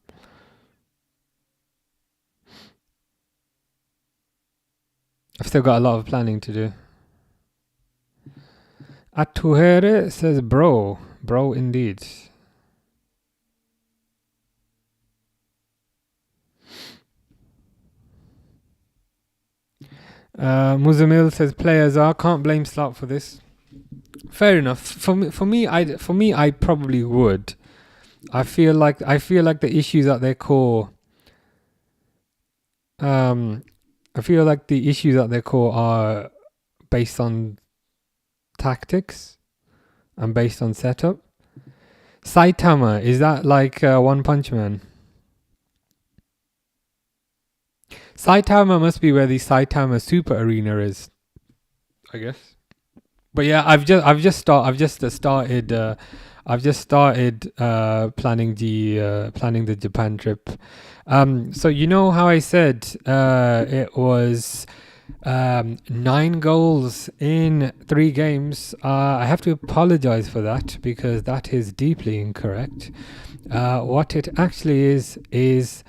still got a lot of planning to do. Atuhere says, bro indeed. Muzamil says, players are, can't blame Slot for this. Fair enough. For me, I probably would. I feel like the issues at their core. I feel like the issues at their core are based on tactics and based on setup. Saitama, is that like One Punch Man? Saitama must be where the Saitama Super Arena is, I guess. But yeah, I've just started planning the Japan trip. So you know how I said it was 9 goals in 3 games. I have to apologize for that because that is deeply incorrect. What it actually is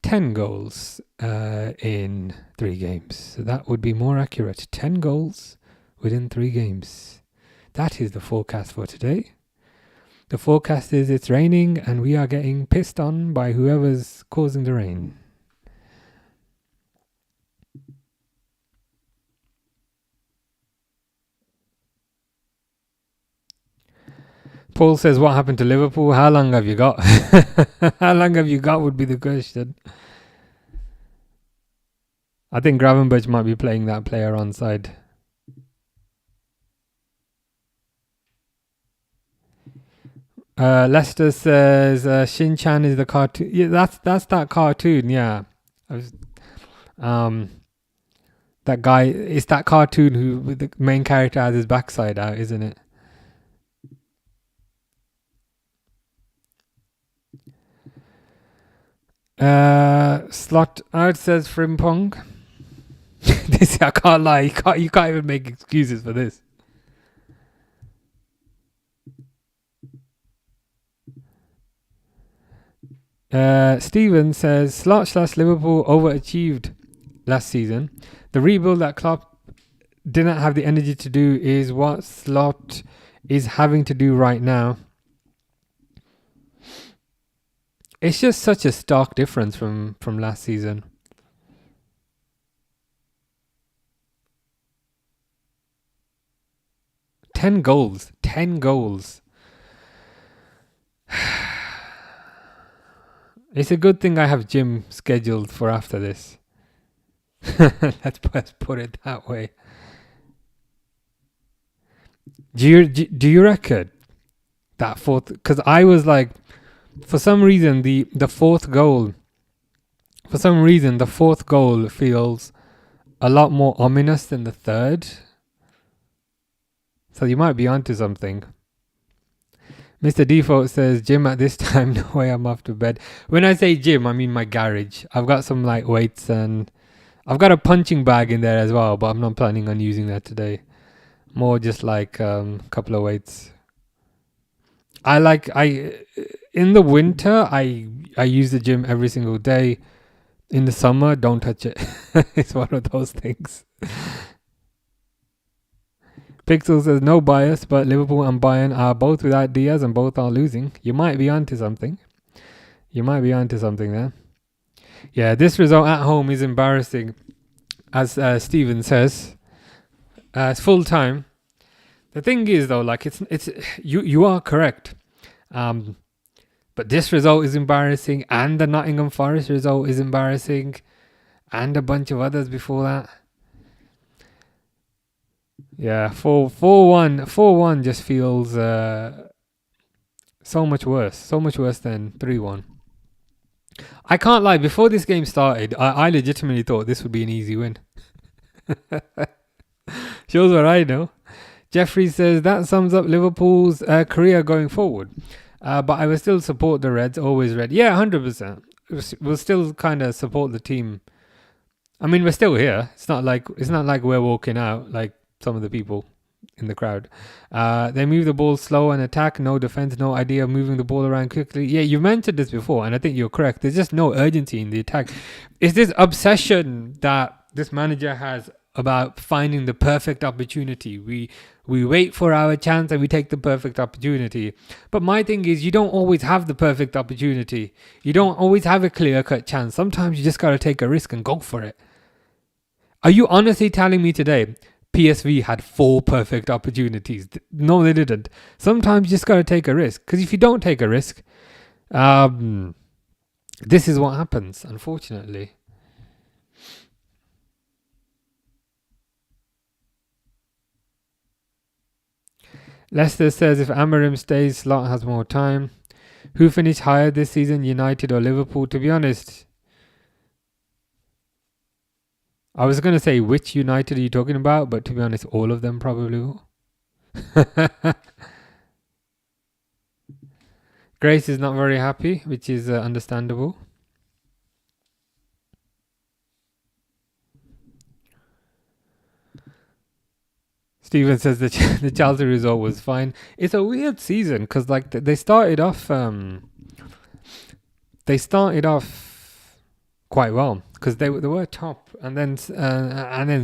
10 goals in 3 games. So that would be more accurate. 10 goals within 3 games. That is the forecast for today. The forecast is it's raining and we are getting pissed on by whoever's causing the rain. Paul says, what happened to Liverpool? How long have you got? How long have you got would be the question. I think Gravenberch might be playing that player on side. Lester says Shin-chan is the cartoon. Yeah, that's that cartoon. Yeah, that guy. It's that cartoon who with the main character has his backside out, isn't it? Slot out says Frimpong. This I can't lie. You can't even make excuses for this. Steven says Slot/Liverpool overachieved last season. The rebuild that Klopp didn't have the energy to do is what Slot is having to do right now. It's just such a stark difference from last season. Ten goals. It's a good thing I have gym scheduled for after this. Let's put it that way. Do you reckon that fourth? Because I was like, for some reason the fourth goal. For some reason the fourth goal feels a lot more ominous than the third. So you might be onto something. Mr. Default says, gym at this time, no way I'm off to bed. When I say gym, I mean my garage. I've got some like weights and I've got a punching bag in there as well, but I'm not planning on using that today. More just like a couple of weights. In the winter, I use the gym every single day. In the summer, don't touch it. It's one of those things. Pixel says no bias, but Liverpool and Bayern are both without Diaz and both are losing. You might be onto something. There. Yeah, this result at home is embarrassing, as Steven says. It's full time. The thing is though, like it's you are correct. But this result is embarrassing, and the Nottingham Forest result is embarrassing, and a bunch of others before that. Yeah, 4-1 just feels so much worse than 3-1. I can't lie, before this game started, I legitimately thought this would be an easy win. Shows what I know. Jeffrey says that sums up Liverpool's career going forward. But I will still support the Reds, always red. Yeah, 100%. We'll still kind of support the team. I mean, we're still here. It's not like we're walking out like some of the people in the crowd. They move the ball slow and attack, no defense, no idea of moving the ball around quickly. Yeah, you mentioned this before, and I think you're correct. There's just no urgency in the attack. It's this obsession that this manager has about finding the perfect opportunity. We wait for our chance and we take the perfect opportunity. But my thing is, you don't always have the perfect opportunity. You don't always have a clear-cut chance. Sometimes you just got to take a risk and go for it. Are you honestly telling me today PSV had 4 perfect opportunities? No, they didn't. Sometimes you just got to take a risk. Because if you don't take a risk, this is what happens, unfortunately. Leicester says if Amorim stays, Slot has more time. Who finished higher this season, United or Liverpool? To be honest, I was going to say which United are you talking about, but to be honest, all of them probably will. Grace is not very happy, which is understandable. Steven says the Chelsea result was fine. It's a weird season because like they started off quite well because they were top, and then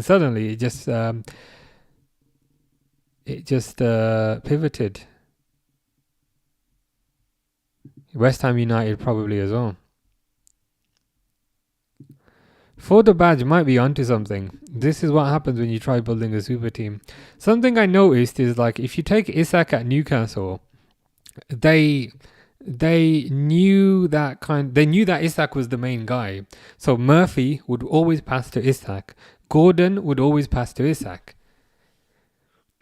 suddenly it just pivoted. West Ham United probably as well. For the badge might be onto something. This is what happens when you try building a super team. Something I noticed is like if you take Isak at Newcastle, they knew that Isak was the main guy. So Murphy would always pass to Isak. Gordon would always pass to Isak.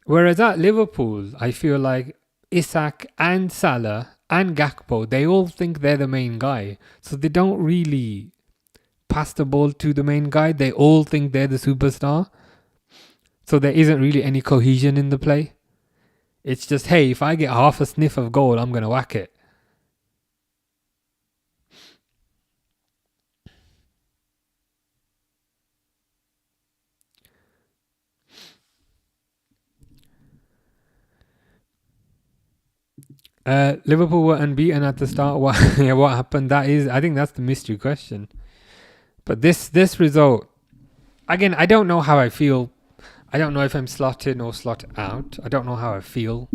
Whereas at Liverpool, I feel like Isak and Salah and Gakpo, they all think they're the main guy. So they don't really pass the ball to the main guy. They all think they're the superstar. So there isn't really any cohesion in the play. It's just, hey, if I get half a sniff of goal, I'm going to whack it. Liverpool were unbeaten at the start. What happened? I think that's the mystery question. But this result, again, I don't know how I feel. I don't know if I'm slot in or slot out. I don't know how I feel.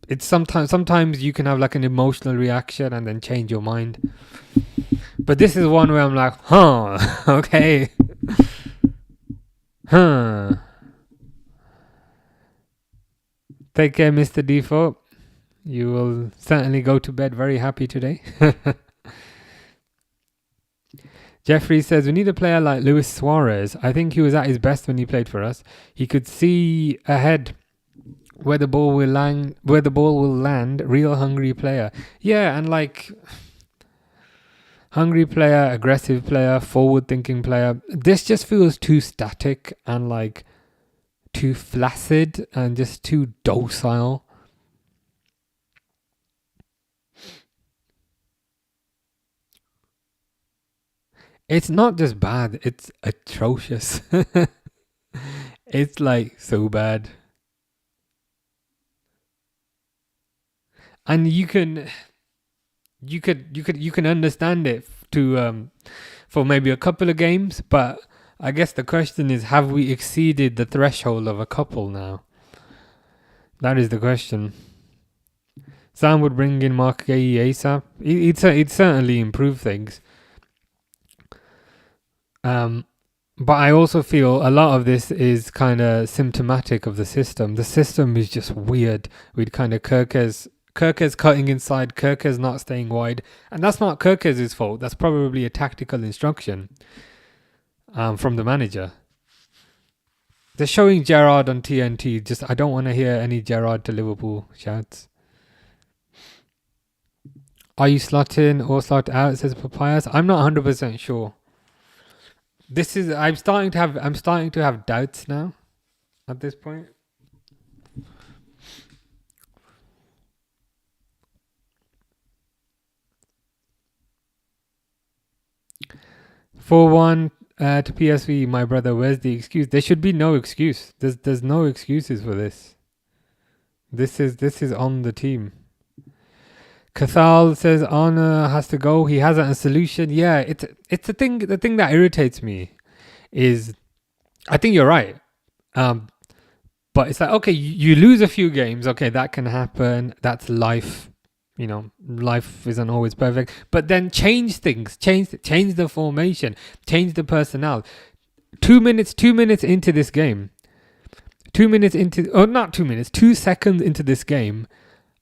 It's sometimes you can have like an emotional reaction and then change your mind. But this is one where I'm like, okay. Take care, Mr. Default. You will certainly go to bed very happy today. Jeffrey says, we need a player like Luis Suarez. I think he was at his best when he played for us. He could see ahead where the ball will land. Real hungry player. Yeah, and like hungry player, aggressive player, forward-thinking player. This just feels too static and like too flaccid and just too docile. It's not just bad, it's atrocious. It's like so bad. And you can understand it for maybe a couple of games, but I guess the question is, have we exceeded the threshold of a couple now? That is the question. Sam would bring in Mark Gay ASAP. It'd certainly improve things. But I also feel a lot of this is kind of symptomatic of the system. The system is just weird with kind of Kirkes cutting inside, Kirkes not staying wide. And that's not Kirkes' fault. That's probably a tactical instruction from the manager. They're showing Gerrard on TNT. I don't want to hear any Gerrard to Liverpool shouts. Are you slot in or slot out, says Papayas? I'm not 100% sure. I'm starting to have doubts now at this point. For 1 to PSV, my brother, where's the excuse? There should be no excuse. There's no excuses for this. This is on the team. Cathal says Arna has to go. He hasn't a solution. Yeah, it's the thing that irritates me is, I think you're right. But it's like, okay, you lose a few games. Okay, that can happen. That's life. You know, life isn't always perfect. But then change things. Change the formation. Change the personnel. 2 minutes into this game. 2 seconds into this game,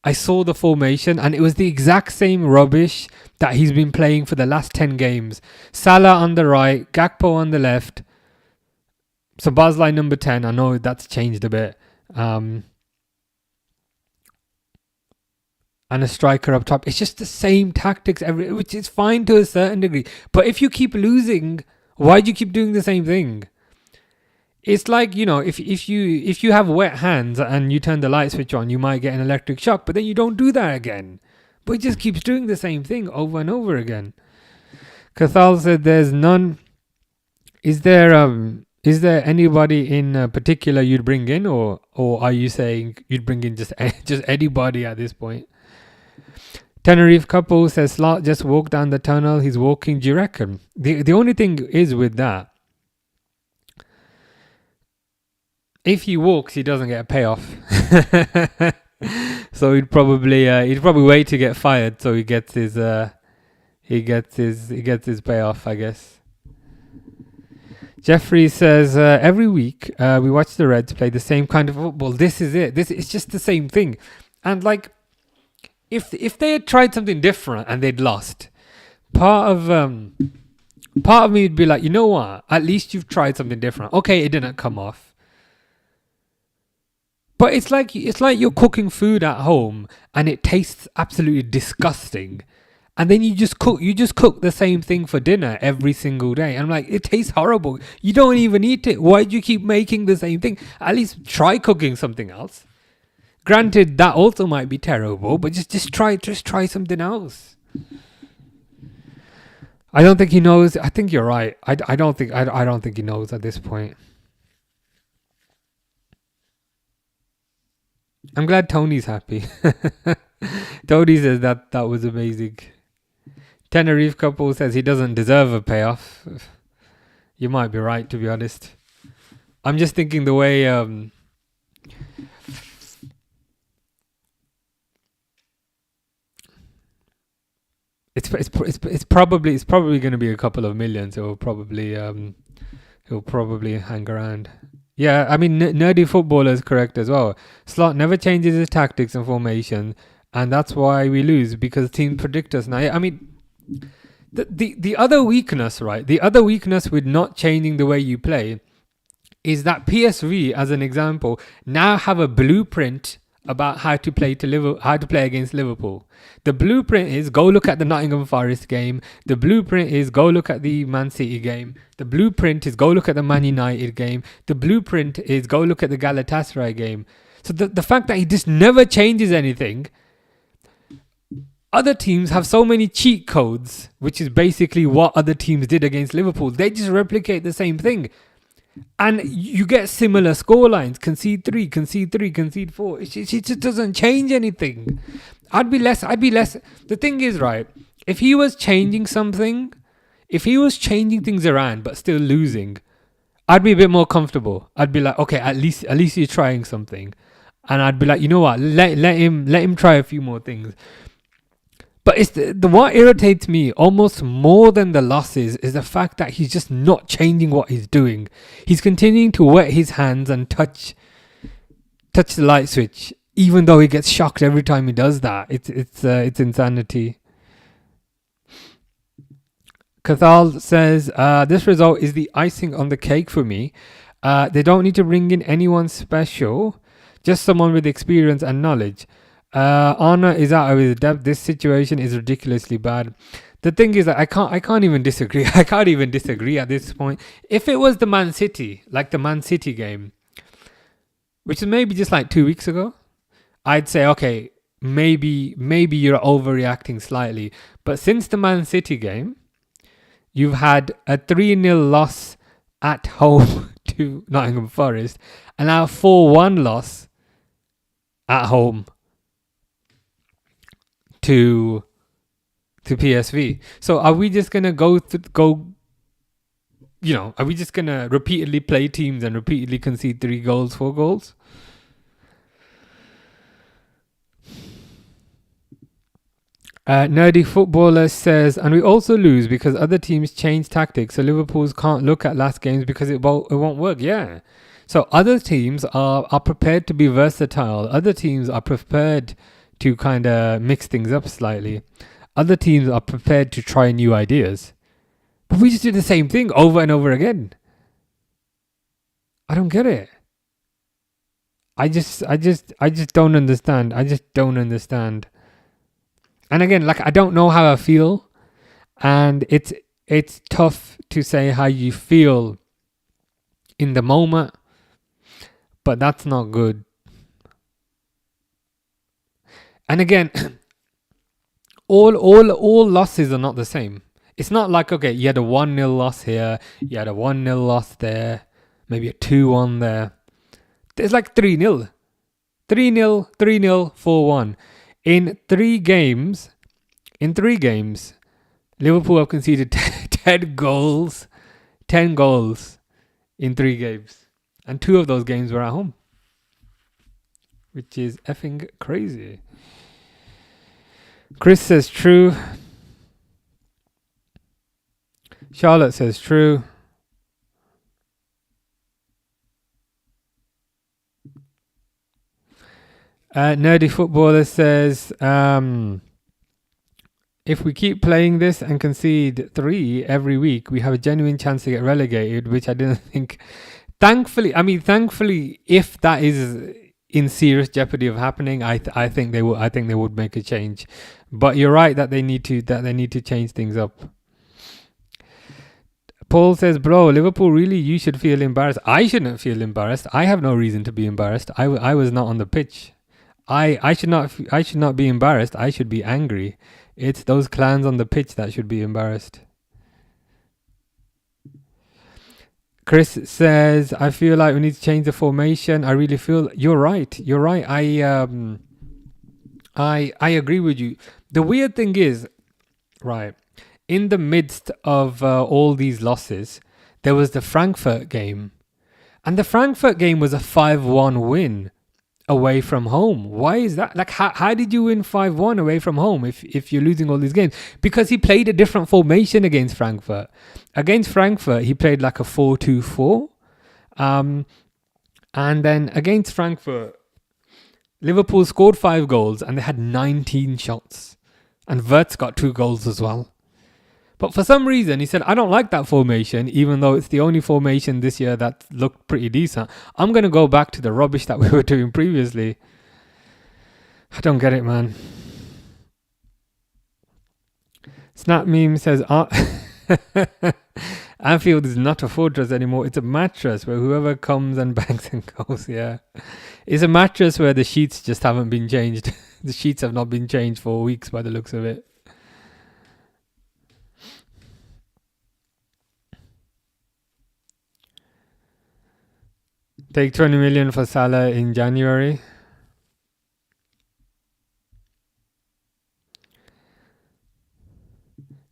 I saw the formation and it was the exact same rubbish that he's been playing for the last 10 games. Salah on the right, Gakpo on the left. So Bosley number 10, I know that's changed a bit. and a striker up top. It's just the same tactics, which is fine to a certain degree. But if you keep losing, why do you keep doing the same thing? It's like, if you have wet hands and you turn the light switch on, you might get an electric shock, but then you don't do that again. But it just keeps doing the same thing over and over again. Cathal said there's none. Is there anybody in particular you'd bring in, or are you saying you'd bring in just anybody at this point? Tenerife couple says Slot just walked down the tunnel. He's walking. Do you reckon? The only thing is with that, if he walks, he doesn't get a payoff. So he'd probably wait to get fired so he gets his payoff, I guess. Jeffrey says every week we watch the Reds play the same kind of football. This is it. It's just the same thing. And like, if they had tried something different and they'd lost, part of me would be like, you know what? At least you've tried something different. Okay, it didn't come off. But it's like you're cooking food at home and it tastes absolutely disgusting. And then you just cook the same thing for dinner every single day. And I'm like, it tastes horrible. You don't even eat it. Why do you keep making the same thing? At least try cooking something else. Granted, that also might be terrible, but just try something else. I don't think he knows. I think you're right. I don't think he knows at this point. I'm glad Tony's happy. Tony says that was amazing. Tenerife couple says he doesn't deserve a payoff. You might be right, to be honest. I'm just thinking the way it's probably going to be a couple of millions. He'll probably hang around. Yeah, I mean, nerdy footballer is correct as well. Slot never changes his tactics and formation, and that's why we lose, because teams predict us now. I mean, the other weakness, right? The other weakness with not changing the way you play is that PSV, as an example, now have a blueprint about how to play against Liverpool. The blueprint is go look at the Nottingham Forest game. The blueprint is go look at the Man City game. The blueprint is go look at the Man United game. The blueprint is go look at the Galatasaray game. So the fact that he just never changes anything. Other teams have so many cheat codes, which is basically what other teams did against Liverpool. They just replicate the same thing. And you get similar scorelines. Concede 3, concede 4. It just doesn't change anything. I'd be less. The thing is, right, if he was changing something, if he was changing things around but still losing, I'd be a bit more comfortable. I'd be like, okay, at least you're trying something. And I'd be like, you know what, let him try a few more things. But it's the what irritates me almost more than the losses is the fact that he's just not changing what he's doing. He's continuing to wet his hands and touch the light switch, even though he gets shocked every time he does that. It's insanity. Cathal says this result is the icing on the cake for me. They don't need to bring in anyone special, just someone with experience and knowledge. Honor is out of his depth. This situation is ridiculously bad. The thing is that I can't even disagree. I can't even disagree at this point. If it was the Man City game, which is maybe just like 2 weeks ago, I'd say, okay, maybe you're overreacting slightly. But since the Man City game, you've had a 3-0 loss at home to Nottingham Forest, and now a 4-1 loss at home to PSV. So are we just gonna are we just gonna repeatedly play teams and repeatedly concede 3 goals, 4 goals? Nerdy Footballer says, and we also lose because other teams change tactics, so Liverpool's can't look at last games because it won't work. Yeah. So other teams are prepared to be versatile. Other teams are prepared to kind of mix things up slightly. Other teams are prepared to try new ideas. But we just do the same thing over and over again. I don't get it. I just don't understand. I just don't understand. And again, like, I don't know how I feel, and it's tough to say how you feel in the moment, but that's not good. And again, all losses are not the same. It's not like, okay, you had a 1-0 loss here, you had a 1-0 loss there, maybe a 2-1 there. There's like 3-0. 3-0, 3-0, 4-1. In three games, Liverpool have conceded 10 goals. 10 goals in 3 games. And 2 of those games were at home, which is effing crazy. Chris says true. Charlotte says true. Nerdy Footballer says, if we keep playing this and concede 3 every week, we have a genuine chance to get relegated, which I didn't think. Thankfully, if that is in serious jeopardy of happening, I think they would make a change. But you're right that they need to change things up. Paul says, bro, Liverpool, really, you should feel embarrassed. I shouldn't feel embarrassed. I have no reason to be embarrassed. I was not on the pitch. I should not be embarrassed. I should be angry. It's those clans on the pitch that should be embarrassed. Chris says, I feel like we need to change the formation. I really feel you're right. I agree with you. The weird thing is, right, in the midst of all these losses, there was the Frankfurt game. And the Frankfurt game was a 5-1 win away from home. Why is that? Like, how did you win 5-1 away from home if you're losing all these games? Because he played a different formation against Frankfurt. Against Frankfurt, he played like a 4-2-4. And then against Frankfurt, Liverpool scored 5 goals and they had 19 shots. And Wirtz got 2 goals as well. But for some reason, he said, I don't like that formation, even though it's the only formation this year that looked pretty decent. I'm going to go back to the rubbish that we were doing previously. I don't get it, man. Snap Meme says, Anfield is not a fortress anymore. It's a mattress where whoever comes and bangs and goes, yeah. It's a mattress where the sheets just haven't been changed. The sheets have not been changed for weeks by the looks of it. Take 20 million for Salah in January.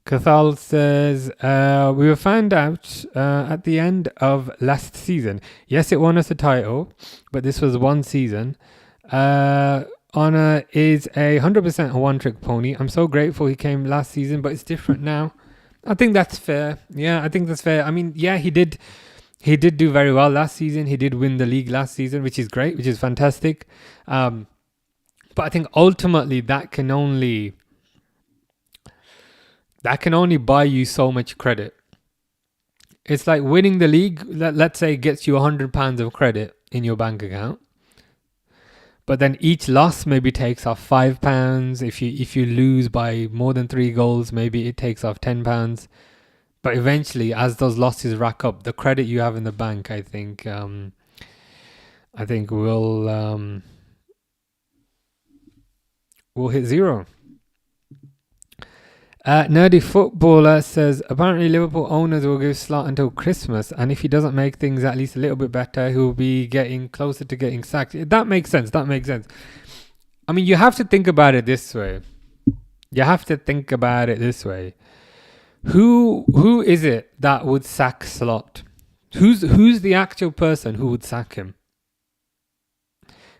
Cathal says, we were found out at the end of last season. Yes, it won us a title, but this was one season. Honor is a 100% a one-trick pony. I'm so grateful he came last season, but it's different now. I think that's fair. Yeah, I think that's fair. I mean, yeah, he did do very well last season. He did win the league last season, which is great, which is fantastic. But I think ultimately that can only buy you so much credit. It's like winning the league, let's say, gets you £100 of credit in your bank account. But then each loss maybe takes off £5. If you lose by more than 3 goals, maybe it takes off £10. But eventually, as those losses rack up, the credit you have in the bank, I think will hit 0. Nerdy Footballer says, apparently Liverpool owners will give Slot until Christmas, and if he doesn't make things at least a little bit better, he'll be getting closer to getting sacked. That makes sense. I mean, you have to think about it this way. Who is it that would sack Slot? Who's the actual person who would sack him?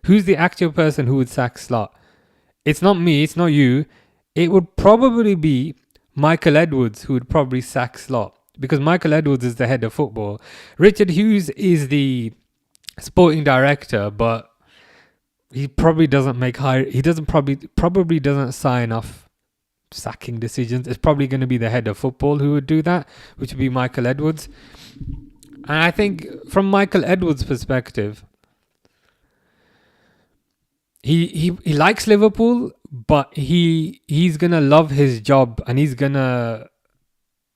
Who's the actual person who would sack Slot? It's not me, it's not you. It would probably be Michael Edwards who would probably sack Slot, because Michael Edwards is the head of football. Richard Hughes is the sporting director, but he probably doesn't probably doesn't sign off sacking decisions. It's probably going to be the head of football who would do that, which would be Michael Edwards. And I think from Michael Edwards' perspective, he likes Liverpool, but he's gonna love his job and he's gonna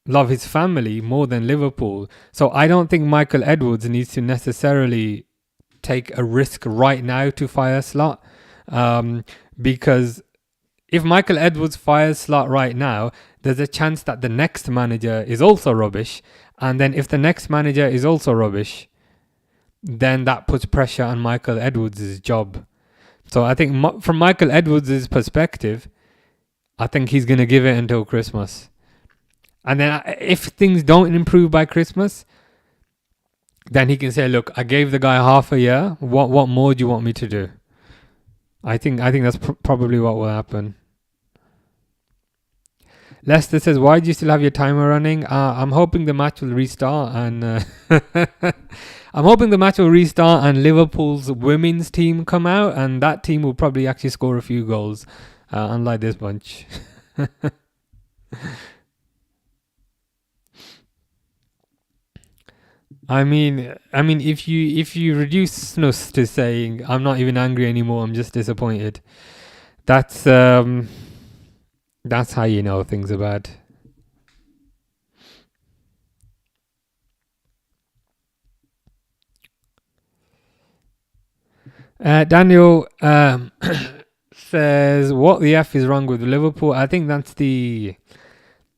love his family more than Liverpool. So I don't think Michael Edwards needs to necessarily take a risk right now to fire Slot, because if Michael Edwards fires Slot right now, there's a chance that the next manager is also rubbish, and then if the next manager is also rubbish, then that puts pressure on Michael Edwards' job. So I think from Michael Edwards' perspective, I think he's going to give it until Christmas. And then if things don't improve by Christmas, then he can say, look, I gave the guy half a year. What more do you want me to do? I think that's probably what will happen. Lester says, why do you still have your timer running? I'm hoping the match will restart and Liverpool's women's team come out, and that team will probably actually score a few goals, unlike this bunch. I mean, if you reduce Snus to saying I'm not even angry anymore, I'm just disappointed. That's how you know things are bad. Daniel says, what the F is wrong with Liverpool? I think that's the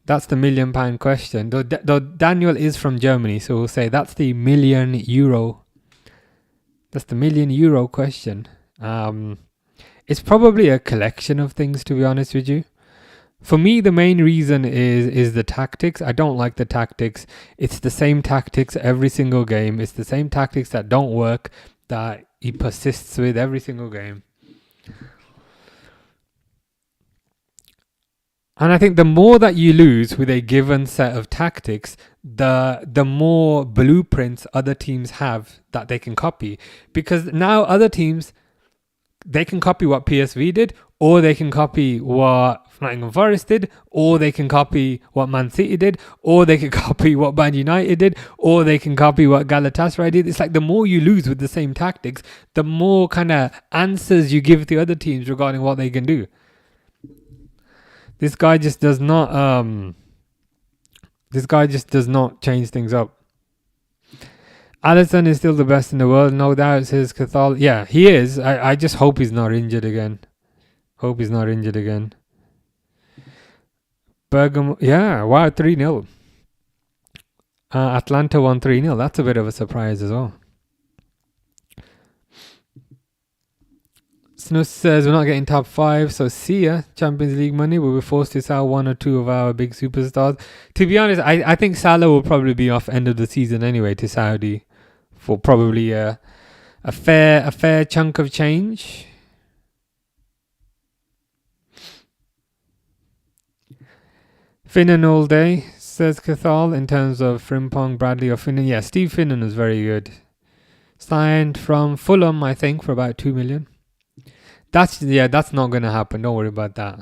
£1 million question. Though Daniel is from Germany, so we'll say that's the €1 million. That's the €1 million question. It's probably a collection of things, to be honest with you. For me, the main reason is the tactics. I don't like the tactics. It's the same tactics every single game. It's the same tactics that don't work that he persists with every single game. And I think the more that you lose with a given set of tactics, the more blueprints other teams have that they can copy. Because now other teams, they can copy what PSV did, or they can copy what Nottingham Forest did, or they can copy what Man City did, or they can copy what Man United did, or they can copy what Galatasaray did. It's like the more you lose with the same tactics, the more kind of answers you give to other teams regarding what they can do. This guy just does not change things up. Alisson is still the best in the world, no doubt, says Cathal. Yeah, he is. I just hope he's not injured again. Bergamo, yeah, wow, 3-0. Atalanta won 3-0. That's a bit of a surprise as well. Snus says we're not getting top 5, so see ya. Champions League money. We'll be forced to sell one or two of our big superstars. To be honest, I think Salah will probably be off end of the season anyway to Saudi for probably a fair chunk of change. Finnan all day, says Cathal, in terms of Frimpong, Bradley or Finnan. Yeah, Steve Finnan is very good. Signed from Fulham, I think, for about 2 million. That's not going to happen. Don't worry about that.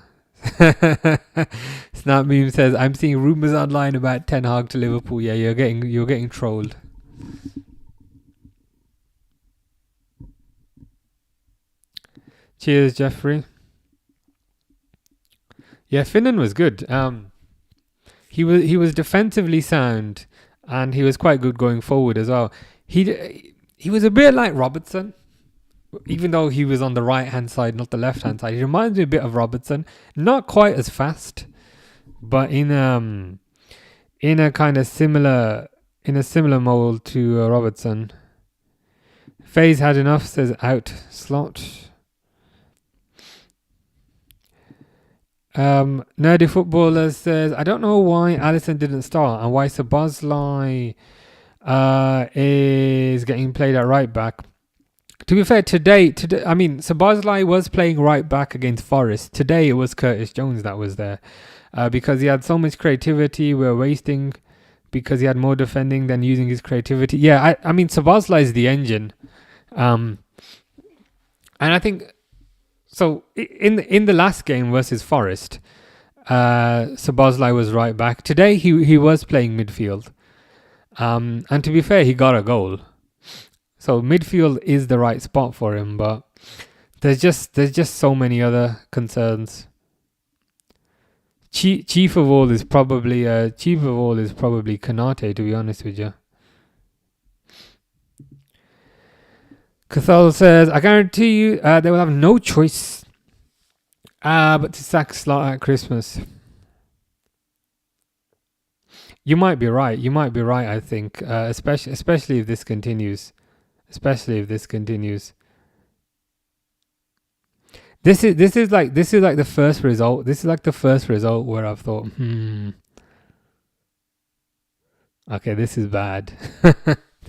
Snap Meme says, I'm seeing rumours online about Ten Hag to Liverpool. Yeah, you're getting trolled. Cheers, Jeffrey. Yeah, Finnan was good. He was defensively sound, and he was quite good going forward as well. He was a bit like Robertson, even though he was on the right hand side, not the left hand side. He reminds me a bit of Robertson, not quite as fast, but in a kind of similar mold to Robertson. Faye's had enough, says out Slot. Nerdy Footballer says, I don't know why Alisson didn't start and why Szoboszlai is getting played at right back. To be fair, today, I mean, Szoboszlai was playing right back against Forest. Today it was Curtis Jones that was there because he had so much creativity. We're wasting because he had more defending than using his creativity. Yeah, I mean, Szoboszlai is the engine. And I think... So in the last game versus Forest, Szoboszlai was right back. Today he was playing midfield, and to be fair, he got a goal. So midfield is the right spot for him. But there's just so many other concerns. Chief of all is probably Kanate, to be honest with you. Cathal says, I guarantee you they will have no choice but to sack Slot at Christmas. You might be right. I think, especially if this continues. This is like the first result. This is like the first result where I've thought, okay, this is bad.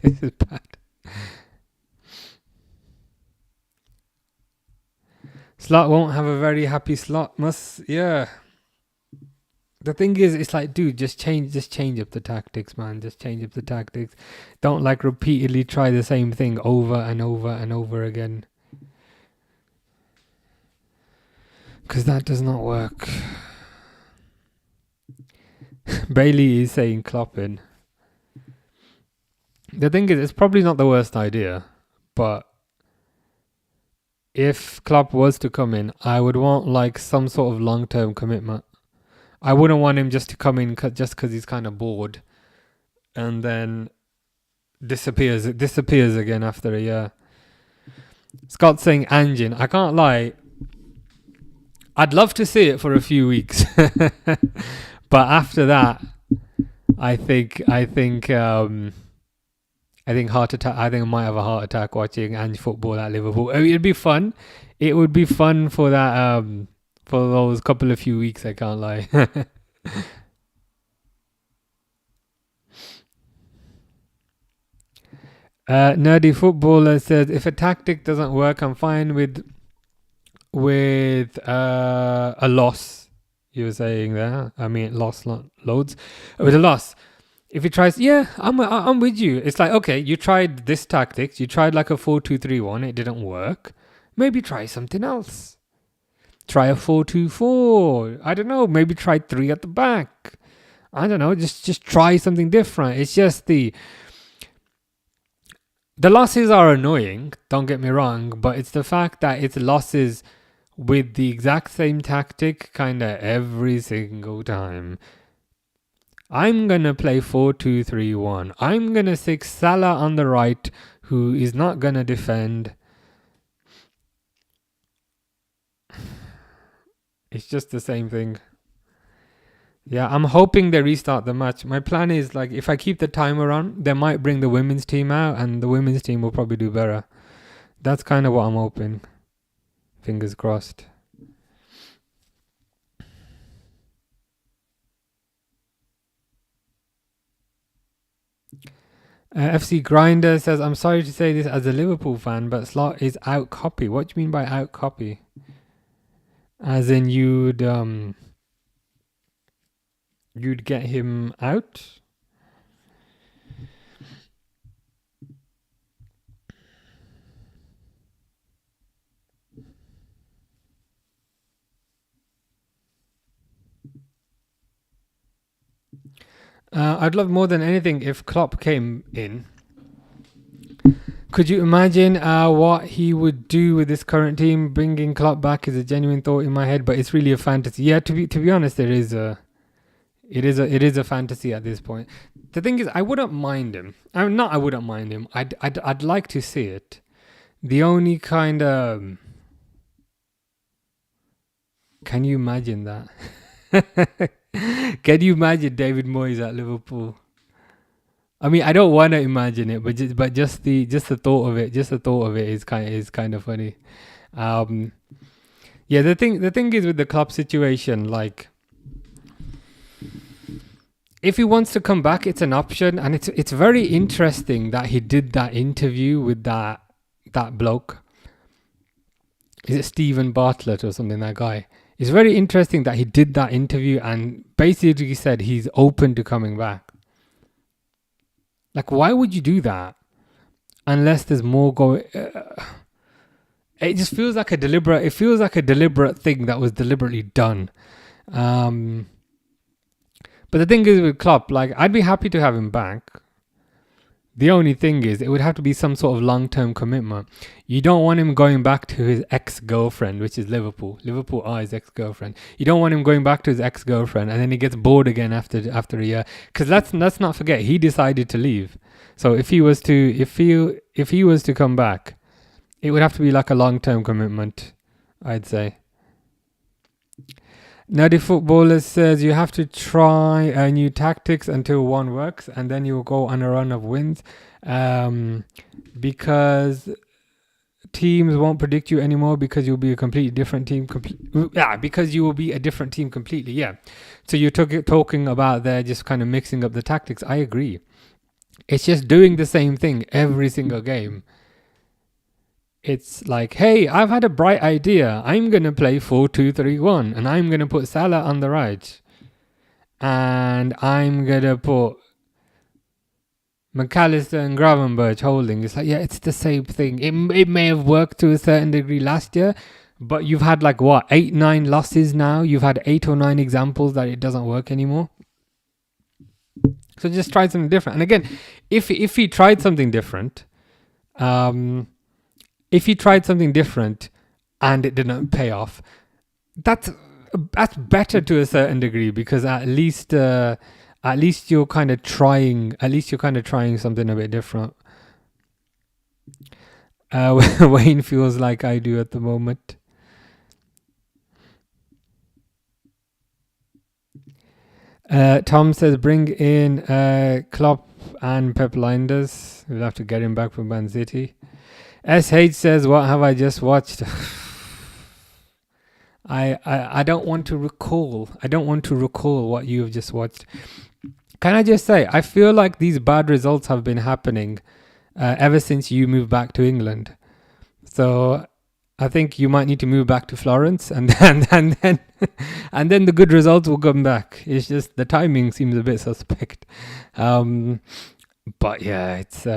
This is bad. Slot won't have a very happy Slot. Yeah. The thing is, it's like, dude, just change up the tactics, man. Just change up the tactics. Don't like repeatedly try the same thing over and over and over again. Because that does not work. Bailey is saying Klopp in. The thing is, it's probably not the worst idea, but if Klopp was to come in, I would want like some sort of long-term commitment. I wouldn't want him just to come in just because he's kind of bored and then disappears again after a year. Scott's saying engine. I can't lie. I'd love to see it for a few weeks, but after that, I think heart attack. I think I might have a heart attack watching Ange football at Liverpool. I mean, it'd be fun. It would be fun for that. For those couple of few weeks, I can't lie. Nerdy footballer says, if a tactic doesn't work, I'm fine with a loss. You were saying there. I mean, loss, not loads. With a loss. If he tries, yeah, I'm with you. It's like, okay, you tried this tactics. You tried like a 4-2-3-1. It didn't work. Maybe try something else. Try a 4-2-4. I don't know. Maybe try 3 at the back. I don't know. Just try something different. It's just the losses are annoying. Don't get me wrong, but it's the fact that it's losses with the exact same tactic kind of every single time. I'm going to play 4-2-3-1. I'm going to stick Salah on the right, who is not going to defend. It's just the same thing. Yeah, I'm hoping they restart the match. My plan is, like, if I keep the timer on, they might bring the women's team out, and the women's team will probably do better. That's kind of what I'm hoping. Fingers crossed. FC Grinder says, I'm sorry to say this as a Liverpool fan, but Slot is out copy. What do you mean by out copy? As in you'd get him out? I'd love more than anything if Klopp came in. Could you imagine what he would do with this current team? Bringing Klopp back is a genuine thought in my head, but it's really a fantasy. Yeah, to be honest, it is a fantasy at this point. The thing is, I wouldn't mind him. I wouldn't mind him. I'd like to see it. The only kind of... Can you imagine that? Can you imagine David Moyes at Liverpool? I mean, I don't want to imagine it, but just the thought of it, is kind of funny. Yeah, the thing is with the Klopp situation, like, if he wants to come back, it's an option, and it's very interesting that he did that interview with that bloke. Is it Stephen Bartlett or something? That guy. It's very interesting that he did that interview and basically said he's open to coming back. Like, why would you do that? Unless there's more going... it just feels like a deliberate... It feels like a deliberate thing that was deliberately done. But the thing is with Klopp, like, I'd be happy to have him back. The only thing is, it would have to be some sort of long-term commitment. You don't want him going back to his ex-girlfriend, which is Liverpool. Liverpool are his ex-girlfriend. You don't want him going back to his ex-girlfriend and then he gets bored again after a year. Because let's not forget, he decided to leave. So if he was to come back, it would have to be like a long-term commitment, I'd say. Nerdy Footballer says you have to try new tactics until one works, and then you'll go on a run of wins, because teams won't predict you anymore because you'll be a completely different team. Because you will be a different team completely. Yeah. So you're talking about there just kind of mixing up the tactics. I agree. It's just doing the same thing every single game. It's like, hey, I've had a bright idea. I'm going to play 4-2-3-1 and I'm going to put Salah on the right. And I'm going to put McAllister and Gravenberch holding. It's like, yeah, it's the same thing. It may have worked to a certain degree last year, but you've had 8-9 losses now. You've had 8 or 9 examples that it doesn't work anymore. So just try something different. And again, if he tried something different, if he tried something different and it didn't pay off, that's better to a certain degree, because at least you're kind of trying. At least you're kind of trying something a bit different. Wayne feels like I do at the moment. Tom says bring in Klopp and Pep Linders. We'll have to get him back from Man City. SH says, what have I just watched? I don't want to recall. I don't want to recall what you have just watched. Can I just say, I feel like these bad results have been happening ever since you moved back to England. So I think you might need to move back to Florence, and then the good results will come back. It's just the timing seems a bit suspect. But yeah, it's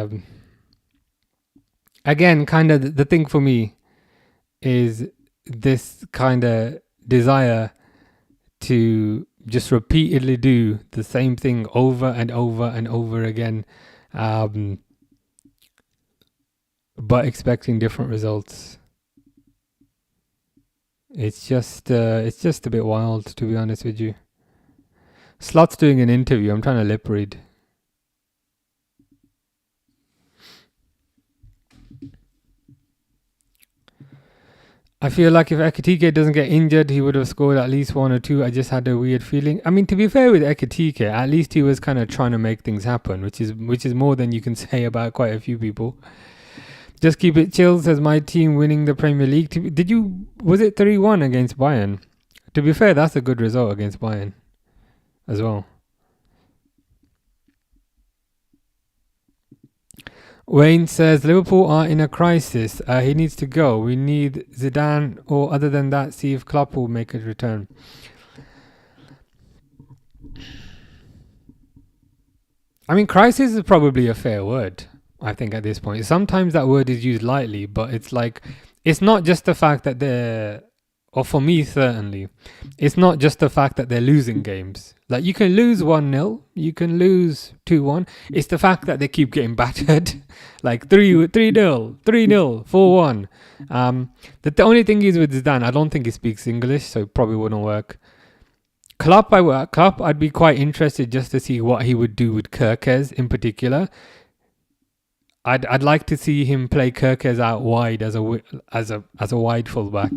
again, kind of the thing for me is this kind of desire to just repeatedly do the same thing over and over and over again, but expecting different results. It's just a bit wild, to be honest with you. Slot's doing an interview. I'm trying to lip read. I feel like if Ekitike doesn't get injured, he would have scored at least 1 or 2. I just had a weird feeling. I mean, to be fair with Ekitike, at least he was kind of trying to make things happen, which is more than you can say about quite a few people. Just keep it chill, says my team winning the Premier League. Was it 3-1 against Bayern? To be fair, that's a good result against Bayern as well. Wayne says Liverpool are in a crisis. He needs to go. We need Zidane, or other than that, see if Klopp will make a return. I mean, crisis is probably a fair word, I think, at this point. Sometimes that word is used lightly, but it's like, it's not just the fact that they're, or for me certainly, it's not just the fact that they're losing games. Like, you can lose 1-0, you can lose 2-1. It's the fact that they keep getting battered. Like 3-0, 3-0, 4-1. The only thing is with Zidane, I don't think he speaks English, so it probably wouldn't work. Klopp, I'd be quite interested just to see what he would do with Kerkez in particular. I'd like to see him play Kerkez out wide as a wide fullback,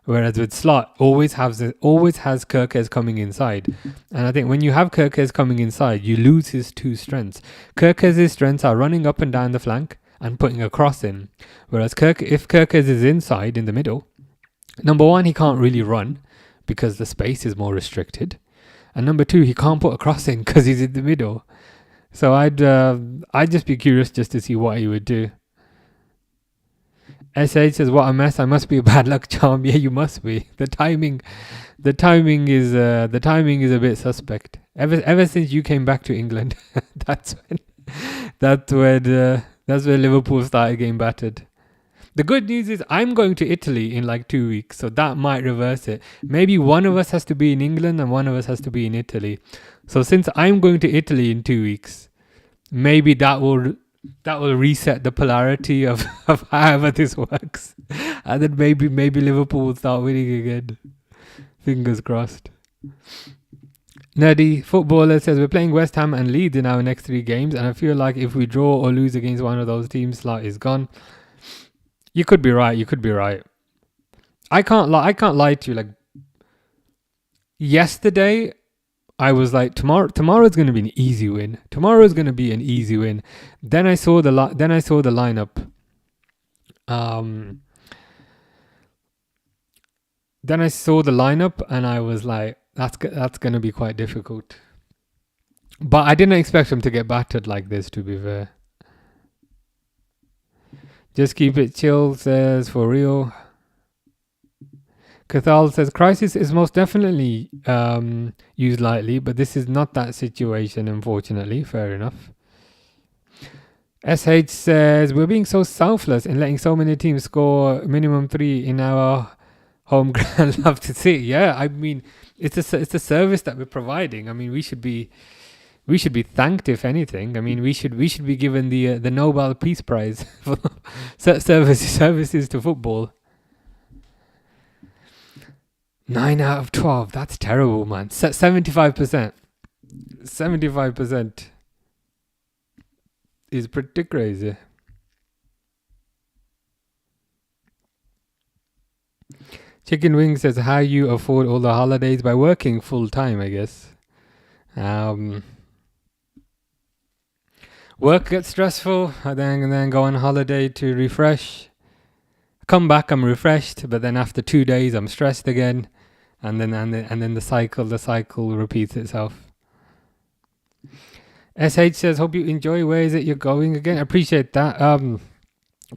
whereas with Slot always has Kerkez coming inside. And I think when you have Kerkez coming inside, you lose his two strengths. Kerkez's strengths are running up and down the flank and putting a cross in, whereas if Kerkez is inside in the middle, number one, he can't really run because the space is more restricted, and number two, he can't put a cross in because he's in the middle. So I'd just be curious just to see what he would do. SH says, what a mess. I must be a bad luck charm. Yeah, you must be. The timing is a bit suspect. Ever since you came back to England, that's when Liverpool started getting battered. The good news is I'm going to Italy in like 2 weeks, so that might reverse it. Maybe one of us has to be in England and one of us has to be in Italy. So since I'm going to Italy in 2 weeks, maybe that will That will reset the polarity of, of however this works. And then maybe Liverpool will start winning again. Fingers crossed. Nerdy Footballer says, we're playing West Ham and Leeds in our next 3 games, and I feel like if we draw or lose against one of those teams, slot is gone. You could be right. I can't lie to you. Like, yesterday, I was like, tomorrow's going to be an easy win. Then I saw the lineup. Then I saw the lineup and I was like, that's going to be quite difficult. But I didn't expect them to get battered like this, to be fair. Just keep it chill, says for real. Cathal says, crisis is most definitely used lightly, but this is not that situation, unfortunately. Fair enough. SH says, we're being so selfless in letting so many teams score minimum 3 in our home ground. Love to see. Yeah, I mean, it's a service that we're providing. I mean, we should be thanked, if anything. I mean, we should be given the Nobel Peace Prize for services to football. 9 out of 12. That's terrible, man. 75%. 75% is pretty crazy. Chicken Wing says, how you afford all the holidays? By working full time, I guess. Work gets stressful, and then go on holiday to refresh. Come back, I'm refreshed, but then after 2 days, I'm stressed again, and then the cycle repeats itself. SH says, hope you enjoy. Where is it you're going again? Appreciate that.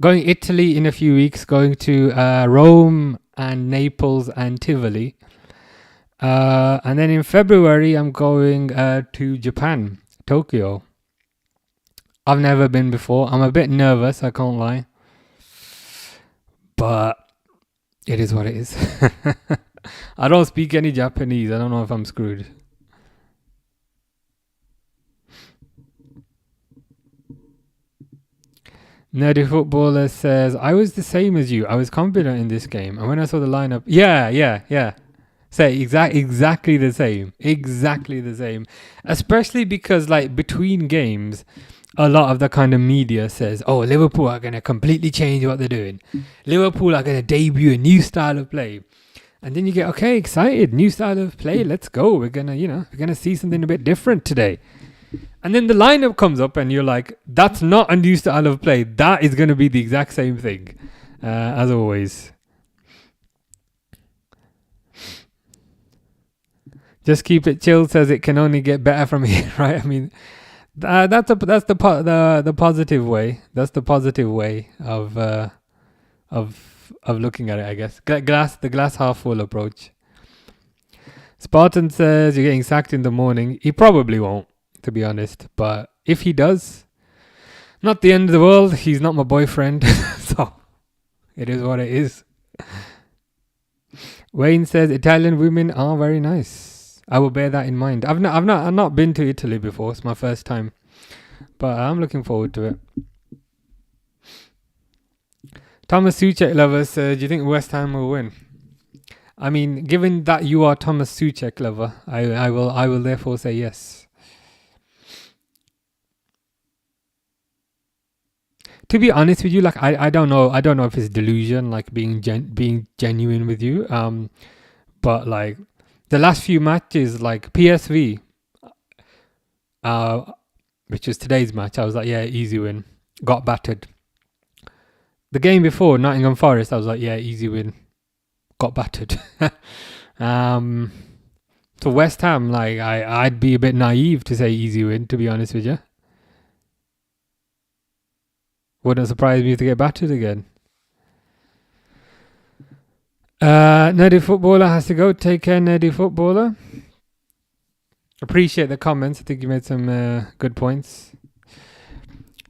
Going Italy in a few weeks. Going to Rome and Naples and Tivoli. And then in February, I'm going to Japan, Tokyo. I've never been before. I'm a bit nervous, I can't lie. But it is what it is. I don't speak any Japanese. I don't know if I'm screwed. Nerdy Footballer says, I was the same as you. I was confident in this game. And when I saw the lineup, yeah. Say exactly the same. Exactly the same. Especially because, like, between games, a lot of the kind of media says, oh, Liverpool are going to completely change what they're doing. Liverpool are going to debut a new style of play. And then you get, okay, excited. New style of play. Let's go. We're going to see something a bit different today. And then the lineup comes up and you're like, that's not a new style of play. That is going to be the exact same thing, as always. Just keep it chill says it can only get better from here, right? I mean, that's the positive way. That's the positive way of looking at it, I guess. The glass half full approach. Spartan says you're getting sacked in the morning. He probably won't, to be honest. But if he does, not the end of the world. He's not my boyfriend, so it is what it is. Wayne says Italian women are very nice. I will bear that in mind. I've not been to Italy before. It's my first time, but I'm looking forward to it. Thomas Suchek lover says, do you think West Ham will win? I mean, given that you are Thomas Suchek lover, I will therefore say yes. To be honest with you, like I don't know if it's delusion, like being genuine with you. But like the last few matches, like PSV, which is today's match, I was like, yeah, easy win. Got battered. The game before, Nottingham Forest, I was like, yeah, easy win. Got battered. So West Ham, like I'd be a bit naive to say easy win, to be honest with you. Wouldn't surprise me to get battered again. Nerdy Footballer has to go. Take care, Nerdy Footballer. Appreciate the comments. I think you made some good points.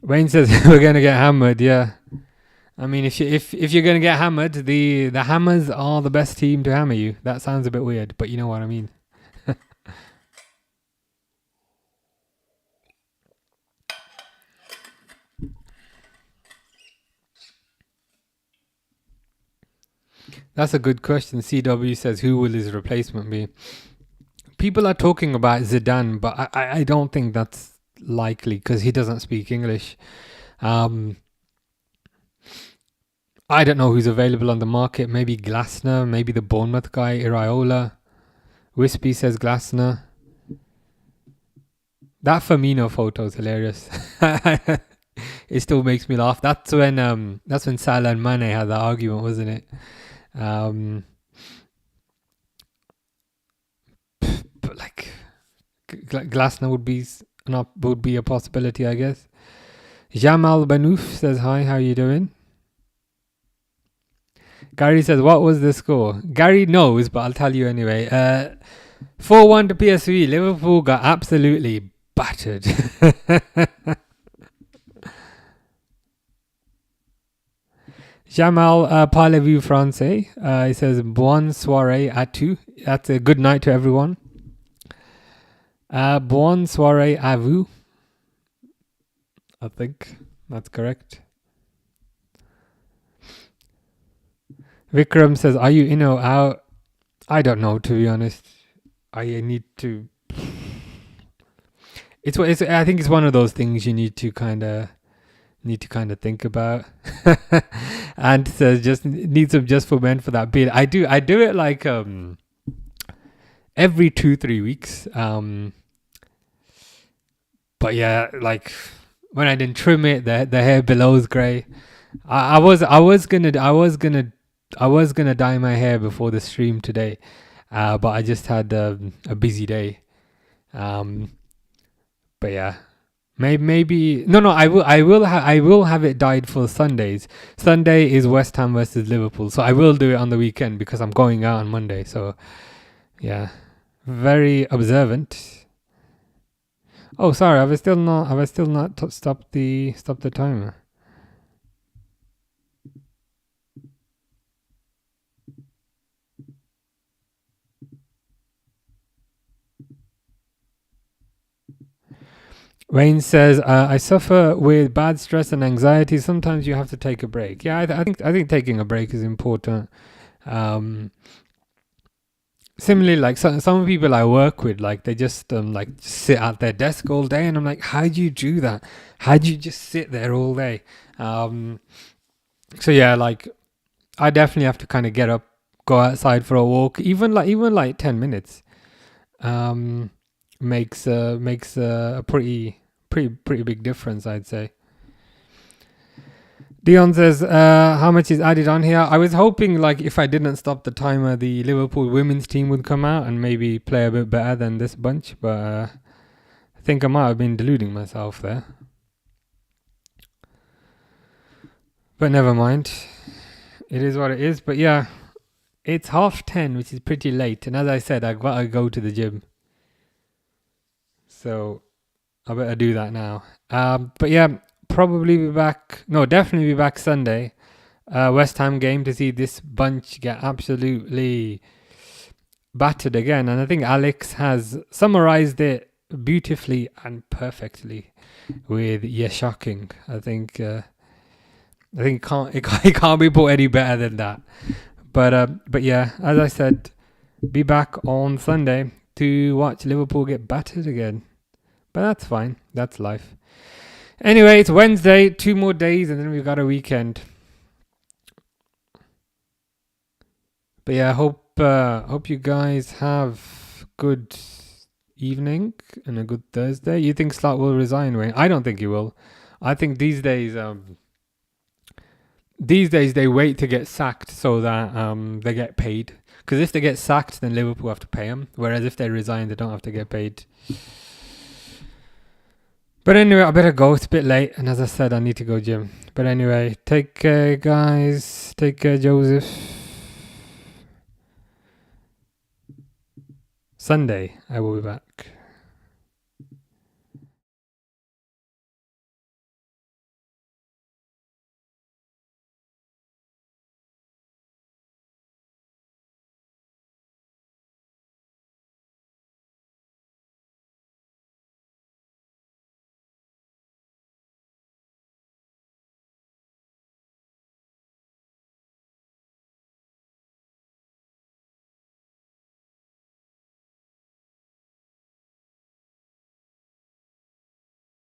Wayne says we're gonna get hammered. Yeah, I mean, if you're gonna get hammered, the Hammers are the best team to hammer you. That sounds a bit weird, but you know what I mean. That's a good question. CW says, who will his replacement be? People are talking about Zidane, but I don't think that's likely because he doesn't speak English. I don't know who's available on the market. Maybe Glasner, maybe the Bournemouth guy, Iraola. Wispy says Glasner. That Firmino photo is hilarious. It still makes me laugh. That's when Salah and Mane had that argument, wasn't it? But like Glasner would be a possibility, I guess. Jamal Banouf says hi. How you doing? Gary says, what was the score? Gary knows, but I'll tell you anyway. 4-1 to PSV. Liverpool got absolutely battered. Jamal, parlez-vous français? He says, bonne soirée à tous. That's a good night to everyone. Bonne soirée à vous. I think that's correct. Vikram says, are you in or out? I don't know, to be honest. I need to... I think it's one of those things you need to kind of think about. And just need some just for men for that bit. I do it like every 2-3 weeks. But yeah, like when I didn't trim it, the hair below is grey. I was gonna dye my hair before the stream today, but I just had a busy day. But yeah, maybe no. I will have it dyed for Sundays. Sunday is West Ham versus Liverpool, so I will do it on the weekend because I'm going out on Monday. So yeah, very observant. Oh, sorry, have I still not stopped the timer? Wayne says, I suffer with bad stress and anxiety. Sometimes you have to take a break. Yeah, I think taking a break is important. Similarly, like some people I work with, like they just like sit at their desk all day, and I'm like, how do you do that? How do you just sit there all day? So yeah, like I definitely have to kind of get up, go outside for a walk, even like 10 minutes. Makes a pretty big difference, I'd say. Dion says, how much is added on here? I was hoping, like, if I didn't stop the timer, the Liverpool women's team would come out and maybe play a bit better than this bunch, but I think I might have been deluding myself there. But never mind. It is what it is. But yeah, it's 10:30, which is pretty late. And as I said, I gotta go to the gym. So I better do that now. But yeah, probably be back. No, definitely be back Sunday. West Ham game to see this bunch get absolutely battered again. And I think Alex has summarized it beautifully and perfectly with "yeah, shocking." I think it can't be put any better than that. But yeah, as I said, be back on Sunday to watch Liverpool get battered again. But that's fine. That's life. Anyway, it's Wednesday. 2 more days and then we've got a weekend. But yeah, I hope you guys have good evening and a good Thursday. You think Slot will resign, Wayne? I don't think he will. I think these days they wait to get sacked so that they get paid. Because if they get sacked, then Liverpool have to pay them. Whereas if they resign, they don't have to get paid. But anyway, I better go. It's a bit late. And as I said, I need to go gym. But anyway, take care, guys. Take care, Joseph. Sunday, I will be back.